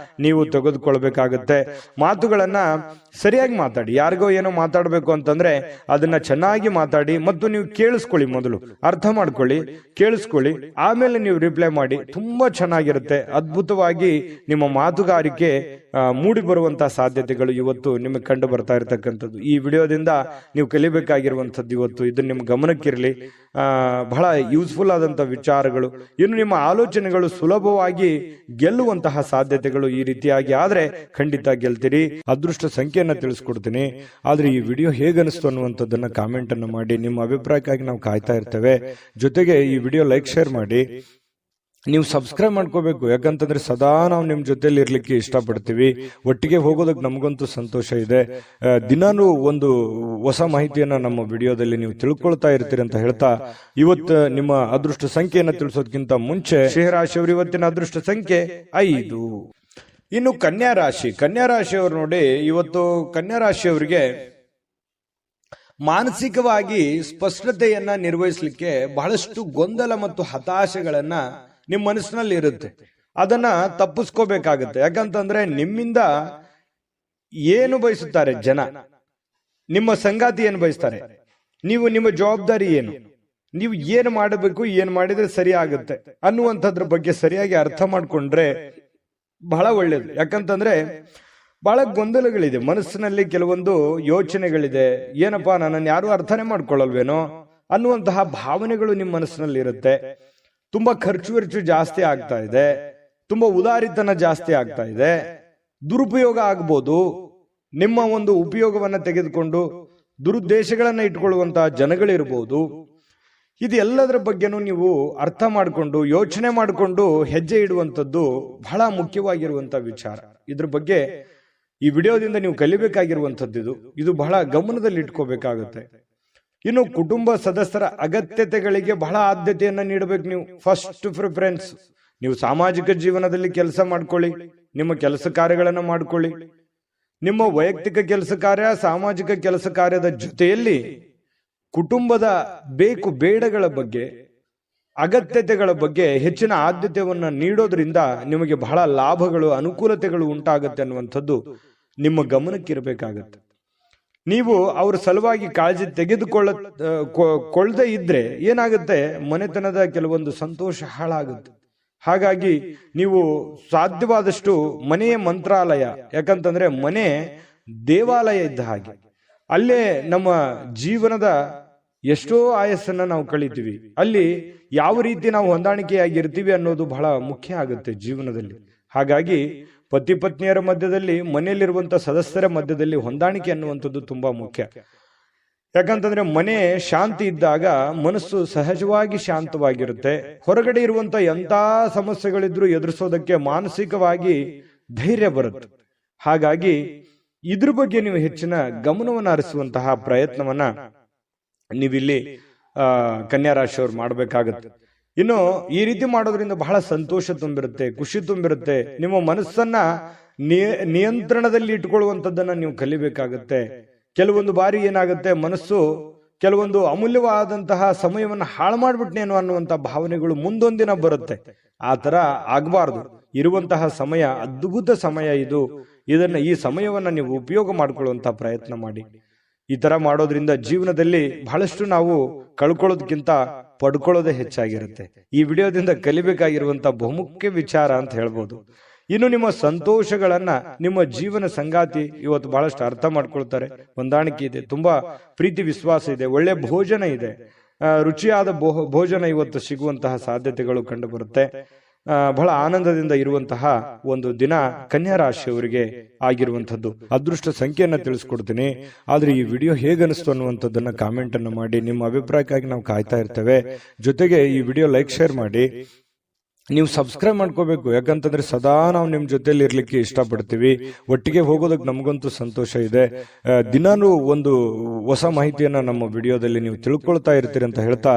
ನೀವು ತೆಗೆದುಕೊಳ್ಬೇಕಾಗತ್ತೆ. ಮಾತುಗಳನ್ನ ಸರಿಯಾಗಿ ಮಾತಾಡಿ. ಯಾರಿಗೋ ಏನೋ ಮಾತಾಡ್ಬೇಕು ಅಂತಂದ್ರೆ ಅದನ್ನ ಚೆನ್ನಾಗಿ ಮಾತಾಡಿ, ಮತ್ತು ನೀವು ಕೇಳಿಸ್ಕೊಳ್ಳಿ. ಮೊದಲು ಅರ್ಥ ಮಾಡ್ಕೊಳ್ಳಿ, ಕೇಳಿಸ್ಕೊಳ್ಳಿ, ಆಮೇಲೆ ನೀವು ರಿಪ್ಲೈ ಮಾಡಿ. ತುಂಬಾ ಚೆನ್ನಾಗಿರುತ್ತೆ. ಅದ್ಭುತವಾಗಿ ನಿಮ್ಮ ಮಾತುಗಾರಿಕೆ ಮೂಡಿ ಬರುವಂತಹ ಸಾಧ್ಯತೆಗಳು ಇವತ್ತು ನಿಮಗೆ ಕಂಡು ಬರ್ತಾ ಇರತಕ್ಕಂಥದ್ದು. ಈ ವಿಡಿಯೋದಿಂದ ನೀವು ಕಲಿಬೇಕಾಗಿರುವಂತದ್ದು ಇವತ್ತು ಇದು ನಿಮ್ಮ ಗಮನಕ್ಕಿರಲಿ. ಬಹಳ ಯೂಸ್ಫುಲ್ ಆದಂತ ವಿಚಾರಗಳು. ಇನ್ನು ನಿಮ್ಮ ಆಲೋಚನೆಗಳು ಸುಲಭವಾಗಿ ಗೆಲ್ಲುವಂತಹ ಸಾಧ್ಯತೆಗಳು ಈ ರೀತಿಯಾಗಿ ಆದ್ರೆ ಖಂಡಿತ ಗೆಲ್ತೀರಿ. ಅದೃಷ್ಟ ಸಂಖ್ಯೆಯನ್ನ ತಿಳಿಸ್ಕೊಡ್ತೀನಿ. ಆದ್ರೆ ಈ ವಿಡಿಯೋ ಹೇಗನಿಸ್ತು ಅನ್ನುವಂಥದ್ದನ್ನ ಕಾಮೆಂಟ್ ಅನ್ನು ಮಾಡಿ. ನಿಮ್ಮ ಅಭಿಪ್ರಾಯಕ್ಕಾಗಿ ನಾವು ಕಾಯ್ತಾ ಇರ್ತೇವೆ. ಜೊತೆಗೆ ಈ ವಿಡಿಯೋ ಲೈಕ್, ಶೇರ್ ಮಾಡಿ. ನೀವು ಸಬ್ಸ್ಕ್ರೈಬ್ ಮಾಡ್ಕೋಬೇಕು. ಯಾಕಂತಂದ್ರೆ ಸದಾ ನಾವು ನಿಮ್ ಜೊತೆಲಿ ಇರ್ಲಿಕ್ಕೆ ಇಷ್ಟಪಡ್ತೀವಿ. ಒಟ್ಟಿಗೆ ಹೋಗೋದಕ್ಕೆ ನಮಗಂತೂ ಸಂತೋಷ ಇದೆ. ದಿನಾನು ಒಂದು ಹೊಸ ಮಾಹಿತಿಯನ್ನ ನಮ್ಮ ವಿಡಿಯೋದಲ್ಲಿ ನೀವು ತಿಳ್ಕೊಳ್ತಾ ಇರ್ತೀರಿ ಅಂತ ಹೇಳ್ತಾ, ಇವತ್ತು ನಿಮ್ಮ ಅದೃಷ್ಟ ಸಂಖ್ಯೆಯನ್ನ ತಿಳಿಸೋದಕ್ಕಿಂತ ಮುಂಚೆ ಸಿಂಹರಾಶಿಯವರು ಇವತ್ತಿನ ಅದೃಷ್ಟ ಸಂಖ್ಯೆ 5. ಇನ್ನು ಕನ್ಯಾ ರಾಶಿಯವರು ನೋಡಿ, ಇವತ್ತು ಕನ್ಯಾ ರಾಶಿಯವರಿಗೆ ಮಾನಸಿಕವಾಗಿ ಸ್ಪಷ್ಟತೆಯನ್ನ ನಿರ್ವಹಿಸಲಿಕ್ಕೆ ಬಹಳಷ್ಟು ಗೊಂದಲ ಮತ್ತು ಹತಾಶೆಗಳನ್ನ ನಿಮ್ಮ ಮನಸ್ಸಿನಲ್ಲಿ ಇರುತ್ತೆ. ಅದನ್ನ ತಪ್ಪಿಸ್ಕೋಬೇಕಾಗತ್ತೆ. ಯಾಕಂತಂದ್ರೆ ನಿಮ್ಮಿಂದ ಏನು ಬಯಸುತ್ತಾರೆ ಜನ, ನಿಮ್ಮ ಸಂಗಾತಿ ಏನು ಬಯಸ್ತಾರೆ, ನಿಮ್ಮ ಜವಾಬ್ದಾರಿ ಏನು, ನೀವು ಏನು ಮಾಡಬೇಕು, ಏನು ಮಾಡಿದ್ರೆ ಸರಿ ಆಗುತ್ತೆ ಅನ್ನುವಂಥದ್ರ ಬಗ್ಗೆ ಸರಿಯಾಗಿ ಅರ್ಥ ಮಾಡ್ಕೊಂಡ್ರೆ ಬಹಳ ಒಳ್ಳೇದು. ಯಾಕಂತಂದ್ರೆ ಬಹಳ ಗೊಂದಲಗಳಿದೆ ಮನಸ್ಸಿನಲ್ಲಿ, ಕೆಲವೊಂದು ಯೋಚನೆಗಳಿದೆ. ಏನಪ್ಪಾ, ನನ್ನನ್ನು ಯಾರು ಅರ್ಥನೇ ಮಾಡ್ಕೊಳ್ಳಲ್ವೇನೋ ಅನ್ನುವಂತಹ ಭಾವನೆಗಳು ನಿಮ್ಮ ಮನಸ್ಸಿನಲ್ಲಿ ಇರುತ್ತೆ. ತುಂಬಾ ಖರ್ಚು ಜಾಸ್ತಿ ಆಗ್ತಾ ಇದೆ, ತುಂಬಾ ಉದಾರಿತನ ಜಾಸ್ತಿ ಆಗ್ತಾ ಇದೆ, ದುರುಪಯೋಗ ಆಗ್ಬೋದು. ನಿಮ್ಮ ಒಂದು ಉಪಯೋಗವನ್ನ ತೆಗೆದುಕೊಂಡು ದುರುದ್ದೇಶಗಳನ್ನ ಇಟ್ಕೊಳ್ಳುವಂತಹ ಜನಗಳಿರ್ಬೋದು. ಇದೆಲ್ಲದರ ಬಗ್ಗೆನೂ ನೀವು ಅರ್ಥ ಮಾಡಿಕೊಂಡು ಯೋಚನೆ ಮಾಡಿಕೊಂಡು ಹೆಜ್ಜೆ ಇಡುವಂಥದ್ದು ಬಹಳ ಮುಖ್ಯವಾಗಿರುವಂತಹ ವಿಚಾರ. ಇದ್ರ ಬಗ್ಗೆ ಈ ವಿಡಿಯೋದಿಂದ ನೀವು ಕಲಿಬೇಕಾಗಿರುವಂಥದ್ದು ಇದು ಬಹಳ ಗಮನದಲ್ಲಿ ಇಟ್ಕೋಬೇಕಾಗುತ್ತೆ. ಇನ್ನು ಕುಟುಂಬ ಸದಸ್ಯರ ಅಗತ್ಯತೆಗಳಿಗೆ ಬಹಳ ಆದ್ಯತೆಯನ್ನ ನೀಡಬೇಕು. ನೀವು ಫಸ್ಟ್ ಪ್ರಿಫರೆನ್ಸ್. ನೀವು ಸಾಮಾಜಿಕ ಜೀವನದಲ್ಲಿ ಕೆಲಸ ಮಾಡ್ಕೊಳ್ಳಿ, ನಿಮ್ಮ ಕೆಲಸ ಕಾರ್ಯಗಳನ್ನ ಮಾಡ್ಕೊಳ್ಳಿ. ನಿಮ್ಮ ವೈಯಕ್ತಿಕ ಕೆಲಸ ಕಾರ್ಯ, ಸಾಮಾಜಿಕ ಕೆಲಸ ಕಾರ್ಯದ ಜೊತೆಯಲ್ಲಿ ಕುಟುಂಬದ ಬೇಕು ಬೇಡಗಳ ಬಗ್ಗೆ, ಅಗತ್ಯತೆಗಳ ಬಗ್ಗೆ ಹೆಚ್ಚಿನ ಆದ್ಯತೆಯನ್ನ ನೀಡೋದ್ರಿಂದ ನಿಮಗೆ ಬಹಳ ಲಾಭಗಳು, ಅನುಕೂಲತೆಗಳು ಉಂಟಾಗುತ್ತೆ ಅನ್ನುವಂಥದ್ದು ನಿಮ್ಮ ಗಮನಕ್ಕಿರಬೇಕಾಗತ್ತೆ. ನೀವು ಅವ್ರ ಸಲುವಾಗಿ ಕಾಳಜಿ ತೆಗೆದುಕೊಳ್ಳದೆ ಇದ್ರೆ ಏನಾಗುತ್ತೆ, ಮನೆತನದ ಕೆಲವೊಂದು ಸಂತೋಷ ಹಾಳಾಗುತ್ತೆ. ಹಾಗಾಗಿ ನೀವು ಸಾಧ್ಯವಾದಷ್ಟು ಮನೆಯ ಮಂತ್ರಾಲಯ, ಯಾಕಂತಂದ್ರೆ ಮನೆ ದೇವಾಲಯ ಇದ್ದ ಹಾಗೆ, ಅಲ್ಲೇ ನಮ್ಮ ಜೀವನದ ಎಷ್ಟೋ ಆಯಸ್ಸನ್ನ ನಾವು ಕಳಿತೀವಿ. ಅಲ್ಲಿ ಯಾವ ರೀತಿ ನಾವು ಹೊಂದಾಣಿಕೆಯಾಗಿರ್ತೀವಿ ಅನ್ನೋದು ಬಹಳ ಮುಖ್ಯ ಆಗುತ್ತೆ ಜೀವನದಲ್ಲಿ. ಹಾಗಾಗಿ ಪತಿ ಪತ್ನಿಯರ ಮಧ್ಯದಲ್ಲಿ, ಮನೆಯಲ್ಲಿರುವಂತಹ ಸದಸ್ಯರ ಮಧ್ಯದಲ್ಲಿ ಹೊಂದಾಣಿಕೆ ಅನ್ನುವಂಥದ್ದು ತುಂಬಾ ಮುಖ್ಯ. ಯಾಕಂತಂದ್ರೆ ಮನೆ ಶಾಂತಿ ಇದ್ದಾಗ ಮನಸ್ಸು ಸಹಜವಾಗಿ ಶಾಂತವಾಗಿರುತ್ತೆ. ಹೊರಗಡೆ ಇರುವಂತ ಎಂತ ಸಮಸ್ಯೆಗಳಿದ್ರು ಎದುರಿಸೋದಕ್ಕೆ ಮಾನಸಿಕವಾಗಿ ಧೈರ್ಯ ಬರುತ್ತೆ. ಹಾಗಾಗಿ ಇದ್ರ ಬಗ್ಗೆ ನೀವು ಹೆಚ್ಚಿನ ಗಮನವನ್ನು ಹರಿಸುವಂತಹ ಪ್ರಯತ್ನವನ್ನ ನೀವಿಲ್ಲಿ ಕನ್ಯಾ ರಾಶಿಯವರು ಮಾಡಬೇಕಾಗತ್ತೆ. ಇನ್ನು ಈ ರೀತಿ ಮಾಡೋದ್ರಿಂದ ಬಹಳ ಸಂತೋಷ ತುಂಬಿರುತ್ತೆ, ಖುಷಿ ತುಂಬಿರುತ್ತೆ. ನಿಮ್ಮ ಮನಸ್ಸನ್ನ ನಿಯಂತ್ರಣದಲ್ಲಿ ಇಟ್ಕೊಳ್ಳುವಂಥದ್ದನ್ನ ನೀವು ಕಲಿಬೇಕಾಗತ್ತೆ. ಕೆಲವೊಂದು ಬಾರಿ ಏನಾಗುತ್ತೆ, ಮನಸ್ಸು ಕೆಲವೊಂದು ಅಮೂಲ್ಯವಾದಂತಹ ಸಮಯವನ್ನ ಹಾಳು ಮಾಡ್ಬಿಟ್ನೇನೋ ಅನ್ನುವಂತ ಭಾವನೆಗಳು ಮುಂದೊಂದಿನ ಬರುತ್ತೆ. ಆ ತರ ಆಗ್ಬಾರ್ದು. ಇರುವಂತಹ ಸಮಯ ಅದ್ಭುತ ಸಮಯ ಇದು. ಈ ಸಮಯವನ್ನ ನೀವು ಉಪಯೋಗ ಮಾಡ್ಕೊಳ್ಳುವಂತ ಪ್ರಯತ್ನ ಮಾಡಿ. ಈ ತರ ಮಾಡೋದ್ರಿಂದ ಜೀವನದಲ್ಲಿ ಬಹಳಷ್ಟು ನಾವು ಕಳ್ಕೊಳ್ಳೋದಕ್ಕಿಂತ ಪಡ್ಕೊಳ್ಳೋದೇ ಹೆಚ್ಚಾಗಿರುತ್ತೆ. ಈ ವಿಡಿಯೋದಿಂದ ಕಲಿಬೇಕಾಗಿರುವಂತ ಬಹುಮುಖ್ಯ ವಿಚಾರ ಅಂತ ಹೇಳ್ಬೋದು. ಇನ್ನು ನಿಮ್ಮ ಸಂತೋಷಗಳನ್ನ ನಿಮ್ಮ ಜೀವನ ಸಂಗಾತಿ ಇವತ್ತು ಬಹಳಷ್ಟು ಅರ್ಥ ಮಾಡ್ಕೊಳ್ತಾರೆ. ಹೊಂದಾಣಿಕೆ ಇದೆ, ತುಂಬಾ ಪ್ರೀತಿ ವಿಶ್ವಾಸ ಇದೆ, ಒಳ್ಳೆ ಭೋಜನ ಇದೆ, ರುಚಿಯಾದ ಭೋಜನ ಇವತ್ತು ಸಿಗುವಂತಹ ಸಾಧ್ಯತೆಗಳು ಕಂಡು ಬರುತ್ತೆ. ಬಹಳ ಆನಂದದಿಂದ ಇರುವಂತಹ ಒಂದು ದಿನ ಕನ್ಯಾ ರಾಶಿಯವರಿಗೆ ಆಗಿರುವಂತದ್ದು. ಅದೃಷ್ಟ ಸಂಖ್ಯೆಯನ್ನ ತಿಳಿಸ್ಕೊಡ್ತೀನಿ. ಆದ್ರೆ ಈ ವಿಡಿಯೋ ಹೇಗನಿಸ್ತು ಅನ್ನುವಂಥದ್ದನ್ನ ಕಾಮೆಂಟ್ ಅನ್ನು ಮಾಡಿ. ನಿಮ್ಮ ಅಭಿಪ್ರಾಯಕ್ಕಾಗಿ ನಾವು ಕಾಯ್ತಾ ಇರ್ತೇವೆ. ಜೊತೆಗೆ ಈ ವಿಡಿಯೋ ಲೈಕ್ ಶೇರ್ ಮಾಡಿ. ನೀವು ಸಬ್ಸ್ಕ್ರೈಬ್ ಮಾಡ್ಕೋಬೇಕು. ಯಾಕಂತಂದ್ರೆ ಸದಾ ನಾವು ನಿಮ್ ಜೊತೆಲಿ ಇರ್ಲಿಕ್ಕೆ ಇಷ್ಟಪಡ್ತೀವಿ. ಒಟ್ಟಿಗೆ ಹೋಗೋದಕ್ಕೆ ನಮಗಂತೂ ಸಂತೋಷ ಇದೆ. ದಿನಾನು ಒಂದು ಹೊಸ ಮಾಹಿತಿಯನ್ನ ನಮ್ಮ ವಿಡಿಯೋದಲ್ಲಿ ನೀವು ತಿಳ್ಕೊಳ್ತಾ ಇರ್ತೀರಿ ಅಂತ ಹೇಳ್ತಾ,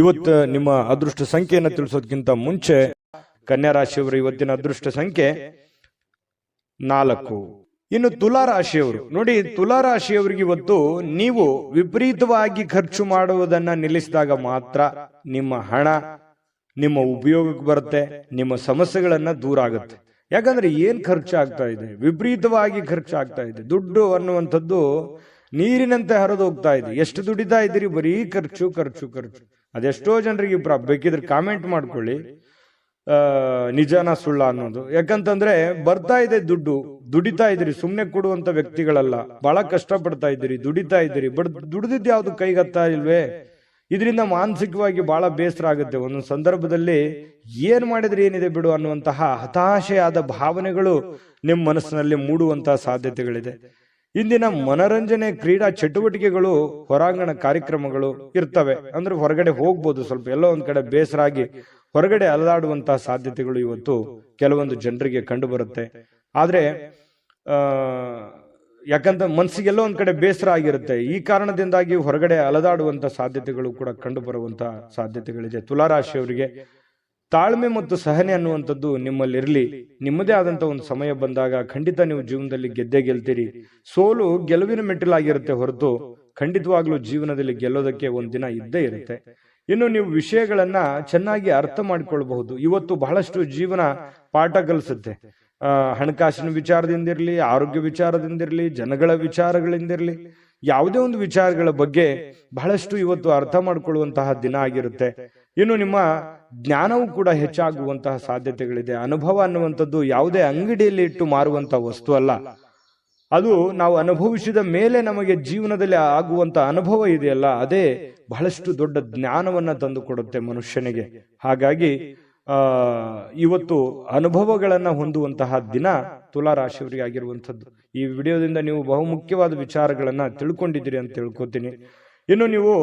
ಇವತ್ತು ನಿಮ್ಮ ಅದೃಷ್ಟ ಸಂಖ್ಯೆಯನ್ನ ತಿಳಿಸೋದಕ್ಕಿಂತ ಮುಂಚೆ ಕನ್ಯಾ ರಾಶಿಯವರು ಇವತ್ತಿನ ಅದೃಷ್ಟ ಸಂಖ್ಯೆ 4. ಇನ್ನು ತುಲಾ ರಾಶಿಯವರು ನೋಡಿ, ತುಲಾ ರಾಶಿಯವರಿಗೆ ಇವತ್ತು ನೀವು ವಿಪರೀತವಾಗಿ ಖರ್ಚು ಮಾಡುವುದನ್ನ ನಿಲ್ಲಿಸಿದಾಗ ಮಾತ್ರ ನಿಮ್ಮ ಹಣ ನಿಮ್ಮ ಉಪಯೋಗಕ್ಕೆ ಬರುತ್ತೆ, ನಿಮ್ಮ ಸಮಸ್ಯೆಗಳನ್ನ ದೂರ ಆಗುತ್ತೆ. ಯಾಕಂದ್ರೆ ಏನ್ ಖರ್ಚು ಆಗ್ತಾ ಇದೆ, ವಿಪರೀತವಾಗಿ ಖರ್ಚು ಆಗ್ತಾ ಇದೆ. ದುಡ್ಡು ಅನ್ನುವಂಥದ್ದು ನೀರಿನಂತೆ ಹರಿದು ಹೋಗ್ತಾ ಇದೆ. ಎಷ್ಟು ದುಡಿತಾ ಇದ್ದೀರಿ, ಬರೀ ಖರ್ಚು ಖರ್ಚು ಖರ್ಚು. ಅದೆಷ್ಟೋ ಜನರಿಗೆ ಬೇಕಿದ್ರೆ ಕಾಮೆಂಟ್ ಮಾಡ್ಕೊಳ್ಳಿ, ನಿಜಾನ ಸುಳ್ಳ ಅನ್ನೋದು. ಯಾಕಂತಂದ್ರೆ ಬರ್ತಾ ಇದೆ ದುಡ್ಡು, ದುಡಿತಾ ಇದ್ದೀರಿ, ಸುಮ್ನೆ ಕೊಡುವಂತ ವ್ಯಕ್ತಿಗಳಲ್ಲ. ಬಹಳ ಕಷ್ಟ ಪಡ್ತಾ ಇದ್ದೀರಿ, ದುಡಿತಾ ಇದ್ದೀರಿ, ಬಟ್ ದುಡಿದಿದ್ದು ಯಾವ್ದು ಕೈಗತ್ತಾ ಇಲ್ವೇ? ಇದರಿಂದ ಮಾನಸಿಕವಾಗಿ ಬಹಳ ಬೇಸರ ಆಗುತ್ತೆ. ಒಂದೊಂದು ಸಂದರ್ಭದಲ್ಲಿ ಏನ್ ಮಾಡಿದ್ರೆ ಏನಿದೆ ಬಿಡು ಅನ್ನುವಂತಹ ಹತಾಶೆಯಾದ ಭಾವನೆಗಳು ನಿಮ್ಮ ಮನಸ್ಸಿನಲ್ಲಿ ಮೂಡುವಂತಹ ಸಾಧ್ಯತೆಗಳಿದೆ. ಇಂದಿನ ಮನರಂಜನೆ ಕ್ರೀಡಾ ಚಟುವಟಿಕೆಗಳು, ಹೊರಾಂಗಣ ಕಾರ್ಯಕ್ರಮಗಳು ಇರ್ತವೆ. ಅಂದ್ರೆ ಹೊರಗಡೆ ಹೋಗ್ಬೋದು, ಸ್ವಲ್ಪ ಎಲ್ಲೋ ಒಂದ್ ಕಡೆ ಬೇಸರ ಆಗಿ ಹೊರಗಡೆ ಅಲದಾಡುವಂತಹ ಸಾಧ್ಯತೆಗಳು ಇವತ್ತು ಕೆಲವೊಂದು ಜನರಿಗೆ ಕಂಡು ಬರುತ್ತೆ. ಆದ್ರೆ ಯಾಕಂತ ಮನಸ್ಸಿಗೆಲ್ಲೋ ಒಂದ್ ಕಡೆ ಬೇಸರ ಆಗಿರುತ್ತೆ. ಈ ಕಾರಣದಿಂದಾಗಿ ಹೊರಗಡೆ ಅಲದಾಡುವಂತ ಸಾಧ್ಯತೆಗಳು ಕೂಡ ಕಂಡು ಬರುವಂತಹ ಸಾಧ್ಯತೆಗಳಿದೆ. ತುಲಾರಾಶಿಯವರಿಗೆ ತಾಳ್ಮೆ ಮತ್ತು ಸಹನೆ ಅನ್ನುವಂಥದ್ದು ನಿಮ್ಮಲ್ಲಿರಲಿ. ನಿಮ್ಮದೇ ಆದಂತ ಒಂದು ಸಮಯ ಬಂದಾಗ ಖಂಡಿತ ನೀವು ಜೀವನದಲ್ಲಿ ಗೆದ್ದೇ ಗೆಲ್ತೀರಿ. ಸೋಲು ಗೆಲುವಿನ ಮೆಟ್ಟಿಲಾಗಿರುತ್ತೆ ಹೊರತು ಖಂಡಿತವಾಗ್ಲೂ ಜೀವನದಲ್ಲಿ ಗೆಲ್ಲೋದಕ್ಕೆ ಒಂದಿನ ಇದ್ದೇ ಇರುತ್ತೆ. ಇನ್ನು ನೀವು ವಿಷಯಗಳನ್ನ ಚೆನ್ನಾಗಿ ಅರ್ಥ ಮಾಡಿಕೊಳ್ಬಹುದು. ಇವತ್ತು ಬಹಳಷ್ಟು ಜೀವನ ಪಾಠ ಕಲಿಸುತ್ತೆ. ಹಣಕಾಸಿನ ವಿಚಾರದಿಂದಿರಲಿ, ಆರೋಗ್ಯ ವಿಚಾರದಿಂದಿರಲಿ, ಜನಗಳ ವಿಚಾರಗಳಿಂದಿರಲಿ, ಯಾವುದೇ ಒಂದು ವಿಚಾರಗಳ ಬಗ್ಗೆ ಬಹಳಷ್ಟು ಇವತ್ತು ಅರ್ಥ ಮಾಡಿಕೊಳ್ಳುವಂತಹ ದಿನ ಆಗಿರುತ್ತೆ. ಇನ್ನು ನಿಮ್ಮ ಜ್ಞಾನವೂ ಕೂಡ ಹೆಚ್ಚಾಗುವಂತಹ ಸಾಧ್ಯತೆಗಳಿದೆ. ಅನುಭವ ಅನ್ನುವಂಥದ್ದು ಯಾವುದೇ ಅಂಗಡಿಯಲ್ಲಿ ಇಟ್ಟು ಮಾರುವಂತಹ ವಸ್ತು ಅಲ್ಲ. ಅದು ನಾವು ಅನುಭವಿಸಿದ ಮೇಲೆ ನಮಗೆ ಜೀವನದಲ್ಲಿ ಆಗುವಂತ ಅನುಭವ ಇದೆಯಲ್ಲ, ಅದೇ ಬಹಳಷ್ಟು ದೊಡ್ಡ ಜ್ಞಾನವನ್ನ ತಂದು ಕೊಡುತ್ತೆ ಮನುಷ್ಯನಿಗೆ. ಹಾಗಾಗಿ ಇವತ್ತು ಅನುಭವಗಳನ್ನ ಹೊಂದುವಂತಹ ದಿನ ತುಲಾರಾಶಿಯವರಿಗೆ ಆಗಿರುವಂಥದ್ದು. ಈ ವಿಡಿಯೋದಿಂದ ನೀವು ಬಹುಮುಖ್ಯವಾದ ವಿಚಾರಗಳನ್ನ ತಿಳ್ಕೊಂಡಿದ್ದೀರಿ ಅಂತ ತಿಳ್ಕೊತೀನಿ. ಇನ್ನು ನೀವು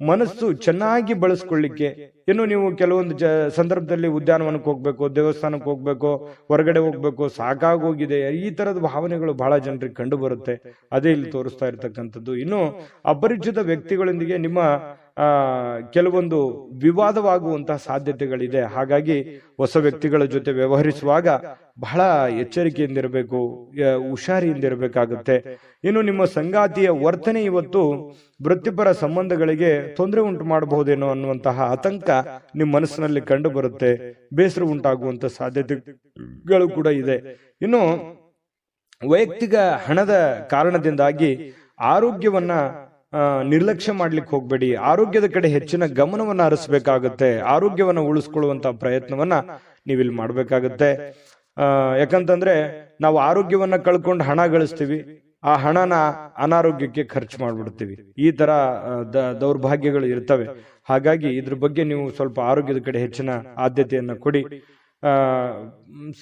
ಮನಸ್ಸು ಚೆನ್ನಾಗಿ ಬಳಸ್ಕೊಳ್ಳಿಕ್ಕೆ, ಇನ್ನು ನೀವು ಕೆಲವೊಂದು ಸಂದರ್ಭದಲ್ಲಿ ಉದ್ಯಾನವನಕ್ಕೆ ಹೋಗ್ಬೇಕು, ದೇವಸ್ಥಾನಕ್ಕೆ ಹೋಗ್ಬೇಕು, ಹೊರಗಡೆ ಹೋಗ್ಬೇಕು, ಸಾಕಾಗೋಗಿದೆ, ಈ ತರದ ಭಾವನೆಗಳು ಬಹಳ ಜನರಿಗೆ ಕಂಡು ಬರುತ್ತೆ. ಅದೇ ಇಲ್ಲಿ ತೋರಿಸ್ತಾ ಇರ್ತಕ್ಕಂಥದ್ದು. ಇನ್ನು ಅಪರಿಚಿತ ವ್ಯಕ್ತಿಗಳೊಂದಿಗೆ ನಿಮ್ಮ ಕೆಲವೊಂದು ವಿವಾದವಾಗುವಂತಹ ಸಾಧ್ಯತೆಗಳಿದೆ. ಹಾಗಾಗಿ ಹೊಸ ವ್ಯಕ್ತಿಗಳ ಜೊತೆ ವ್ಯವಹರಿಸುವಾಗ ಬಹಳ ಎಚ್ಚರಿಕೆಯಿಂದಿರಬೇಕು, ಹುಷಾರಿಯಿಂದಿರಬೇಕಾಗುತ್ತೆ. ಇನ್ನು ನಿಮ್ಮ ಸಂಗಾತಿಯ ವರ್ತನೆ ಇವತ್ತು ವೃತ್ತಿಪರ ಸಂಬಂಧಗಳಿಗೆ ತೊಂದರೆ ಉಂಟು ಮಾಡಬಹುದೇನೋ ಅನ್ನುವಂತಹ ಆತಂಕ ನಿಮ್ಮ ಮನಸ್ಸಿನಲ್ಲಿ ಕಂಡು ಬರುತ್ತೆ. ಬೇಸರ ಉಂಟಾಗುವಂತ ಸಾಧ್ಯತೆಗಳು ಕೂಡ ಇದೆ. ಇನ್ನು ವೈಯಕ್ತಿಕ ಹಣದ ಕಾರಣದಿಂದಾಗಿ ಆರೋಗ್ಯವನ್ನ ನಿರ್ಲಕ್ಷ್ಯ ಮಾಡ್ಲಿಕ್ಕೆ ಹೋಗ್ಬೇಡಿ. ಆರೋಗ್ಯದ ಕಡೆ ಹೆಚ್ಚಿನ ಗಮನವನ್ನ ಹರಿಸಬೇಕಾಗುತ್ತೆ. ಆರೋಗ್ಯವನ್ನ ಉಳಿಸ್ಕೊಳ್ಳುವಂತ ಪ್ರಯತ್ನವನ್ನ ನೀವಿಲ್ಲಿ ಮಾಡ್ಬೇಕಾಗತ್ತೆ. ಯಾಕಂತಂದ್ರೆ ನಾವು ಆರೋಗ್ಯವನ್ನ ಕಳ್ಕೊಂಡು ಹಣ ಗಳಿಸ್ತೀವಿ, ಆ ಹಣನ ಅನಾರೋಗ್ಯಕ್ಕೆ ಖರ್ಚು ಮಾಡ್ಬಿಡ್ತೀವಿ. ಈ ತರ ದೌರ್ಭಾಗ್ಯಗಳು ಇರ್ತವೆ. ಹಾಗಾಗಿ ಇದ್ರ ಬಗ್ಗೆ ನೀವು ಸ್ವಲ್ಪ ಆರೋಗ್ಯದ ಕಡೆ ಹೆಚ್ಚಿನ ಆದ್ಯತೆಯನ್ನ ಕೊಡಿ.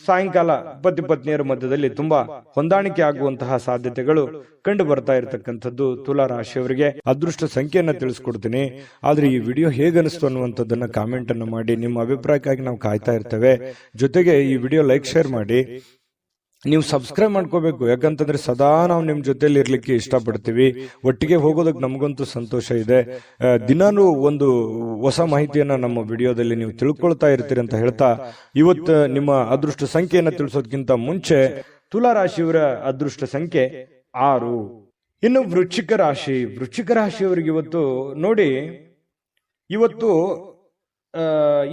ಸಾಯಂಕಾಲ ಪತಿ ಪತ್ನಿಯರ ಮಧ್ಯದಲ್ಲಿ ತುಂಬಾ ಹೊಂದಾಣಿಕೆ ಆಗುವಂತಹ ಸಾಧ್ಯತೆಗಳು ಕಂಡು ಬರ್ತಾ ಇರತಕ್ಕಂಥದ್ದು ತುಲಾರಾಶಿಯವರಿಗೆ. ಅದೃಷ್ಟ ಸಂಖ್ಯೆಯನ್ನ ತಿಳಿಸ್ಕೊಡ್ತೀನಿ. ಆದ್ರೆ ಈ ವಿಡಿಯೋ ಹೇಗನಿಸ್ತು ಅನ್ನುವಂಥದ್ದನ್ನ ಕಾಮೆಂಟ್ ಅನ್ನು ಮಾಡಿ. ನಿಮ್ಮ ಅಭಿಪ್ರಾಯಕ್ಕಾಗಿ ನಾವು ಕಾಯ್ತಾ ಇರ್ತೇವೆ. ಜೊತೆಗೆ ಈ ವಿಡಿಯೋ ಲೈಕ್ ಶೇರ್ ಮಾಡಿ. ನೀವು ಸಬ್ಸ್ಕ್ರೈಬ್ ಮಾಡ್ಕೋಬೇಕು. ಯಾಕಂತಂದ್ರೆ ಸದಾ ನಾವು ನಿಮ್ ಜೊತೆಲಿ ಇರ್ಲಿಕ್ಕೆ ಇಷ್ಟಪಡ್ತೀವಿ. ಒಟ್ಟಿಗೆ ಹೋಗೋದಕ್ಕೆ ನಮಗಂತೂ ಸಂತೋಷ ಇದೆ. ದಿನಾನು ಒಂದು ಹೊಸ ಮಾಹಿತಿಯನ್ನ ನಮ್ಮ ವಿಡಿಯೋದಲ್ಲಿ ನೀವು ತಿಳ್ಕೊಳ್ತಾ ಇರ್ತೀರಿ ಅಂತ ಹೇಳ್ತಾ, ಇವತ್ತು ನಿಮ್ಮ ಅದೃಷ್ಟ ಸಂಖ್ಯೆಯನ್ನ ತಿಳಿಸೋದಕ್ಕಿಂತ ಮುಂಚೆ ತುಲಾರಾಶಿಯವರ ಅದೃಷ್ಟ ಸಂಖ್ಯೆ 6. ಇನ್ನು ವೃಶ್ಚಿಕ ರಾಶಿ. ವೃಶ್ಚಿಕ ರಾಶಿಯವರಿಗೆ ಇವತ್ತು ನೋಡಿ, ಇವತ್ತು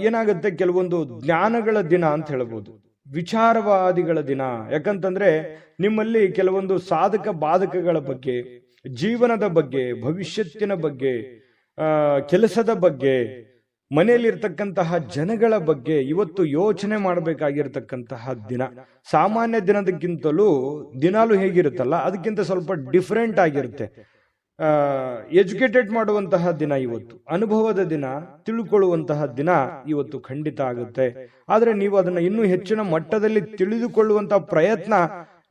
ಏನಾಗುತ್ತೆ, ಕೆಲವೊಂದು ಜ್ಞಾನಗಳ ದಿನ ಅಂತ ಹೇಳ್ಬೋದು, ವಿಚಾರವಾದಿಗಳ ದಿನ. ಯಾಕಂತಂದ್ರೆ ನಿಮ್ಮಲ್ಲಿ ಕೆಲವೊಂದು ಸಾಧಕ ಬಾಧಕಗಳ ಬಗ್ಗೆ, ಜೀವನದ ಬಗ್ಗೆ, ಭವಿಷ್ಯತ್ತಿನ ಬಗ್ಗೆ, ಕೆಲಸದ ಬಗ್ಗೆ, ಮನೆಯಲ್ಲಿರ್ತಕ್ಕಂತಹ ಜನಗಳ ಬಗ್ಗೆ ಇವತ್ತು ಯೋಚನೆ ಮಾಡಬೇಕಾಗಿರ್ತಕ್ಕಂತಹ ದಿನ. ಸಾಮಾನ್ಯ ದಿನದಕ್ಕಿಂತಲೂ ದಿನಾಲು ಹೇಗಿರುತ್ತಲ್ಲ ಅದಕ್ಕಿಂತ ಸ್ವಲ್ಪ ಡಿಫರೆಂಟ್ ಆಗಿರುತ್ತೆ. ಎಜುಕೇಟೆಡ್ ಮಾಡುವಂತಹ ದಿನ ಇವತ್ತು, ಅನುಭವದ ದಿನ, ತಿಳ್ಕೊಳ್ಳುವಂತಹ ದಿನ ಇವತ್ತು ಖಂಡಿತ ಆಗುತ್ತೆ. ಆದ್ರೆ ನೀವು ಅದನ್ನ ಇನ್ನೂ ಹೆಚ್ಚಿನ ಮಟ್ಟದಲ್ಲಿ ತಿಳಿದುಕೊಳ್ಳುವಂತಹ ಪ್ರಯತ್ನ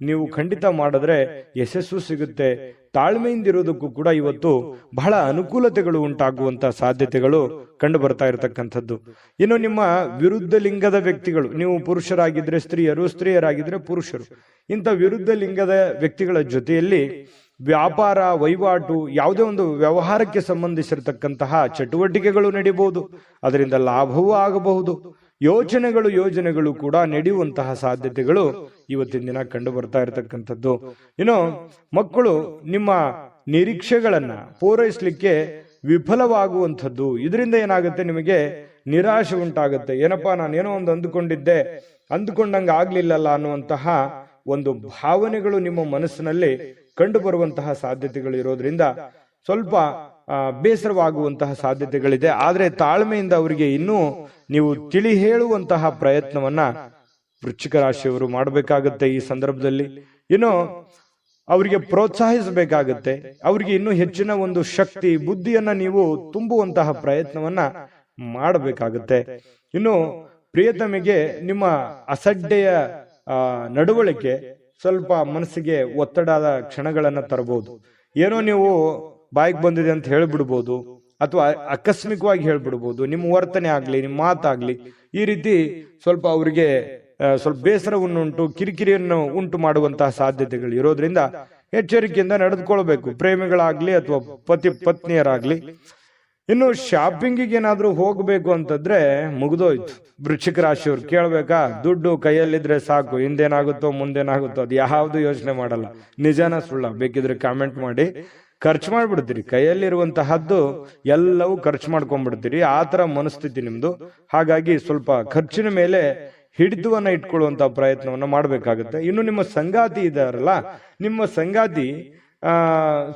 ನೀವು ಖಂಡಿತ ಮಾಡಿದ್ರೆ ಯಶಸ್ಸು ಸಿಗುತ್ತೆ. ತಾಳ್ಮೆಯಿಂದಿರೋದಕ್ಕೂ ಕೂಡ ಇವತ್ತು ಬಹಳ ಅನುಕೂಲತೆಗಳು ಉಂಟಾಗುವಂತಹ ಸಾಧ್ಯತೆಗಳು ಕಂಡು ಬರ್ತಾ ಇರತಕ್ಕಂಥದ್ದು. ಇನ್ನು ನಿಮ್ಮ ವಿರುದ್ಧ ಲಿಂಗದ ವ್ಯಕ್ತಿಗಳು, ನೀವು ಪುರುಷರಾಗಿದ್ರೆ ಸ್ತ್ರೀಯರು, ಸ್ತ್ರೀಯರಾಗಿದ್ರೆ ಪುರುಷರು, ಇಂಥ ವಿರುದ್ಧ ಲಿಂಗದ ವ್ಯಕ್ತಿಗಳ ಜೊತೆಯಲ್ಲಿ ವ್ಯಾಪಾರ ವಹಿವಾಟು, ಯಾವುದೇ ಒಂದು ವ್ಯವಹಾರಕ್ಕೆ ಸಂಬಂಧಿಸಿರತಕ್ಕಂತಹ ಚಟುವಟಿಕೆಗಳು ನಡೀಬಹುದು. ಅದರಿಂದ ಲಾಭವೂ ಆಗಬಹುದು. ಯೋಜನೆಗಳು ಕೂಡ ನಡೆಯುವಂತಹ ಸಾಧ್ಯತೆಗಳು ಇವತ್ತಿನ ದಿನ ಕಂಡು ಬರ್ತಾ ಇರತಕ್ಕಂಥದ್ದು. ಇನ್ನು ಮಕ್ಕಳು ನಿಮ್ಮ ನಿರೀಕ್ಷೆಗಳನ್ನ ಪೂರೈಸಲಿಕ್ಕೆ ವಿಫಲವಾಗುವಂಥದ್ದು. ಇದರಿಂದ ಏನಾಗುತ್ತೆ, ನಿಮಗೆ ನಿರಾಶೆ ಉಂಟಾಗುತ್ತೆ. ಏನಪ್ಪಾ, ನಾನೇನೋ ಒಂದು ಅಂದುಕೊಂಡಂಗೆ ಆಗ್ಲಿಲ್ಲಲ್ಲ ಅನ್ನುವಂತಹ ಒಂದು ಭಾವನೆಗಳು ನಿಮ್ಮ ಮನಸ್ಸಿನಲ್ಲಿ ಕಂಡು ಬರುವಂತಹ ಸಾಧ್ಯತೆಗಳು ಇರೋದ್ರಿಂದ ಸ್ವಲ್ಪ ಬೇಸರವಾಗುವಂತಹ ಸಾಧ್ಯತೆಗಳಿದೆ. ಆದ್ರೆ ತಾಳ್ಮೆಯಿಂದ ಅವರಿಗೆ ಇನ್ನೂ ನೀವು ತಿಳಿ ಹೇಳುವಂತಹ ಪ್ರಯತ್ನವನ್ನ ವೃಶ್ಚಿಕ ರಾಶಿಯವರು ಮಾಡಬೇಕಾಗತ್ತೆ. ಈ ಸಂದರ್ಭದಲ್ಲಿ ಇನ್ನು ಅವರಿಗೆ ಪ್ರೋತ್ಸಾಹಿಸಬೇಕಾಗತ್ತೆ. ಅವರಿಗೆ ಇನ್ನೂ ಹೆಚ್ಚಿನ ಒಂದು ಶಕ್ತಿ, ಬುದ್ಧಿಯನ್ನ ನೀವು ತುಂಬುವಂತಹ ಪ್ರಯತ್ನವನ್ನ ಮಾಡಬೇಕಾಗತ್ತೆ. ಇನ್ನು ಪ್ರಿಯತಮೆಗೆ ನಿಮ್ಮ ಅಸಡ್ಡೆಯ ನಡವಳಿಕೆ ಸ್ವಲ್ಪ ಮನಸ್ಸಿಗೆ ಒತ್ತಡದ ಕ್ಷಣಗಳನ್ನ ತರಬಹುದು. ಏನೋ ನೀವು ಬಾಯಿಗೆ ಬಂದಿದೆ ಅಂತ ಹೇಳ್ಬಿಡ್ಬೋದು, ಅಥವಾ ಆಕಸ್ಮಿಕವಾಗಿ ಹೇಳ್ಬಿಡ್ಬೋದು. ನಿಮ್ಮ ವರ್ತನೆ ಆಗ್ಲಿ, ನಿಮ್ಮ ಮಾತಾಗ್ಲಿ ಈ ರೀತಿ ಸ್ವಲ್ಪ ಅವರಿಗೆ ಸ್ವಲ್ಪ ಬೇಸರವನ್ನುಂಟು, ಕಿರಿಕಿರಿಯನ್ನು ಉಂಟು ಮಾಡುವಂತಹ ಸಾಧ್ಯತೆಗಳು ಇರೋದ್ರಿಂದ ಎಚ್ಚರಿಕೆಯಿಂದ ನಡೆದುಕೊಳ್ಬೇಕು, ಪ್ರೇಮಿಗಳಾಗ್ಲಿ ಅಥವಾ ಪತ್ನಿಯರಾಗ್ಲಿ. ಇನ್ನು ಶಾಪಿಂಗಿಗೆ ಏನಾದ್ರೂ ಹೋಗ್ಬೇಕು ಅಂತಂದ್ರೆ ಮುಗಿದೋಯ್ತು. ವೃಶ್ಚಿಕ ರಾಶಿಯವ್ರು ಕೇಳ್ಬೇಕಾ, ದುಡ್ಡು ಕೈಯಲ್ಲಿದ್ರೆ ಸಾಕು, ಹಿಂದೇನಾಗುತ್ತೋ ಮುಂದೇನಾಗುತ್ತೋ ಅದು ಯಾವ್ದು ಯೋಚನೆ ಮಾಡಲ್ಲ. ನಿಜಾನ ಸುಳ್ಳ ಬೇಕಿದ್ರೆ ಕಾಮೆಂಟ್ ಮಾಡಿ. ಖರ್ಚು ಮಾಡ್ಬಿಡ್ತೀರಿ, ಕೈಯಲ್ಲಿರುವಂತಹದ್ದು ಎಲ್ಲವೂ ಖರ್ಚು ಮಾಡ್ಕೊಂಡ್ಬಿಡ್ತೀರಿ. ಆ ತರ ಮನಸ್ಥಿತಿ ನಿಮ್ದು. ಹಾಗಾಗಿ ಸ್ವಲ್ಪ ಖರ್ಚಿನ ಮೇಲೆ ಹಿಡಿತವನ್ನ ಇಟ್ಕೊಳ್ಳುವಂತ ಪ್ರಯತ್ನವನ್ನ ಮಾಡ್ಬೇಕಾಗುತ್ತೆ. ಇನ್ನು ನಿಮ್ಮ ಸಂಗಾತಿ ಇದಾರಲ್ಲ, ನಿಮ್ಮ ಸಂಗಾತಿ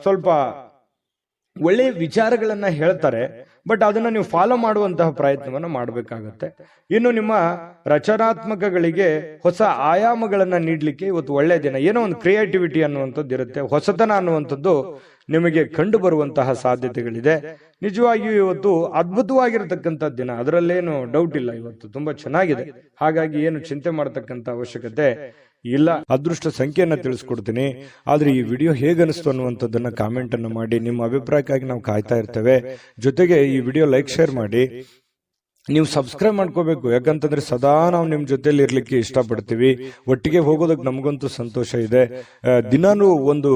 ಸ್ವಲ್ಪ ಒಳ್ಳೆಯ ವಿಚಾರಗಳನ್ನ ಹೇಳ್ತಾರೆ, ಬಟ್ ಅದನ್ನ ನೀವು ಫಾಲೋ ಮಾಡುವಂತಹ ಪ್ರಯತ್ನವನ್ನ ಮಾಡಬೇಕಾಗತ್ತೆ. ಇನ್ನು ನಿಮ್ಮ ರಚನಾತ್ಮಕಗಳಿಗೆ ಹೊಸ ಆಯಾಮಗಳನ್ನ ನೀಡ್ಲಿಕ್ಕೆ ಇವತ್ತು ಒಳ್ಳೆಯ ದಿನ. ಏನೋ ಒಂದು ಕ್ರಿಯೇಟಿವಿಟಿ ಅನ್ನುವಂಥದ್ದು ಇರುತ್ತೆ, ಹೊಸತನ ಅನ್ನುವಂಥದ್ದು ನಿಮಗೆ ಕಂಡು ಬರುವಂತಹ ಸಾಧ್ಯತೆಗಳಿದೆ. ನಿಜವಾಗಿಯೂ ಇವತ್ತು ಅದ್ಭುತವಾಗಿರತಕ್ಕಂಥ ದಿನ, ಅದರಲ್ಲೇನು ಡೌಟ್ ಇಲ್ಲ. ಇವತ್ತು ತುಂಬಾ ಚೆನ್ನಾಗಿದೆ, ಹಾಗಾಗಿ ಏನು ಚಿಂತೆ ಮಾಡತಕ್ಕಂಥ ಅವಶ್ಯಕತೆ ಇಲ್ಲ. ಅದೃಷ್ಟ ಸಂಖ್ಯೆಯನ್ನ ತಿಳಿಸ್ಕೊಡ್ತೀನಿ, ಆದ್ರೆ ಈ ವಿಡಿಯೋ ಹೇಗನಿಸ್ತು ಅನ್ನುವಂಥದ್ದನ್ನ ಕಾಮೆಂಟ್ ಅನ್ನು ಮಾಡಿ. ನಿಮ್ಮ ಅಭಿಪ್ರಾಯಕ್ಕಾಗಿ ನಾವು ಕಾಯ್ತಾ ಇರ್ತೇವೆ. ಜೊತೆಗೆ ಈ ವಿಡಿಯೋ ಲೈಕ್, ಶೇರ್ ಮಾಡಿ. ನೀವು ಸಬ್ಸ್ಕ್ರೈಬ್ ಮಾಡ್ಕೋಬೇಕು, ಯಾಕಂತಂದ್ರೆ ಸದಾ ನಾವು ನಿಮ್ ಜೊತೆಲಿ ಇರ್ಲಿಕ್ಕೆ ಇಷ್ಟಪಡ್ತೀವಿ. ಒಟ್ಟಿಗೆ ಹೋಗೋದಕ್ಕೆ ನಮಗಂತೂ ಸಂತೋಷ ಇದೆ. ದಿನಾನು ಒಂದು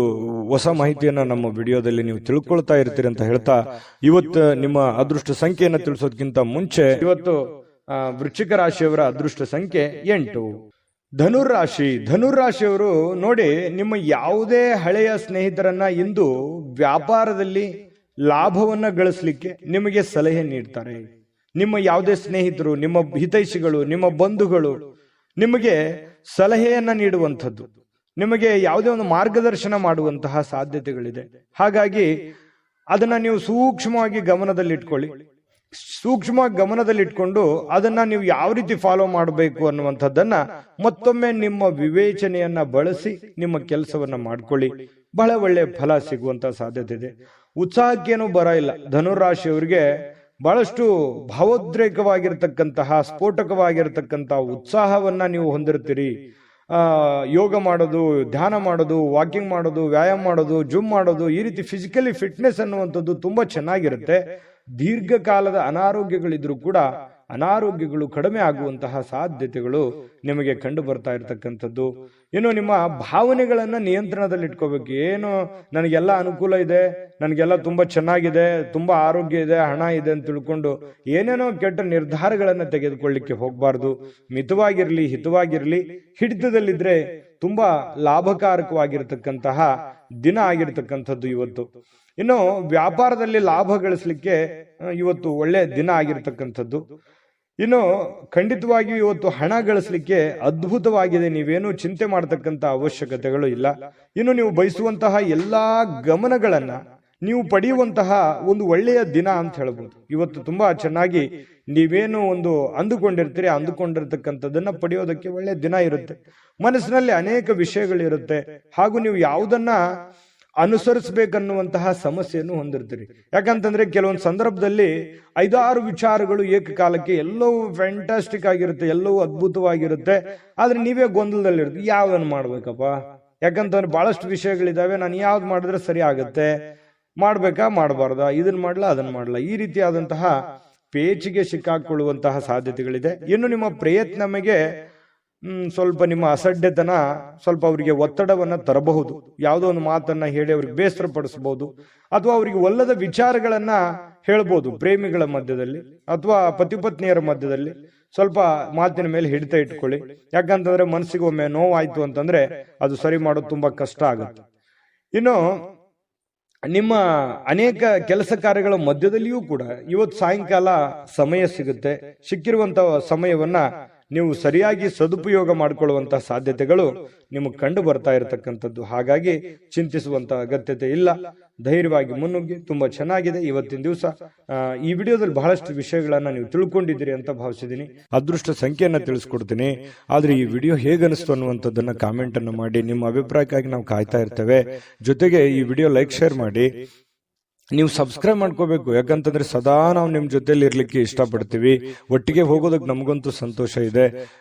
ಹೊಸ ಮಾಹಿತಿಯನ್ನ ನಮ್ಮ ವಿಡಿಯೋದಲ್ಲಿ ನೀವು ತಿಳ್ಕೊಳ್ತಾ ಇರ್ತೀರಿ ಅಂತ ಹೇಳ್ತಾ, ಇವತ್ತು ನಿಮ್ಮ ಅದೃಷ್ಟ ಸಂಖ್ಯೆಯನ್ನ ತಿಳಿಸೋದಕ್ಕಿಂತ ಮುಂಚೆ ಇವತ್ತು ವೃಶ್ಚಿಕ ರಾಶಿಯವರ ಅದೃಷ್ಟ ಸಂಖ್ಯೆ 8. ಧನುರಾಶಿಯವರು ನೋಡಿ, ನಿಮ್ಮ ಯಾವುದೇ ಹಳೆಯ ಸ್ನೇಹಿತರನ್ನ ಇಂದು ವ್ಯಾಪಾರದಲ್ಲಿ ಲಾಭವನ್ನ ಗಳಿಸಲಿಕ್ಕೆ ನಿಮಗೆ ಸಲಹೆ ನೀಡ್ತಾರೆ. ನಿಮ್ಮ ಯಾವುದೇ ಸ್ನೇಹಿತರು, ನಿಮ್ಮ ಹಿತೈಷಿಗಳು, ನಿಮ್ಮ ಬಂಧುಗಳು ನಿಮಗೆ ಸಲಹೆಯನ್ನ ನೀಡುವಂಥದ್ದು, ನಿಮಗೆ ಯಾವುದೇ ಒಂದು ಮಾರ್ಗದರ್ಶನ ಮಾಡುವಂತಹ ಸಾಧ್ಯತೆಗಳಿದೆ. ಹಾಗಾಗಿ ಅದನ್ನ ನೀವು ಸೂಕ್ಷ್ಮವಾಗಿ ಗಮನದಲ್ಲಿಟ್ಕೊಳ್ಳಿ. ಸೂಕ್ಷ್ಮವಾಗಿ ಗಮನದಲ್ಲಿಟ್ಕೊಂಡು ಅದನ್ನ ನೀವು ಯಾವ ರೀತಿ ಫಾಲೋ ಮಾಡಬೇಕು ಅನ್ನುವಂಥದ್ದನ್ನ ಮತ್ತೊಮ್ಮೆ ನಿಮ್ಮ ವಿವೇಚನೆಯನ್ನ ಬಳಸಿ ನಿಮ್ಮ ಕೆಲಸವನ್ನ ಮಾಡ್ಕೊಳ್ಳಿ. ಬಹಳ ಒಳ್ಳೆ ಫಲ ಸಿಗುವಂತ ಸಾಧ್ಯತೆ ಇದೆ. ಉತ್ಸಾಹಕ್ಕೇನು ಬರ ಇಲ್ಲ. ಧನುರಾಶಿಯವರಿಗೆ ಬಹಳಷ್ಟು ಭಾವೋದ್ರೇಕವಾಗಿರ್ತಕ್ಕಂತಹ, ಸ್ಫೋಟಕವಾಗಿರ್ತಕ್ಕಂತಹ ಉತ್ಸಾಹವನ್ನ ನೀವು ಹೊಂದಿರ್ತೀರಿ. ಯೋಗ ಮಾಡೋದು, ಧ್ಯಾನ ಮಾಡೋದು, ವಾಕಿಂಗ್ ಮಾಡೋದು, ವ್ಯಾಯಾಮ ಮಾಡೋದು, ಜಿಮ್ ಮಾಡೋದು, ಈ ರೀತಿ ಫಿಸಿಕಲಿ ಫಿಟ್ನೆಸ್ ಅನ್ನುವಂಥದ್ದು ತುಂಬಾ ಚೆನ್ನಾಗಿರುತ್ತೆ. ದೀರ್ಘಕಾಲದ ಅನಾರೋಗ್ಯಗಳಿದ್ರೂ ಕೂಡ ಅನಾರೋಗ್ಯಗಳು ಕಡಿಮೆ ಆಗುವಂತಹ ಸಾಧ್ಯತೆಗಳು ನಿಮಗೆ ಕಂಡು ಬರ್ತಾ ಇರತಕ್ಕಂಥದ್ದು. ಇನ್ನು ನಿಮ್ಮ ಭಾವನೆಗಳನ್ನ ನಿಯಂತ್ರಣದಲ್ಲಿ ಇಟ್ಕೋಬೇಕು. ಏನು ನನಗೆಲ್ಲ ಅನುಕೂಲ ಇದೆ, ನನಗೆಲ್ಲ ತುಂಬಾ ಚೆನ್ನಾಗಿದೆ, ತುಂಬಾ ಆರೋಗ್ಯ ಇದೆ, ಹಣ ಇದೆ ಅಂತ ತಿಳ್ಕೊಂಡು ಏನೇನೋ ಕೆಟ್ಟ ನಿರ್ಧಾರಗಳನ್ನ ತೆಗೆದುಕೊಳ್ಳಿಕ್ಕೆ ಹೋಗ್ಬಾರ್ದು. ಮಿತವಾಗಿರ್ಲಿ, ಹಿತವಾಗಿರ್ಲಿ. ಹಿಡಿತದಲ್ಲಿದ್ರೆ ತುಂಬಾ ಲಾಭಕಾರಕವಾಗಿರ್ತಕ್ಕಂತಹ ದಿನ ಆಗಿರ್ತಕ್ಕಂಥದ್ದು ಇವತ್ತು. ಇನ್ನು ವ್ಯಾಪಾರದಲ್ಲಿ ಲಾಭ ಗಳಿಸಲಿಕ್ಕೆ ಇವತ್ತು ಒಳ್ಳೆ ದಿನ ಆಗಿರ್ತಕ್ಕಂಥದ್ದು. ಇನ್ನು ಖಂಡಿತವಾಗಿಯೂ ಇವತ್ತು ಹಣ ಗಳಿಸಲಿಕ್ಕೆ ಅದ್ಭುತವಾಗಿದೆ. ನೀವೇನು ಚಿಂತೆ ಮಾಡತಕ್ಕಂತ ಅವಶ್ಯಕತೆಗಳು ಇಲ್ಲ. ಇನ್ನು ನೀವು ಬಯಸುವಂತಹ ಎಲ್ಲಾ ಗಮನಗಳನ್ನ ನೀವು ಪಡೆಯುವಂತಹ ಒಂದು ಒಳ್ಳೆಯ ದಿನ ಅಂತ ಹೇಳ್ಬೋದು. ಇವತ್ತು ತುಂಬಾ ಚೆನ್ನಾಗಿ ನೀವೇನು ಒಂದು ಅಂದುಕೊಂಡಿರ್ತೀರಿ, ಅಂದುಕೊಂಡಿರ್ತಕ್ಕಂಥದ್ದನ್ನ ಪಡೆಯೋದಕ್ಕೆ ಒಳ್ಳೆಯ ದಿನ ಇರುತ್ತೆ. ಮನಸ್ಸಿನಲ್ಲಿ ಅನೇಕ ವಿಷಯಗಳಿರುತ್ತೆ, ಹಾಗೂ ನೀವು ಯಾವುದನ್ನ ಅನುಸರಿಸಬೇಕನ್ನುವಂತಹ ಸಮಸ್ಯೆಯನ್ನು ಹೊಂದಿರ್ತೀರಿ. ಯಾಕಂತಂದ್ರೆ ಕೆಲವೊಂದು ಸಂದರ್ಭದಲ್ಲಿ 5-6 ವಿಚಾರಗಳು ಏಕಕಾಲಕ್ಕೆ ಎಲ್ಲವೂ ಫ್ಯಾಂಟಾಸ್ಟಿಕ್ ಆಗಿರುತ್ತೆ, ಎಲ್ಲವೂ ಅದ್ಭುತವಾಗಿರುತ್ತೆ. ಆದ್ರೆ ನೀವೇ ಗೊಂದಲದಲ್ಲಿರುತ್ತೆ, ಯಾವ್ದನ್ನು ಮಾಡ್ಬೇಕಪ್ಪ. ಯಾಕಂತಂದ್ರೆ ಬಹಳಷ್ಟು ವಿಷಯಗಳಿದಾವೆ, ನಾನು ಯಾವ್ದು ಮಾಡಿದ್ರೆ ಸರಿ ಆಗತ್ತೆ, ಮಾಡ್ಬೇಕಾ ಮಾಡಬಾರ್ದಾ, ಇದನ್ನ ಮಾಡ್ಲಾ ಅದನ್ನ ಮಾಡ್ಲಾ, ಈ ರೀತಿಯಾದಂತಹ ಪೇಚಿಗೆ ಸಿಕ್ಕಾಕೊಳ್ಳುವಂತಹ ಸಾಧ್ಯತೆಗಳಿದೆ. ಇನ್ನು ನಿಮ್ಮ ಪ್ರಯತ್ನಮಗೆ ಸ್ವಲ್ಪ ನಿಮ್ಮ ಅಸಡ್ಡೆತನ ಸ್ವಲ್ಪ ಅವರಿಗೆ ಒತ್ತಡವನ್ನ ತರಬಹುದು. ಯಾವುದೋ ಒಂದು ಮಾತನ್ನ ಹೇಳಿ ಅವ್ರಿಗೆ ಬೇಸರ ಪಡಿಸಬಹುದು, ಅಥವಾ ಅವರಿಗೆ ಒಲ್ಲದ ವಿಚಾರಗಳನ್ನ ಹೇಳ್ಬೋದು. ಪ್ರೇಮಿಗಳ ಮಧ್ಯದಲ್ಲಿ ಅಥವಾ ಪತಿಪತ್ನಿಯರ ಮಧ್ಯದಲ್ಲಿ ಸ್ವಲ್ಪ ಮಾತಿನ ಮೇಲೆ ಹಿಡಿತ ಇಟ್ಕೊಳ್ಳಿ. ಯಾಕಂತಂದ್ರೆ ಮನಸ್ಸಿಗೆ ಒಮ್ಮೆ ನೋವಾಯ್ತು ಅಂತಂದ್ರೆ ಅದು ಸರಿ ಮಾಡೋದು ತುಂಬಾ ಕಷ್ಟ ಆಗುತ್ತೆ. ಇನ್ನು ನಿಮ್ಮ ಅನೇಕ ಕೆಲಸ ಕಾರ್ಯಗಳ ಮಧ್ಯದಲ್ಲಿಯೂ ಕೂಡ ಇವತ್ತು ಸಾಯಂಕಾಲ ಸಮಯ ಸಿಗುತ್ತೆ. ಸಿಕ್ಕಿರುವಂತಹ ಸಮಯವನ್ನ ನೀವು ಸರಿಯಾಗಿ ಸದುಪಯೋಗ ಮಾಡಿಕೊಳ್ಳುವಂತಹ ಸಾಧ್ಯತೆಗಳು ನಿಮಗೆ ಕಂಡು ಬರ್ತಾ ಇರತಕ್ಕಂಥದ್ದು. ಹಾಗಾಗಿ ಚಿಂತಿಸುವಂತಹ ಅಗತ್ಯತೆ ಇಲ್ಲ. ಧೈರ್ಯವಾಗಿ ಮುನ್ನುಗ್ಗಿ. ತುಂಬಾ ಚೆನ್ನಾಗಿದೆ ಇವತ್ತಿನ ದಿವಸ. ಈ ವಿಡಿಯೋದಲ್ಲಿ ಬಹಳಷ್ಟು ವಿಷಯಗಳನ್ನ ನೀವು ತಿಳ್ಕೊಂಡಿದ್ದೀರಿ ಅಂತ ಭಾವಿಸಿದ್ದೀನಿ. ಅದೃಷ್ಟ ಸಂಖ್ಯೆಯನ್ನ ತಿಳಿಸ್ಕೊಡ್ತೀನಿ, ಆದ್ರೆ ಈ ವಿಡಿಯೋ ಹೇಗನಿಸ್ತು ಅನ್ನುವಂಥದ್ದನ್ನ ಕಾಮೆಂಟ್ ಅನ್ನು ಮಾಡಿ. ನಿಮ್ಮ ಅಭಿಪ್ರಾಯಕ್ಕಾಗಿ ನಾವು ಕಾಯ್ತಾ ಇರ್ತೇವೆ. ಜೊತೆಗೆ ಈ ವಿಡಿಯೋ ಲೈಕ್, ಶೇರ್ ಮಾಡಿ. ನೀವು ಸಬ್ಸ್ಕ್ರೈಬ್ ಮಾಡ್ಕೋಬೇಕು, ಯಾಕಂತಂದ್ರೆ ಸದಾ ನಾವು ನಿಮ್ ಜೊತೆಲಿ ಇರ್ಲಿಕ್ಕೆ ಇಷ್ಟಪಡ್ತೀವಿ. ಒಟ್ಟಿಗೆ ಹೋಗೋದಕ್ಕೆ ನಮಗಂತೂ ಸಂತೋಷ ಇದೆ.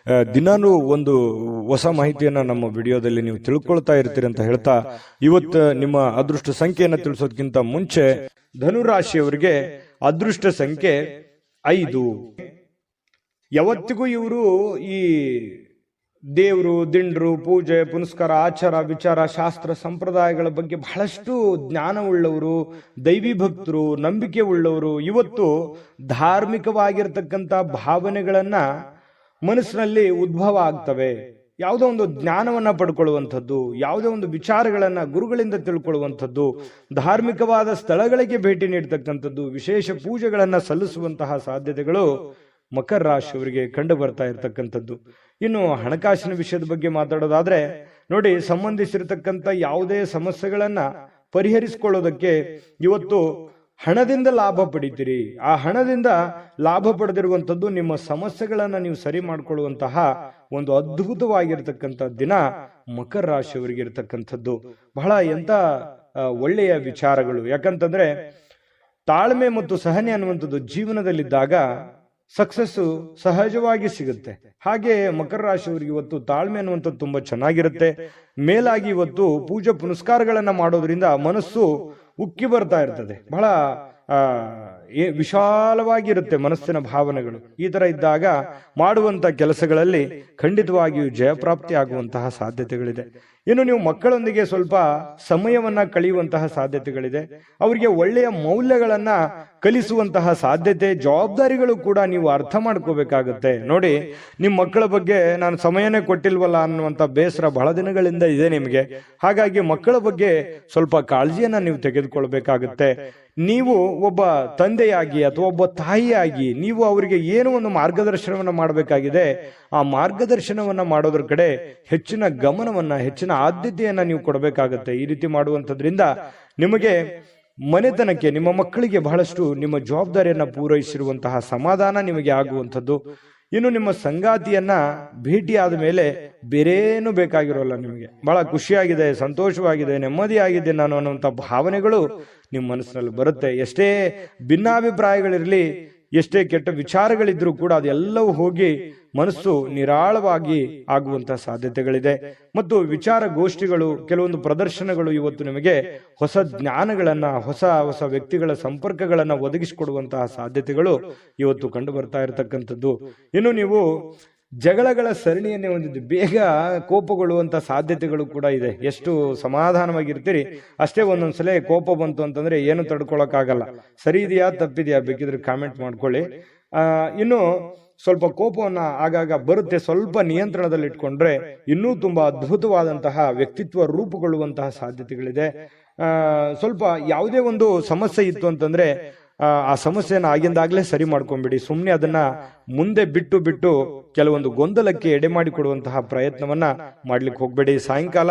ದಿನಾನು ಒಂದು ಹೊಸ ಮಾಹಿತಿಯನ್ನ ನಮ್ಮ ವಿಡಿಯೋದಲ್ಲಿ ನೀವು ತಿಳ್ಕೊಳ್ತಾ ಇರ್ತೀರಿ ಅಂತ ಹೇಳ್ತಾ, ಇವತ್ತು ನಿಮ್ಮ ಅದೃಷ್ಟ ಸಂಖ್ಯೆಯನ್ನ ತಿಳಿಸೋದಕ್ಕಿಂತ ಮುಂಚೆ ಧನುರಾಶಿಯವರಿಗೆ ಅದೃಷ್ಟ ಸಂಖ್ಯೆ 5. ಯಾವತ್ತಿಗೂ ಇವರು ಈ ದೇವರು, ದಿಂಡ್ರು, ಪೂಜೆ ಪುನಸ್ಕಾರ, ಆಚಾರ ವಿಚಾರ, ಶಾಸ್ತ್ರ ಸಂಪ್ರದಾಯಗಳ ಬಗ್ಗೆ ಬಹಳಷ್ಟು ಜ್ಞಾನವುಳ್ಳವರು, ದೈವಿ ಭಕ್ತರು, ನಂಬಿಕೆ ಉಳ್ಳವರು. ಇವತ್ತು ಧಾರ್ಮಿಕವಾಗಿರ್ತಕ್ಕಂಥ ಭಾವನೆಗಳನ್ನ ಮನಸ್ಸಿನಲ್ಲಿ ಉದ್ಭವ ಆಗ್ತವೆ. ಯಾವುದೋ ಒಂದು ಜ್ಞಾನವನ್ನ ಪಡ್ಕೊಳ್ಳುವಂಥದ್ದು, ಯಾವುದೇ ಒಂದು ವಿಚಾರಗಳನ್ನ ಗುರುಗಳಿಂದ ತಿಳ್ಕೊಳ್ಳುವಂಥದ್ದು, ಧಾರ್ಮಿಕವಾದ ಸ್ಥಳಗಳಿಗೆ ಭೇಟಿ ನೀಡತಕ್ಕಂಥದ್ದು, ವಿಶೇಷ ಪೂಜೆಗಳನ್ನ ಸಲ್ಲಿಸುವಂತಹ ಸಾಧ್ಯತೆಗಳು ಮಕರ ರಾಶಿಯವರಿಗೆ ಕಂಡು ಬರ್ತಾ ಇರತಕ್ಕಂಥದ್ದು. ಇನ್ನು ಹಣಕಾಸಿನ ವಿಷಯದ ಬಗ್ಗೆ ಮಾತಾಡೋದಾದ್ರೆ ನೋಡಿ, ಸಂಬಂಧಿಸಿರತಕ್ಕಂಥ ಯಾವುದೇ ಸಮಸ್ಯೆಗಳನ್ನ ಪರಿಹರಿಸಿಕೊಳ್ಳೋದಕ್ಕೆ ಇವತ್ತು ಹಣದಿಂದ ಲಾಭ ಪಡಿತೀರಿ. ಆ ಹಣದಿಂದ ಲಾಭ ಪಡೆದಿರುವಂಥದ್ದು ನಿಮ್ಮ ಸಮಸ್ಯೆಗಳನ್ನ ನೀವು ಸರಿ ಮಾಡಿಕೊಳ್ಳುವಂತಹ ಒಂದು ಅದ್ಭುತವಾಗಿರ್ತಕ್ಕಂಥ ದಿನ ಮಕರ ರಾಶಿಯವರಿಗೆ ಇರತಕ್ಕಂಥದ್ದು. ಬಹಳ ಎಂತ ಒಳ್ಳೆಯ ವಿಚಾರಗಳು. ಯಾಕಂತಂದ್ರೆ ತಾಳ್ಮೆ ಮತ್ತು ಸಹನೆ ಅನ್ನುವಂಥದ್ದು ಜೀವನದಲ್ಲಿದ್ದಾಗ ಸಕ್ಸಸ್ ಸಹಜವಾಗಿ ಸಿಗುತ್ತೆ. ಹಾಗೆ ಮಕರ ರಾಶಿಯವರಿಗೆ ಇವತ್ತು ತಾಳ್ಮೆ ಅನ್ನುವಂಥದ್ದು ತುಂಬಾ ಚೆನ್ನಾಗಿರುತ್ತೆ. ಮೇಲಾಗಿ ಇವತ್ತು ಪೂಜೆ ಪುನಸ್ಕಾರಗಳನ್ನ ಮಾಡೋದ್ರಿಂದ ಮನಸ್ಸು ಉಕ್ಕಿ ಬರ್ತಾ ಇರ್ತದೆ. ಬಹಳ ವಿಶಾಲವಾಗಿರುತ್ತೆ ಮನಸ್ಸಿನ ಭಾವನೆಗಳು. ಈ ತರ ಇದ್ದಾಗ ಮಾಡುವಂತ ಕೆಲಸಗಳಲ್ಲಿ ಖಂಡಿತವಾಗಿಯೂ ಜಯಪ್ರಾಪ್ತಿ ಆಗುವಂತಹ ಸಾಧ್ಯತೆಗಳಿದೆ. ಇನ್ನು ನೀವು ಮಕ್ಕಳೊಂದಿಗೆ ಸ್ವಲ್ಪ ಸಮಯವನ್ನ ಕಳೆಯುವಂತಹ ಸಾಧ್ಯತೆಗಳಿದೆ. ಅವರಿಗೆ ಒಳ್ಳೆಯ ಮೌಲ್ಯಗಳನ್ನ ಕಲಿಸುವಂತಹ ಸಾಧ್ಯತೆ, ಜವಾಬ್ದಾರಿಗಳು ಕೂಡ ನೀವು ಅರ್ಥ ಮಾಡ್ಕೋಬೇಕಾಗುತ್ತೆ. ನೋಡಿ, ನಿಮ್ಮ ಮಕ್ಕಳ ಬಗ್ಗೆ ನಾನು ಸಮಯನೇ ಕೊಟ್ಟಿಲ್ವಲ್ಲ ಅನ್ನುವಂಥ ಬೇಸರ ಬಹಳ ದಿನಗಳಿಂದ ಇದೆ ನಿಮಗೆ. ಹಾಗಾಗಿ ಮಕ್ಕಳ ಬಗ್ಗೆ ಸ್ವಲ್ಪ ಕಾಳಜಿಯನ್ನ ನೀವು ತೆಗೆದುಕೊಳ್ಬೇಕಾಗುತ್ತೆ. ನೀವು ಒಬ್ಬ ತಂದೆಯಾಗಿ ಅಥವಾ ಒಬ್ಬ ತಾಯಿಯಾಗಿ ನೀವು ಅವರಿಗೆ ಏನೋ ಒಂದು ಮಾರ್ಗದರ್ಶನವನ್ನ ಮಾಡಬೇಕಾಗಿದೆ. ಆ ಮಾರ್ಗದರ್ಶನವನ್ನ ಮಾಡೋದ್ರ ಕಡೆ ಹೆಚ್ಚಿನ ಗಮನವನ್ನ, ಹೆಚ್ಚಿನ ಆದ್ಯತೆಯನ್ನ ನೀವು ಕೊಡಬೇಕಾಗತ್ತೆ. ಈ ರೀತಿ ಮಾಡುವಂಥದ್ರಿಂದ ನಿಮಗೆ ಮನೆತನಕ್ಕೆ, ನಿಮ್ಮ ಮಕ್ಕಳಿಗೆ ಬಹಳಷ್ಟು ನಿಮ್ಮ ಜವಾಬ್ದಾರಿಯನ್ನ ಪೂರೈಸಿರುವಂತಹ ಸಮಾಧಾನ ನಿಮಗೆ ಆಗುವಂಥದ್ದು. ಇನ್ನು ನಿಮ್ಮ ಸಂಗಾತಿಯನ್ನ ಭೇಟಿಯಾದ ಮೇಲೆ ಬೇರೇನು ಬೇಕಾಗಿರೋಲ್ಲ. ನಿಮಗೆ ಬಹಳ ಖುಷಿಯಾಗಿದೆ, ಸಂತೋಷವಾಗಿದೆ, ನೆಮ್ಮದಿಯಾಗಿದೆ ನಾನು ಅನ್ನುವಂಥ ಭಾವನೆಗಳು ನಿಮ್ಮ ಮನಸ್ಸಿನಲ್ಲಿ ಬರುತ್ತೆ. ಎಷ್ಟೇ ಭಿನ್ನಾಭಿಪ್ರಾಯಗಳಿರಲಿ, ಎಷ್ಟೇ ಕೆಟ್ಟ ವಿಚಾರಗಳಿದ್ರೂ ಕೂಡ ಅದೆಲ್ಲವೂ ಹೋಗಿ ಮನಸ್ಸು ನಿರಾಳವಾಗಿ ಆಗುವಂತಹ ಸಾಧ್ಯತೆಗಳಿದೆ. ಮತ್ತು ವಿಚಾರ ಗೋಷ್ಠಿಗಳು, ಕೆಲವೊಂದು ಪ್ರದರ್ಶನಗಳು ಇವತ್ತು ನಿಮಗೆ ಹೊಸ ಜ್ಞಾನಗಳನ್ನ, ಹೊಸ ಹೊಸ ವ್ಯಕ್ತಿಗಳ ಸಂಪರ್ಕಗಳನ್ನ ಒದಗಿಸಿಕೊಡುವಂತಹ ಸಾಧ್ಯತೆಗಳು ಇವತ್ತು ಕಂಡು ಬರ್ತಾ ಇರತಕ್ಕಂಥದ್ದು. ಇನ್ನು ನೀವು ಜಗಳಗಳ ಸರಣಿಯನ್ನೇ ಹೊಂದಿದ್ದು, ಬೇಗ ಕೋಪಗೊಳ್ಳುವಂತ ಸಾಧ್ಯತೆಗಳು ಕೂಡ ಇದೆ. ಎಷ್ಟು ಸಮಾಧಾನವಾಗಿರ್ತೀರಿ ಅಷ್ಟೇ ಒಂದೊಂದ್ಸಲ ಕೋಪ ಬಂತು ಅಂತಂದ್ರೆ ಏನು ತಡ್ಕೊಳಕ್ಕಾಗಲ್ಲ. ಸರಿ ಇದೆಯಾ ತಪ್ಪಿದೆಯಾ ಬೇಕಿದ್ರೆ ಕಾಮೆಂಟ್ ಮಾಡ್ಕೊಳ್ಳಿ. ಇನ್ನು ಸ್ವಲ್ಪ ಕೋಪವನ್ನ ಆಗಾಗ ಬರುತ್ತೆ, ಸ್ವಲ್ಪ ನಿಯಂತ್ರಣದಲ್ಲಿ ಇಟ್ಕೊಂಡ್ರೆ ಇನ್ನೂ ತುಂಬಾ ಅದ್ಭುತವಾದಂತಹ ವ್ಯಕ್ತಿತ್ವ ರೂಪುಗೊಳ್ಳುವಂತಹ ಸಾಧ್ಯತೆಗಳಿದೆ. ಸ್ವಲ್ಪ ಯಾವುದೇ ಒಂದು ಸಮಸ್ಯೆ ಇತ್ತು ಅಂತಂದ್ರೆ ಆ ಸಮಸ್ಯೆನ ಆಗಿಂದಾಗ್ಲೇ ಸರಿ ಮಾಡ್ಕೊಂಡ್ಬಿಡಿ. ಸುಮ್ಮನೆ ಅದನ್ನ ಮುಂದೆ ಬಿಟ್ಟು ಕೆಲವೊಂದು ಗೊಂದಲಕ್ಕೆ ಎಡೆ ಮಾಡಿಕೊಡುವಂತಹ ಪ್ರಯತ್ನವನ್ನ ಮಾಡ್ಲಿಕ್ಕೆ ಹೋಗ್ಬೇಡಿ. ಸಾಯಂಕಾಲ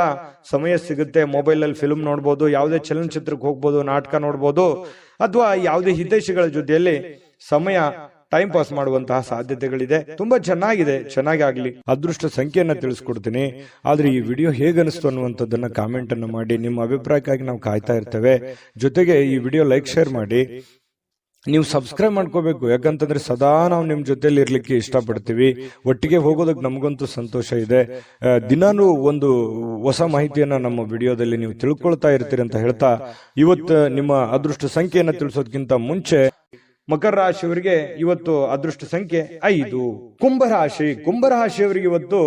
ಸಮಯ ಸಿಗುತ್ತೆ, ಮೊಬೈಲ್ ಅಲ್ಲಿ ಫಿಲ್ಮ್ ನೋಡ್ಬೋದು, ಯಾವುದೇ ಚಲನಚಿತ್ರಕ್ಕೆ ಹೋಗ್ಬೋದು, ನಾಟಕ ನೋಡ್ಬೋದು, ಅಥವಾ ಯಾವುದೇ ಹಿತೈಷಿಗಳ ಜೊತೆಯಲ್ಲಿ ಸಮಯ ಟೈಮ್ ಪಾಸ್ ಮಾಡುವಂತಹ ಸಾಧ್ಯತೆಗಳಿದೆ. ತುಂಬಾ ಚೆನ್ನಾಗಿದೆ, ಚೆನ್ನಾಗಿ ಆಗ್ಲಿ. ಅದೃಷ್ಟ ಸಂಖ್ಯೆಯನ್ನ ತಿಳಿಸ್ಕೊಡ್ತೀನಿ. ಆದ್ರೆ ಈ ವಿಡಿಯೋ ಹೇಗನಿಸ್ತು ಅನ್ನುವಂಥದ್ದನ್ನ ಕಾಮೆಂಟ್ ಅನ್ನ ಮಾಡಿ. ನಿಮ್ಮ ಅಭಿಪ್ರಾಯಕ್ಕಾಗಿ ನಾವು ಕಾಯ್ತಾ ಇರ್ತೇವೆ. ಜೊತೆಗೆ ಈ ವಿಡಿಯೋ ಲೈಕ್, ಶೇರ್ ಮಾಡಿ. ನೀವು ಸಬ್ಸ್ಕ್ರೈಬ್ ಮಾಡ್ಕೋಬೇಕು. ಯಾಕಂತಂದ್ರೆ ಸದಾ ನಾವು ನಿಮ್ ಜೊತೆಲಿ ಇರ್ಲಿಕ್ಕೆ ಇಷ್ಟಪಡ್ತೀವಿ. ಒಟ್ಟಿಗೆ ಹೋಗೋದಕ್ಕೆ ನಮಗಂತೂ ಸಂತೋಷ ಇದೆ. ದಿನಾನು ಒಂದು ಹೊಸ ಮಾಹಿತಿಯನ್ನ ನಮ್ಮ ವಿಡಿಯೋದಲ್ಲಿ ನೀವು ತಿಳ್ಕೊಳ್ತಾ ಇರ್ತೀರಿ ಅಂತ ಹೇಳ್ತಾ, ಇವತ್ತು ನಿಮ್ಮ ಅದೃಷ್ಟ ಸಂಖ್ಯೆಯನ್ನ ತಿಳಿಸೋದಕ್ಕಿಂತ ಮುಂಚೆ ಮಕರ ರಾಶಿಯವರಿಗೆ ಇವತ್ತು ಅದೃಷ್ಟ ಸಂಖ್ಯೆ 5. ಕುಂಭರಾಶಿಯವರಿಗೆ ಇವತ್ತು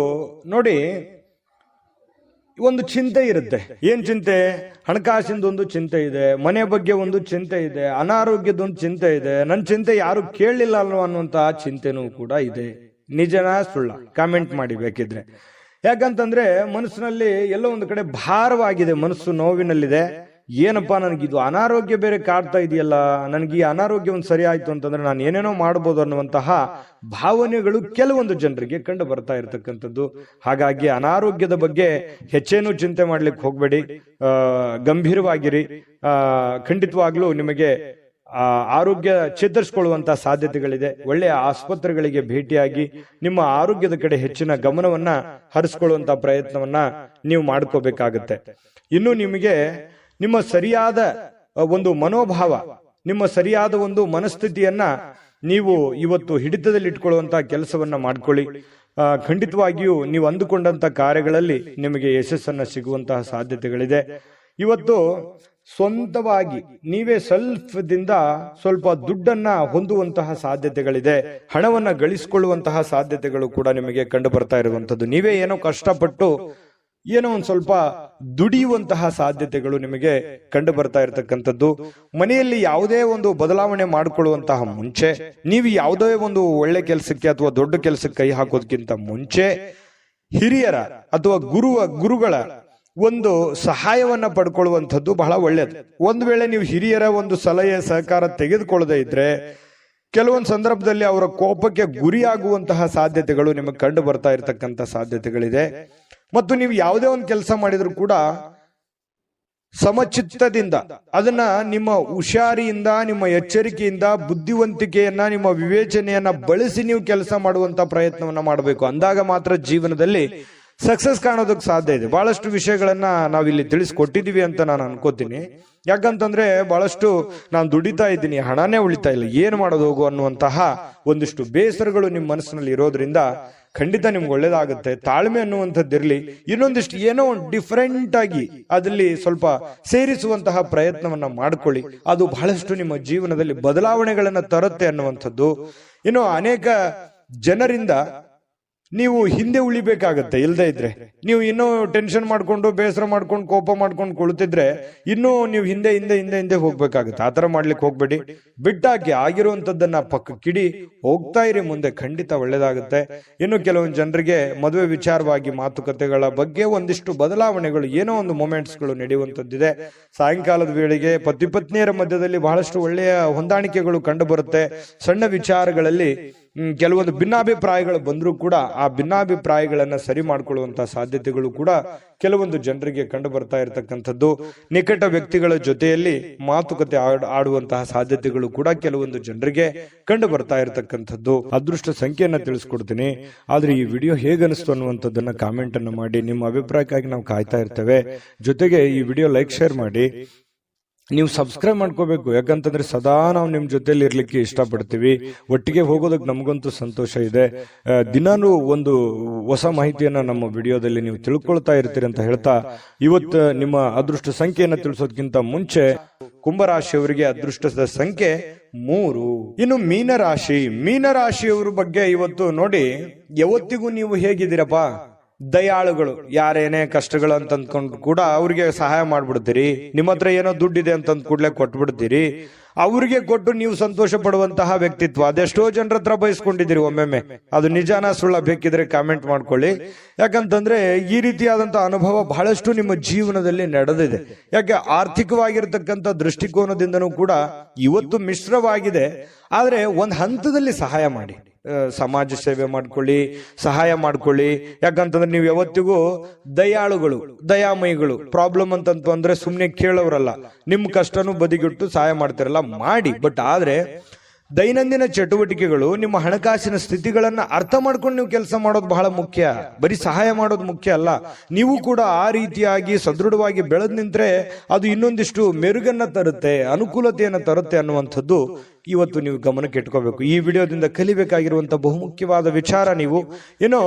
ನೋಡಿ ಒಂದು ಚಿಂತೆ ಇರುತ್ತೆ. ಏನ್ ಚಿಂತೆ? ಹಣಕಾಸಿಂದ ಒಂದು ಚಿಂತೆ ಇದೆ, ಮನೆ ಬಗ್ಗೆ ಒಂದು ಚಿಂತೆ ಇದೆ, ಅನಾರೋಗ್ಯದ ಒಂದು ಚಿಂತೆ ಇದೆ, ನನ್ನ ಚಿಂತೆ ಯಾರು ಕೇಳಲಿಲ್ಲ ಅನ್ನುವಂತಹ ಚಿಂತೆನೂ ಕೂಡ ಇದೆ. ನಿಜನಾ ಸುಳ್ಳ? ಕಾಮೆಂಟ್ ಮಾಡಿ ಬೇಕಿದ್ರೆ. ಯಾಕಂತಂದ್ರೆ ಮನಸ್ಸಿನಲ್ಲಿ ಎಲ್ಲೋ ಒಂದು ಕಡೆ ಭಾರವಾಗಿದೆ, ಮನಸ್ಸು ನೋವಿನಲ್ಲಿದೆ. ಏನಪ್ಪಾ, ನನಗಿದು ಅನಾರೋಗ್ಯ ಬೇರೆ ಕಾಡ್ತಾ ಇದೆಯಲ್ಲ, ನನಗೆ ಈ ಅನಾರೋಗ್ಯ ಒಂದು ಸರಿ ಆಯ್ತು ಅಂತಂದ್ರೆ ನಾನು ಏನೇನೋ ಮಾಡ್ಬೋದು ಅನ್ನುವಂತಹ ಭಾವನೆಗಳು ಕೆಲವೊಂದು ಜನರಿಗೆ ಕಂಡು ಬರ್ತಾ ಇರತಕ್ಕಂಥದ್ದು. ಹಾಗಾಗಿ ಅನಾರೋಗ್ಯದ ಬಗ್ಗೆ ಹೆಚ್ಚೇನು ಚಿಂತೆ ಮಾಡ್ಲಿಕ್ಕೆ ಹೋಗ್ಬೇಡಿ, ಗಂಭೀರವಾಗಿರಿ. ಖಂಡಿತವಾಗ್ಲೂ ನಿಮಗೆ ಆರೋಗ್ಯ ಚೇತರಿಸಿಕೊಳ್ಳುವಂತ ಸಾಧ್ಯತೆಗಳಿದೆ. ಒಳ್ಳೆಯ ಆಸ್ಪತ್ರೆಗಳಿಗೆ ಭೇಟಿಯಾಗಿ ನಿಮ್ಮ ಆರೋಗ್ಯದ ಕಡೆ ಹೆಚ್ಚಿನ ಗಮನವನ್ನ ಹರಿಸ್ಕೊಳ್ಳುವಂತ ಪ್ರಯತ್ನವನ್ನ ನೀವು ಮಾಡ್ಕೋಬೇಕಾಗತ್ತೆ. ಇನ್ನು ನಿಮಗೆ ನಿಮ್ಮ ಸರಿಯಾದ ಒಂದು ಮನೋಭಾವ, ನಿಮ್ಮ ಸರಿಯಾದ ಒಂದು ಮನಸ್ಥಿತಿಯನ್ನ ನೀವು ಇವತ್ತು ಹಿಡಿತದಲ್ಲಿ ಇಟ್ಕೊಳ್ಳುವಂತಹ ಕೆಲಸವನ್ನ ಮಾಡ್ಕೊಳ್ಳಿ. ಖಂಡಿತವಾಗಿಯೂ ನೀವು ಅಂದುಕೊಂಡಂತ ಕಾರ್ಯಗಳಲ್ಲಿ ನಿಮಗೆ ಯಶಸ್ಸನ್ನ ಸಿಗುವಂತಹ ಸಾಧ್ಯತೆಗಳಿದೆ. ಇವತ್ತು ಸ್ವಂತವಾಗಿ ನೀವೇ ದಿಂದ ಸ್ವಲ್ಪ ದುಡ್ಡನ್ನ ಹೊಂದುವಂತಹ ಸಾಧ್ಯತೆಗಳಿದೆ. ಹಣವನ್ನ ಗಳಿಸಿಕೊಳ್ಳುವಂತಹ ಸಾಧ್ಯತೆಗಳು ಕೂಡ ನಿಮಗೆ ಕಂಡು ಬರ್ತಾ ಇರುವಂತದ್ದು. ನೀವೇ ಏನೋ ಕಷ್ಟಪಟ್ಟು ಏನೋ ಒಂದ್ ಸ್ವಲ್ಪ ದುಡಿಯುವಂತಹ ಸಾಧ್ಯತೆಗಳು ನಿಮಗೆ ಕಂಡು ಬರ್ತಾ ಇರತಕ್ಕಂಥದ್ದು. ಮನೆಯಲ್ಲಿ ಯಾವುದೇ ಒಂದು ಬದಲಾವಣೆ ಮಾಡಿಕೊಳ್ಳುವಂತಹ ಮುಂಚೆ, ನೀವು ಯಾವುದೇ ಒಂದು ಒಳ್ಳೆ ಕೆಲಸಕ್ಕೆ ಅಥವಾ ದೊಡ್ಡ ಕೆಲಸಕ್ಕೆ ಕೈ ಹಾಕೋದಕ್ಕಿಂತ ಮುಂಚೆ ಹಿರಿಯರ ಅಥವಾ ಗುರುಗಳ ಒಂದು ಸಹಾಯವನ್ನ ಪಡ್ಕೊಳ್ಳುವಂಥದ್ದು ಬಹಳ ಒಳ್ಳೆಯದು. ಒಂದು ವೇಳೆ ನೀವು ಹಿರಿಯರ ಒಂದು ಸಲಹೆ ಸಹಕಾರ ತೆಗೆದುಕೊಳ್ಳದೆ ಇದ್ರೆ ಕೆಲವೊಂದು ಸಂದರ್ಭದಲ್ಲಿ ಅವರ ಕೋಪಕ್ಕೆ ಗುರಿಯಾಗುವಂತಹ ಸಾಧ್ಯತೆಗಳು ನಿಮಗೆ ಕಂಡು ಬರ್ತಾ ಇರತಕ್ಕಂತ ಸಾಧ್ಯತೆಗಳಿದೆ. ಮತ್ತು ನೀವು ಯಾವುದೇ ಒಂದು ಕೆಲಸ ಮಾಡಿದ್ರು ಕೂಡ ಸಮಚಿತ್ತದಿಂದ ಅದನ್ನ ನಿಮ್ಮ ಹುಷಾರಿಯಿಂದ, ನಿಮ್ಮ ಎಚ್ಚರಿಕೆಯಿಂದ, ಬುದ್ಧಿವಂತಿಕೆಯನ್ನ, ನಿಮ್ಮ ವಿವೇಚನೆಯನ್ನ ಬಳಸಿ ನೀವು ಕೆಲಸ ಮಾಡುವಂತ ಪ್ರಯತ್ನವನ್ನ ಮಾಡಬೇಕು. ಅಂದಾಗ ಮಾತ್ರ ಜೀವನದಲ್ಲಿ ಸಕ್ಸಸ್ ಕಾಣೋದಕ್ಕೆ ಸಾಧ್ಯ ಇದೆ. ಬಹಳಷ್ಟು ವಿಷಯಗಳನ್ನ ನಾವಿಲ್ಲಿ ತಿಳಿಸ್ಕೊಟ್ಟಿದೀವಿ ಅಂತ ನಾನು ಅನ್ಕೋತೀನಿ. ಯಾಕಂತಂದ್ರೆ ಬಹಳಷ್ಟು ನಾನು ದುಡಿತಾ ಇದ್ದೀನಿ, ಹಣನೇ ಉಳಿತಾ ಇಲ್ಲ, ಏನ್ ಮಾಡೋದು ಹೋಗು ಅನ್ನುವಂತಹ ಒಂದಿಷ್ಟು ಬೇಸರಗಳು ನಿಮ್ಮ ಮನಸ್ಸಿನಲ್ಲಿ ಇರೋದ್ರಿಂದ ಖಂಡಿತ ನಿಮ್ಗೆ ಒಳ್ಳೇದಾಗುತ್ತೆ. ತಾಳ್ಮೆ ಅನ್ನುವಂಥದ್ದಿರ್ಲಿ, ಇನ್ನೊಂದಿಷ್ಟು ಏನೋ ಡಿಫರೆಂಟ್ ಆಗಿ ಅದರಲ್ಲಿ ಸ್ವಲ್ಪ ಸೇರಿಸುವಂತಹ ಪ್ರಯತ್ನವನ್ನ ಮಾಡ್ಕೊಳ್ಳಿ. ಅದು ಬಹಳಷ್ಟು ನಿಮ್ಮ ಜೀವನದಲ್ಲಿ ಬದಲಾವಣೆಗಳನ್ನ ತರುತ್ತೆ ಅನ್ನುವಂಥದ್ದು. ಇನ್ನು ಅನೇಕ ಜನರಿಂದ ನೀವು ಹಿಂದೆ ಉಳಿಬೇಕಾಗತ್ತೆ. ಇಲ್ಲದೆ ಇದ್ರೆ ನೀವು ಇನ್ನೂ ಟೆನ್ಷನ್ ಮಾಡ್ಕೊಂಡು, ಬೇಸರ ಮಾಡ್ಕೊಂಡು, ಕೋಪ ಮಾಡ್ಕೊಂಡು ಕುಳಿತಿದ್ರೆ ಇನ್ನೂ ನೀವು ಹಿಂದೆ ಹೋಗ್ಬೇಕಾಗತ್ತೆ. ಆತರ ಮಾಡ್ಲಿಕ್ಕೆ ಹೋಗ್ಬೇಡಿ. ಬಿಟ್ಟಾಕಿ, ಆಗಿರುವಂತದ್ದನ್ನ ಪಕ್ಕಕ್ಕಿಡಿ, ಹೋಗ್ತಾ ಇರಿ ಮುಂದೆ, ಖಂಡಿತ ಒಳ್ಳೇದಾಗುತ್ತೆ. ಇನ್ನು ಕೆಲವೊಂದು ಜನರಿಗೆ ಮದುವೆ ವಿಚಾರವಾಗಿ ಮಾತುಕತೆಗಳ ಬಗ್ಗೆ ಒಂದಿಷ್ಟು ಬದಲಾವಣೆಗಳು, ಏನೋ ಒಂದು ಮೊಮೆಂಟ್ಸ್ಗಳು ನಡೆಯುವಂತದ್ದಿದೆ. ಸಾಯಂಕಾಲದ ವೇಳೆಗೆ ಪತಿ ಪತ್ನಿಯರ ಮಧ್ಯದಲ್ಲಿ ಬಹಳಷ್ಟು ಒಳ್ಳೆಯ ಹೊಂದಾಣಿಕೆಗಳು ಕಂಡು ಬರುತ್ತೆ. ಸಣ್ಣ ವಿಚಾರಗಳಲ್ಲಿ ಕೆಲವೊಂದು ಭಿನ್ನಾಭಿಪ್ರಾಯಗಳು ಬಂದರೂ ಕೂಡ ಆ ಭಿನ್ನಾಭಿಪ್ರಾಯಗಳನ್ನ ಸರಿ ಮಾಡಿಕೊಳ್ಳುವಂತಹ ಸಾಧ್ಯತೆಗಳು ಕೂಡ ಕೆಲವೊಂದು ಜನರಿಗೆ ಕಂಡು ಬರ್ತಾ ಇರತಕ್ಕಂಥದ್ದು. ನಿಕಟ ವ್ಯಕ್ತಿಗಳ ಜೊತೆಯಲ್ಲಿ ಮಾತುಕತೆ ಆಡುವಂತಹ ಸಾಧ್ಯತೆಗಳು ಕೂಡ ಕೆಲವೊಂದು ಜನರಿಗೆ ಕಂಡು ಬರ್ತಾ ಇರತಕ್ಕಂಥದ್ದು. ಅದೃಷ್ಟ ಸಂಖ್ಯೆಯನ್ನ ತಿಳಿಸ್ಕೊಡ್ತೀನಿ. ಆದ್ರೆ ಈ ವಿಡಿಯೋ ಹೇಗನಿಸ್ತು ಅನ್ನುವಂಥದ್ದನ್ನ ಕಾಮೆಂಟ್ ಅನ್ನು ಮಾಡಿ. ನಿಮ್ಮ ಅಭಿಪ್ರಾಯಕ್ಕಾಗಿ ನಾವು ಕಾಯ್ತಾ ಇರ್ತೇವೆ. ಜೊತೆಗೆ ಈ ವಿಡಿಯೋ ಲೈಕ್, ಶೇರ್ ಮಾಡಿ. ನೀವು ಸಬ್ಸ್ಕ್ರೈಬ್ ಮಾಡ್ಕೋಬೇಕು. ಯಾಕಂತಂದ್ರೆ ಸದಾ ನಾವು ನಿಮ್ ಜೊತೆಲಿ ಇರ್ಲಿಕ್ಕೆ ಇಷ್ಟಪಡ್ತೀವಿ. ಒಟ್ಟಿಗೆ ಹೋಗೋದಕ್ಕೆ ನಮಗಂತೂ ಸಂತೋಷ ಇದೆ. ದಿನಾನು ಒಂದು ಹೊಸ ಮಾಹಿತಿಯನ್ನ ನಮ್ಮ ವಿಡಿಯೋದಲ್ಲಿ ನೀವು ತಿಳ್ಕೊಳ್ತಾ ಇರ್ತೀರಿ ಅಂತ ಹೇಳ್ತಾ, ಇವತ್ತು ನಿಮ್ಮ ಅದೃಷ್ಟ ಸಂಖ್ಯೆಯನ್ನ ತಿಳಿಸೋದಕ್ಕಿಂತ ಮುಂಚೆ ಕುಂಭರಾಶಿಯವರಿಗೆ ಅದೃಷ್ಟದ ಸಂಖ್ಯೆ 3. ಇನ್ನು ಮೀನರಾಶಿಯವರ ಬಗ್ಗೆ ಇವತ್ತು ನೋಡಿ. ಯಾವತ್ತಿಗೂ ನೀವು ಹೇಗಿದ್ದೀರಪ್ಪ? ದಯಾಳುಗಳು. ಯಾರೇನೇ ಕಷ್ಟಗಳು ಅಂತ ಅಂದ್ಕೊಂಡು ಕೂಡ ಅವ್ರಿಗೆ ಸಹಾಯ ಮಾಡ್ಬಿಡ್ತೀರಿ. ನಿಮ್ಮ ಹತ್ರ ಏನೋ ದುಡ್ಡಿದೆ ಅಂತಂದ್ ಕೂಡ್ಲೆ ಕೊಟ್ಬಿಡ್ತೀರಿ. ಅವ್ರಿಗೆ ಕೊಟ್ಟು ನೀವು ಸಂತೋಷ ಪಡುವಂತಹ ವ್ಯಕ್ತಿತ್ವ ಅದೆಷ್ಟೋ ಜನರ ಹತ್ರ ಬಯಸ್ಕೊಂಡಿದ್ದೀರಿ. ಒಮ್ಮೊಮ್ಮೆ ಅದು ನಿಜಾನ ಸುಳ್ಳ ಬೇಕಿದ್ರೆ ಕಾಮೆಂಟ್ ಮಾಡ್ಕೊಳ್ಳಿ. ಯಾಕಂತಂದ್ರೆ ಈ ರೀತಿಯಾದಂತಹ ಅನುಭವ ಬಹಳಷ್ಟು ನಿಮ್ಮ ಜೀವನದಲ್ಲಿ ನಡೆದಿದೆ. ಯಾಕೆ ಆರ್ಥಿಕವಾಗಿರ್ತಕ್ಕಂಥ ದೃಷ್ಟಿಕೋನದಿಂದನೂ ಕೂಡ ಇವತ್ತು ಮಿಶ್ರವಾಗಿದೆ. ಆದ್ರೆ ಒಂದ್ ಹಂತದಲ್ಲಿ ಸಹಾಯ ಮಾಡಿ, ಸಮಾಜ ಸೇವೆ ಮಾಡ್ಕೊಳ್ಳಿ, ಸಹಾಯ ಮಾಡ್ಕೊಳ್ಳಿ. ಯಾಕಂತಂದ್ರೆ ನೀವು ಯಾವತ್ತಿಗೂ ದಯಾಳುಗಳು, ದಯಾಮಯಿಗಳು. ಪ್ರಾಬ್ಲಮ್ ಅಂತಂದ್ರೆ ಸುಮ್ನೆ ಕೇಳೋರಲ್ಲ. ನಿಮ್ ಕಷ್ಟನೂ ಬದಿಗಿಟ್ಟು ಸಹಾಯ ಮಾಡ್ತಿರಲ್ಲ, ಮಾಡಿ. ಬಟ್ ಆದ್ರೆ ದೈನಂದಿನ ಚಟುವಟಿಕೆಗಳು, ನಿಮ್ಮ ಹಣಕಾಸಿನ ಸ್ಥಿತಿಗಳನ್ನ ಅರ್ಥ ಮಾಡ್ಕೊಂಡು ನೀವು ಕೆಲಸ ಮಾಡೋದು ಬಹಳ ಮುಖ್ಯ. ಬರೀ ಸಹಾಯ ಮಾಡೋದು ಮುಖ್ಯ ಅಲ್ಲ. ನೀವು ಕೂಡ ಆ ರೀತಿಯಾಗಿ ಸದೃಢವಾಗಿ ಬೆಳೆದ್ ನಿಂತ್ರೆ ಅದು ಇನ್ನೊಂದಿಷ್ಟು ಮೆರುಗನ್ನ ತರುತ್ತೆ, ಅನುಕೂಲತೆಯನ್ನ ತರುತ್ತೆ ಅನ್ನುವಂಥದ್ದು ಇವತ್ತು ನೀವು ಗಮನಕ್ಕೆ ಇಟ್ಕೋಬೇಕು. ಈ ವಿಡಿಯೋದಿಂದ ಕಲಿಬೇಕಾಗಿರುವಂತಹ ಬಹುಮುಖ್ಯವಾದ ವಿಚಾರ, ನೀವು ಏನೋ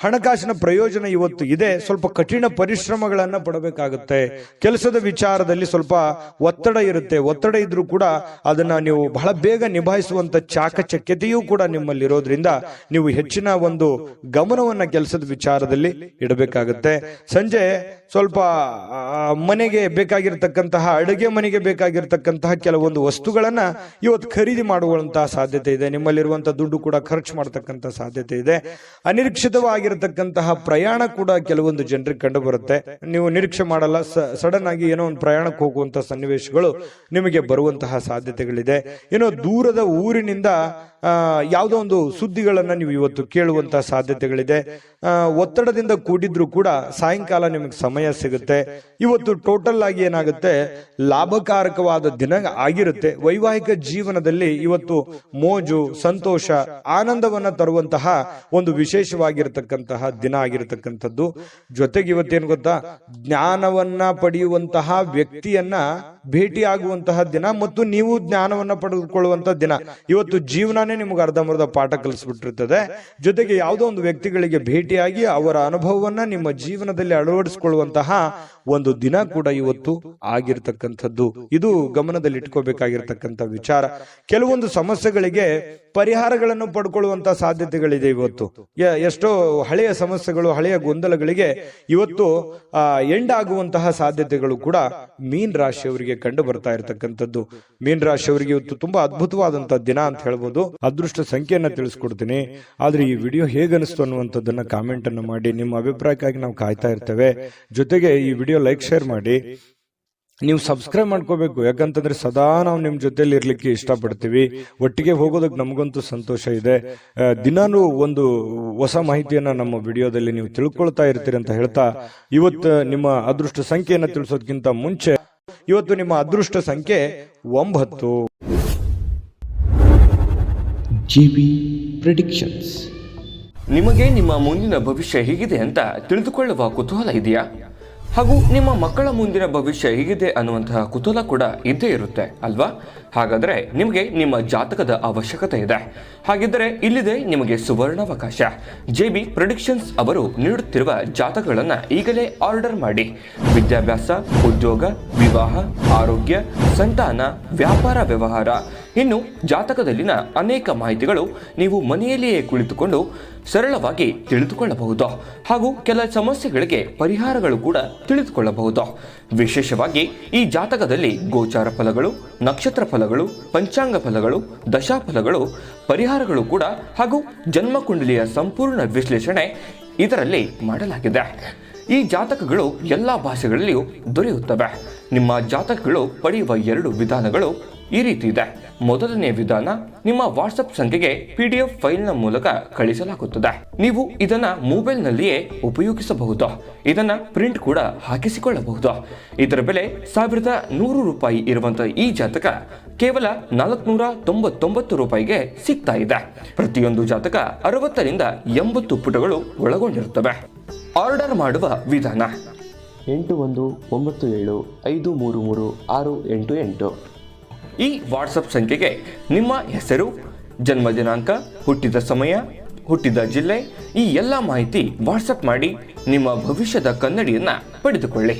ಹಣಕಾಸಿನ ಪ್ರಯೋಜನ ಇವತ್ತು ಇದೆ. ಸ್ವಲ್ಪ ಕಠಿಣ ಪರಿಶ್ರಮಗಳನ್ನ ಪಡಬೇಕಾಗುತ್ತೆ. ಕೆಲಸದ ವಿಚಾರದಲ್ಲಿ ಸ್ವಲ್ಪ ಒತ್ತಡ ಇರುತ್ತೆ. ಒತ್ತಡ ಇದ್ರೂ ಕೂಡ ಅದನ್ನ ನೀವು ಬಹಳ ಬೇಗ ನಿಭಾಯಿಸುವಂತ ಚಾಕಚಕ್ಯತೆಯೂ ಕೂಡ ನಿಮ್ಮಲ್ಲಿರೋದ್ರಿಂದ ನೀವು ಹೆಚ್ಚಿನ ಒಂದು ಗಮನವನ್ನ ಕೆಲಸದ ವಿಚಾರದಲ್ಲಿ ಇಡಬೇಕಾಗುತ್ತೆ. ಸಂಜೆ ಸ್ವಲ್ಪ ಮನೆಗೆ ಬೇಕಾಗಿರ್ತಕ್ಕಂತಹ, ಅಡುಗೆ ಮನೆಗೆ ಬೇಕಾಗಿರ್ತಕ್ಕಂತಹ ಕೆಲವೊಂದು ವಸ್ತುಗಳನ್ನ ಇವತ್ತು ಖರೀದಿ ಮಾಡುವಂತಹ ಸಾಧ್ಯತೆ ಇದೆ. ನಿಮ್ಮಲ್ಲಿರುವಂತಹ ದುಡ್ಡು ಕೂಡ ಖರ್ಚು ಮಾಡತಕ್ಕಂತ ಸಾಧ್ಯತೆ ಇದೆ. ಅನಿರೀಕ್ಷಿತವಾಗಿರತಕ್ಕಂತಹ ಪ್ರಯಾಣ ಕೂಡ ಕೆಲವೊಂದು ಜನರಿಗೆ ಕಂಡು ಬರುತ್ತೆ. ನೀವು ನಿರೀಕ್ಷೆ ಮಾಡಲ್ಲ, ಸಡನ್ ಆಗಿ ಏನೋ ಒಂದು ಪ್ರಯಾಣಕ್ಕೆ ಹೋಗುವಂತಹ ಸನ್ನಿವೇಶಗಳು ನಿಮಗೆ ಬರುವಂತಹ ಸಾಧ್ಯತೆಗಳಿದೆ. ಏನೋ ದೂರದ ಊರಿನಿಂದ ಯಾವುದೋ ಒಂದು ಸುದ್ದಿಗಳನ್ನ ನೀವು ಇವತ್ತು ಕೇಳುವಂತಹ ಸಾಧ್ಯತೆಗಳಿದೆ. ಒತ್ತಡದಿಂದ ಕೂಡಿದ್ರು ಕೂಡ ಸಾಯಂಕಾಲ ನಿಮಗೆ ಸಮಯ ಸಿಗುತ್ತೆ. ಇವತ್ತು ಟೋಟಲ್ ಆಗಿ ಏನಾಗುತ್ತೆ, ಲಾಭಕಾರಕವಾದ ದಿನ ಆಗಿರುತ್ತೆ. ವೈವಾಹಿಕ ಜೀವನದಲ್ಲಿ ಇವತ್ತು ಮೋಜು, ಸಂತೋಷ, ಆನಂದವನ್ನ ತರುವಂತಹ ಒಂದು ವಿಶೇಷವಾಗಿರತಕ್ಕಂತಹ ದಿನ ಆಗಿರತಕ್ಕಂಥದ್ದು. ಜೊತೆಗೆ ಇವತ್ತೇನು ಗೊತ್ತಾ, ಜ್ಞಾನವನ್ನ ಪಡೆಯುವಂತಹ ವ್ಯಕ್ತಿಯನ್ನ ಭೇಟಿಯಾಗುವಂತಹ ದಿನ ಮತ್ತು ನೀವು ಜ್ಞಾನವನ್ನ ಪಡೆದುಕೊಳ್ಳುವಂತಹ ದಿನ. ಇವತ್ತು ಜೀವನನೇ ನಿಮ್ಗೆ ಅರ್ಧಂಬರ್ಧ ಪಾಠ ಕಲಿಸ್ಬಿಟ್ಟಿರ್ತದೆ. ಜೊತೆಗೆ ಯಾವುದೋ ಒಂದು ವ್ಯಕ್ತಿಗಳಿಗೆ ಭೇಟಿಯಾಗಿ ಅವರ ಅನುಭವವನ್ನ ನಿಮ್ಮ ಜೀವನದಲ್ಲಿ ಅಳವಡಿಸಿಕೊಳ್ಳುವಂತಹ ಒಂದು ದಿನ ಕೂಡ ಇವತ್ತು ಆಗಿರ್ತಕ್ಕಂಥದ್ದು. ಇದು ಗಮನದಲ್ಲಿ ಇಟ್ಕೋಬೇಕಾಗಿರ್ತಕ್ಕಂಥ ವಿಚಾರ. ಕೆಲವೊಂದು ಸಮಸ್ಯೆಗಳಿಗೆ ಪರಿಹಾರಗಳನ್ನು ಪಡ್ಕೊಳ್ಳುವಂತಹ ಸಾಧ್ಯತೆಗಳಿದೆ ಇವತ್ತು. ಎಷ್ಟೋ ಹಳೆಯ ಸಮಸ್ಯೆಗಳು, ಹಳೆಯ ಗೊಂದಲಗಳಿಗೆ ಇವತ್ತು ಎಂಡ್ ಆಗುವಂತಹ ಸಾಧ್ಯತೆಗಳು ಕೂಡ ಮೀನ್ ರಾಶಿಯವರಿಗೆ ಕಂಡು ಬರ್ತಾ ಇರತಕ್ಕಂಥದ್ದು. ಮೀನ್ ರಾಶಿಯವರಿಗೆ ಇವತ್ತು ತುಂಬಾ ಅದ್ಭುತವಾದಂತಹ ದಿನ ಅಂತ ಹೇಳ್ಬೋದು. ಅದೃಷ್ಟ ಸಂಖ್ಯೆಯನ್ನ ತಿಳಿಸ್ಕೊಡ್ತೀನಿ. ಆದ್ರೆ ಈ ವಿಡಿಯೋ ಹೇಗನಿಸ್ತು ಅನ್ನುವಂಥದ್ದನ್ನ ಕಾಮೆಂಟ್ ಅನ್ನು ಮಾಡಿ. ನಿಮ್ಮ ಅಭಿಪ್ರಾಯಕ್ಕಾಗಿ ನಾವು ಕಾಯ್ತಾ ಇರ್ತೇವೆ. ಜೊತೆಗೆ ಈ ವಿಡಿಯೋ ಲೈಕ್, ಶೇರ್ ಮಾಡಿ. ನೀವು ಸಬ್ಸ್ಕ್ರೈಬ್ ಮಾಡ್ಕೋಬೇಕು. ಯಾಕಂತಂದ್ರೆ ಸದಾ ನಾವು ನಿಮ್ ಜೊತೆಲಿ ಇರ್ಲಿಕ್ಕೆ ಇಷ್ಟಪಡ್ತೀವಿ. ಒಟ್ಟಿಗೆ ಹೋಗೋದಕ್ಕೆ ನಮಗಂತೂ ಸಂತೋಷ ಇದೆ. ದಿನಾನು ಒಂದು ಹೊಸ ಮಾಹಿತಿಯನ್ನ ನಮ್ಮ ವಿಡಿಯೋದಲ್ಲಿ ನೀವು ತಿಳ್ಕೊಳ್ತಾ ಇರ್ತೀರಿ ಅಂತ ಹೇಳ್ತಾ, ಇವತ್ತು ನಿಮ್ಮ ಅದೃಷ್ಟ ಸಂಖ್ಯೆಯನ್ನ ತಿಳಿಸೋದಕ್ಕಿಂತ ಮುಂಚೆ ಇವತ್ತು ನಿಮ್ಮ ಅದೃಷ್ಟ ಸಂಖ್ಯೆ 9. JB predictions. ನಿಮಗೆ ನಿಮ್ಮ ಮುಂದಿನ ಭವಿಷ್ಯ ಹೇಗಿದೆ ಅಂತ ತಿಳಿದುಕೊಳ್ಳುವ ಕುತೂಹಲ ಇದೆಯಾ? ಹಾಗೂ ನಿಮ್ಮ ಮಕ್ಕಳ ಮುಂದಿನ ಭವಿಷ್ಯ ಹೇಗಿದೆ ಅನ್ನುವಂತಹ ಕುತೂಹಲ ಕೂಡ ಇದ್ದೇ ಇರುತ್ತೆ ಅಲ್ವಾ? ಹಾಗಾದರೆ ನಿಮಗೆ ನಿಮ್ಮ ಜಾತಕದ ಅವಶ್ಯಕತೆ ಇದೆ. ಹಾಗಿದ್ದರೆ ಇಲ್ಲಿದೆ ನಿಮಗೆ ಸುವರ್ಣಾವಕಾಶ. JB ಪ್ರೆಡಿಕ್ಷನ್ಸ್ ಅವರು ನೀಡುತ್ತಿರುವ ಜಾತಕಗಳನ್ನು ಈಗಲೇ ಆರ್ಡರ್ ಮಾಡಿ. ವಿದ್ಯಾಭ್ಯಾಸ, ಉದ್ಯೋಗ, ವಿವಾಹ, ಆರೋಗ್ಯ, ಸಂತಾನ, ವ್ಯಾಪಾರ ವ್ಯವಹಾರ, ಇನ್ನು ಜಾತಕದಲ್ಲಿನ ಅನೇಕ ಮಾಹಿತಿಗಳು ನೀವು ಮನೆಯಲ್ಲಿಯೇ ಕುಳಿತುಕೊಂಡು ಸರಳವಾಗಿ ತಿಳಿದುಕೊಳ್ಳಬಹುದು. ಹಾಗೂ ಕೆಲ ಸಮಸ್ಯೆಗಳಿಗೆ ಪರಿಹಾರಗಳು ಕೂಡ ತಿಳಿದುಕೊಳ್ಳಬಹುದು. ವಿಶೇಷವಾಗಿ ಈ ಜಾತಕದಲ್ಲಿ ಗೋಚಾರ ಫಲಗಳು, ನಕ್ಷತ್ರ ಫಲಗಳು, ಪಂಚಾಂಗ ಫಲಗಳು, ದಶಾಫಲಗಳು, ಪರಿಹಾರಗಳು ಕೂಡ ಹಾಗೂ ಜನ್ಮಕುಂಡಲಿಯ ಸಂಪೂರ್ಣ ವಿಶ್ಲೇಷಣೆ ಇದರಲ್ಲಿ ಮಾಡಲಾಗಿದೆ. ಈ ಜಾತಕಗಳು ಎಲ್ಲ ಭಾಷೆಗಳಲ್ಲಿಯೂ ದೊರೆಯುತ್ತವೆ. ನಿಮ್ಮ ಜಾತಕಗಳು ಪಡೆಯುವ 2 ವಿಧಾನಗಳು ಈ ರೀತಿ ಇದೆ. ಮೊದಲನೇ ವಿಧಾನ, ನಿಮ್ಮ ವಾಟ್ಸಪ್ ಸಂಖ್ಯೆಗೆ PDF ಫೈಲ್ನ ಮೂಲಕ ಕಳಿಸಲಾಗುತ್ತದೆ. ನೀವು ಇದನ್ನ ಮೊಬೈಲ್ನಲ್ಲಿಯೇ ಉಪಯೋಗಿಸಬಹುದು. ಇದನ್ನ ಪ್ರಿಂಟ್ ಕೂಡ ಹಾಕಿಸಿಕೊಳ್ಳಬಹುದು. ಇದರ ಬೆಲೆ 1100 ರೂಪಾಯಿ ಇರುವಂತಹ ಈ ಜಾತಕ ಕೇವಲ 499 ರೂಪಾಯಿಗೆ ಸಿಗ್ತಾ ಇದೆ. ಪ್ರತಿಯೊಂದು ಜಾತಕ 60 ರಿಂದ 80 ಪುಟಗಳು ಒಳಗೊಂಡಿರುತ್ತವೆ. ಆರ್ಡರ್ ಮಾಡುವ ವಿಧಾನ: 8197533688. ಈ ವಾಟ್ಸಪ್ ಸಂಖ್ಯೆಗೆ ನಿಮ್ಮ ಹೆಸರು, ಜನ್ಮ ದಿನಾಂಕ, ಹುಟ್ಟಿದ ಸಮಯ, ಹುಟ್ಟಿದ ಜಿಲ್ಲೆ, ಈ ಎಲ್ಲ ಮಾಹಿತಿ ವಾಟ್ಸಪ್ ಮಾಡಿ ನಿಮ್ಮ ಭವಿಷ್ಯದ ಕನ್ನಡಿಯನ್ನ ಪಡೆದುಕೊಳ್ಳಿ.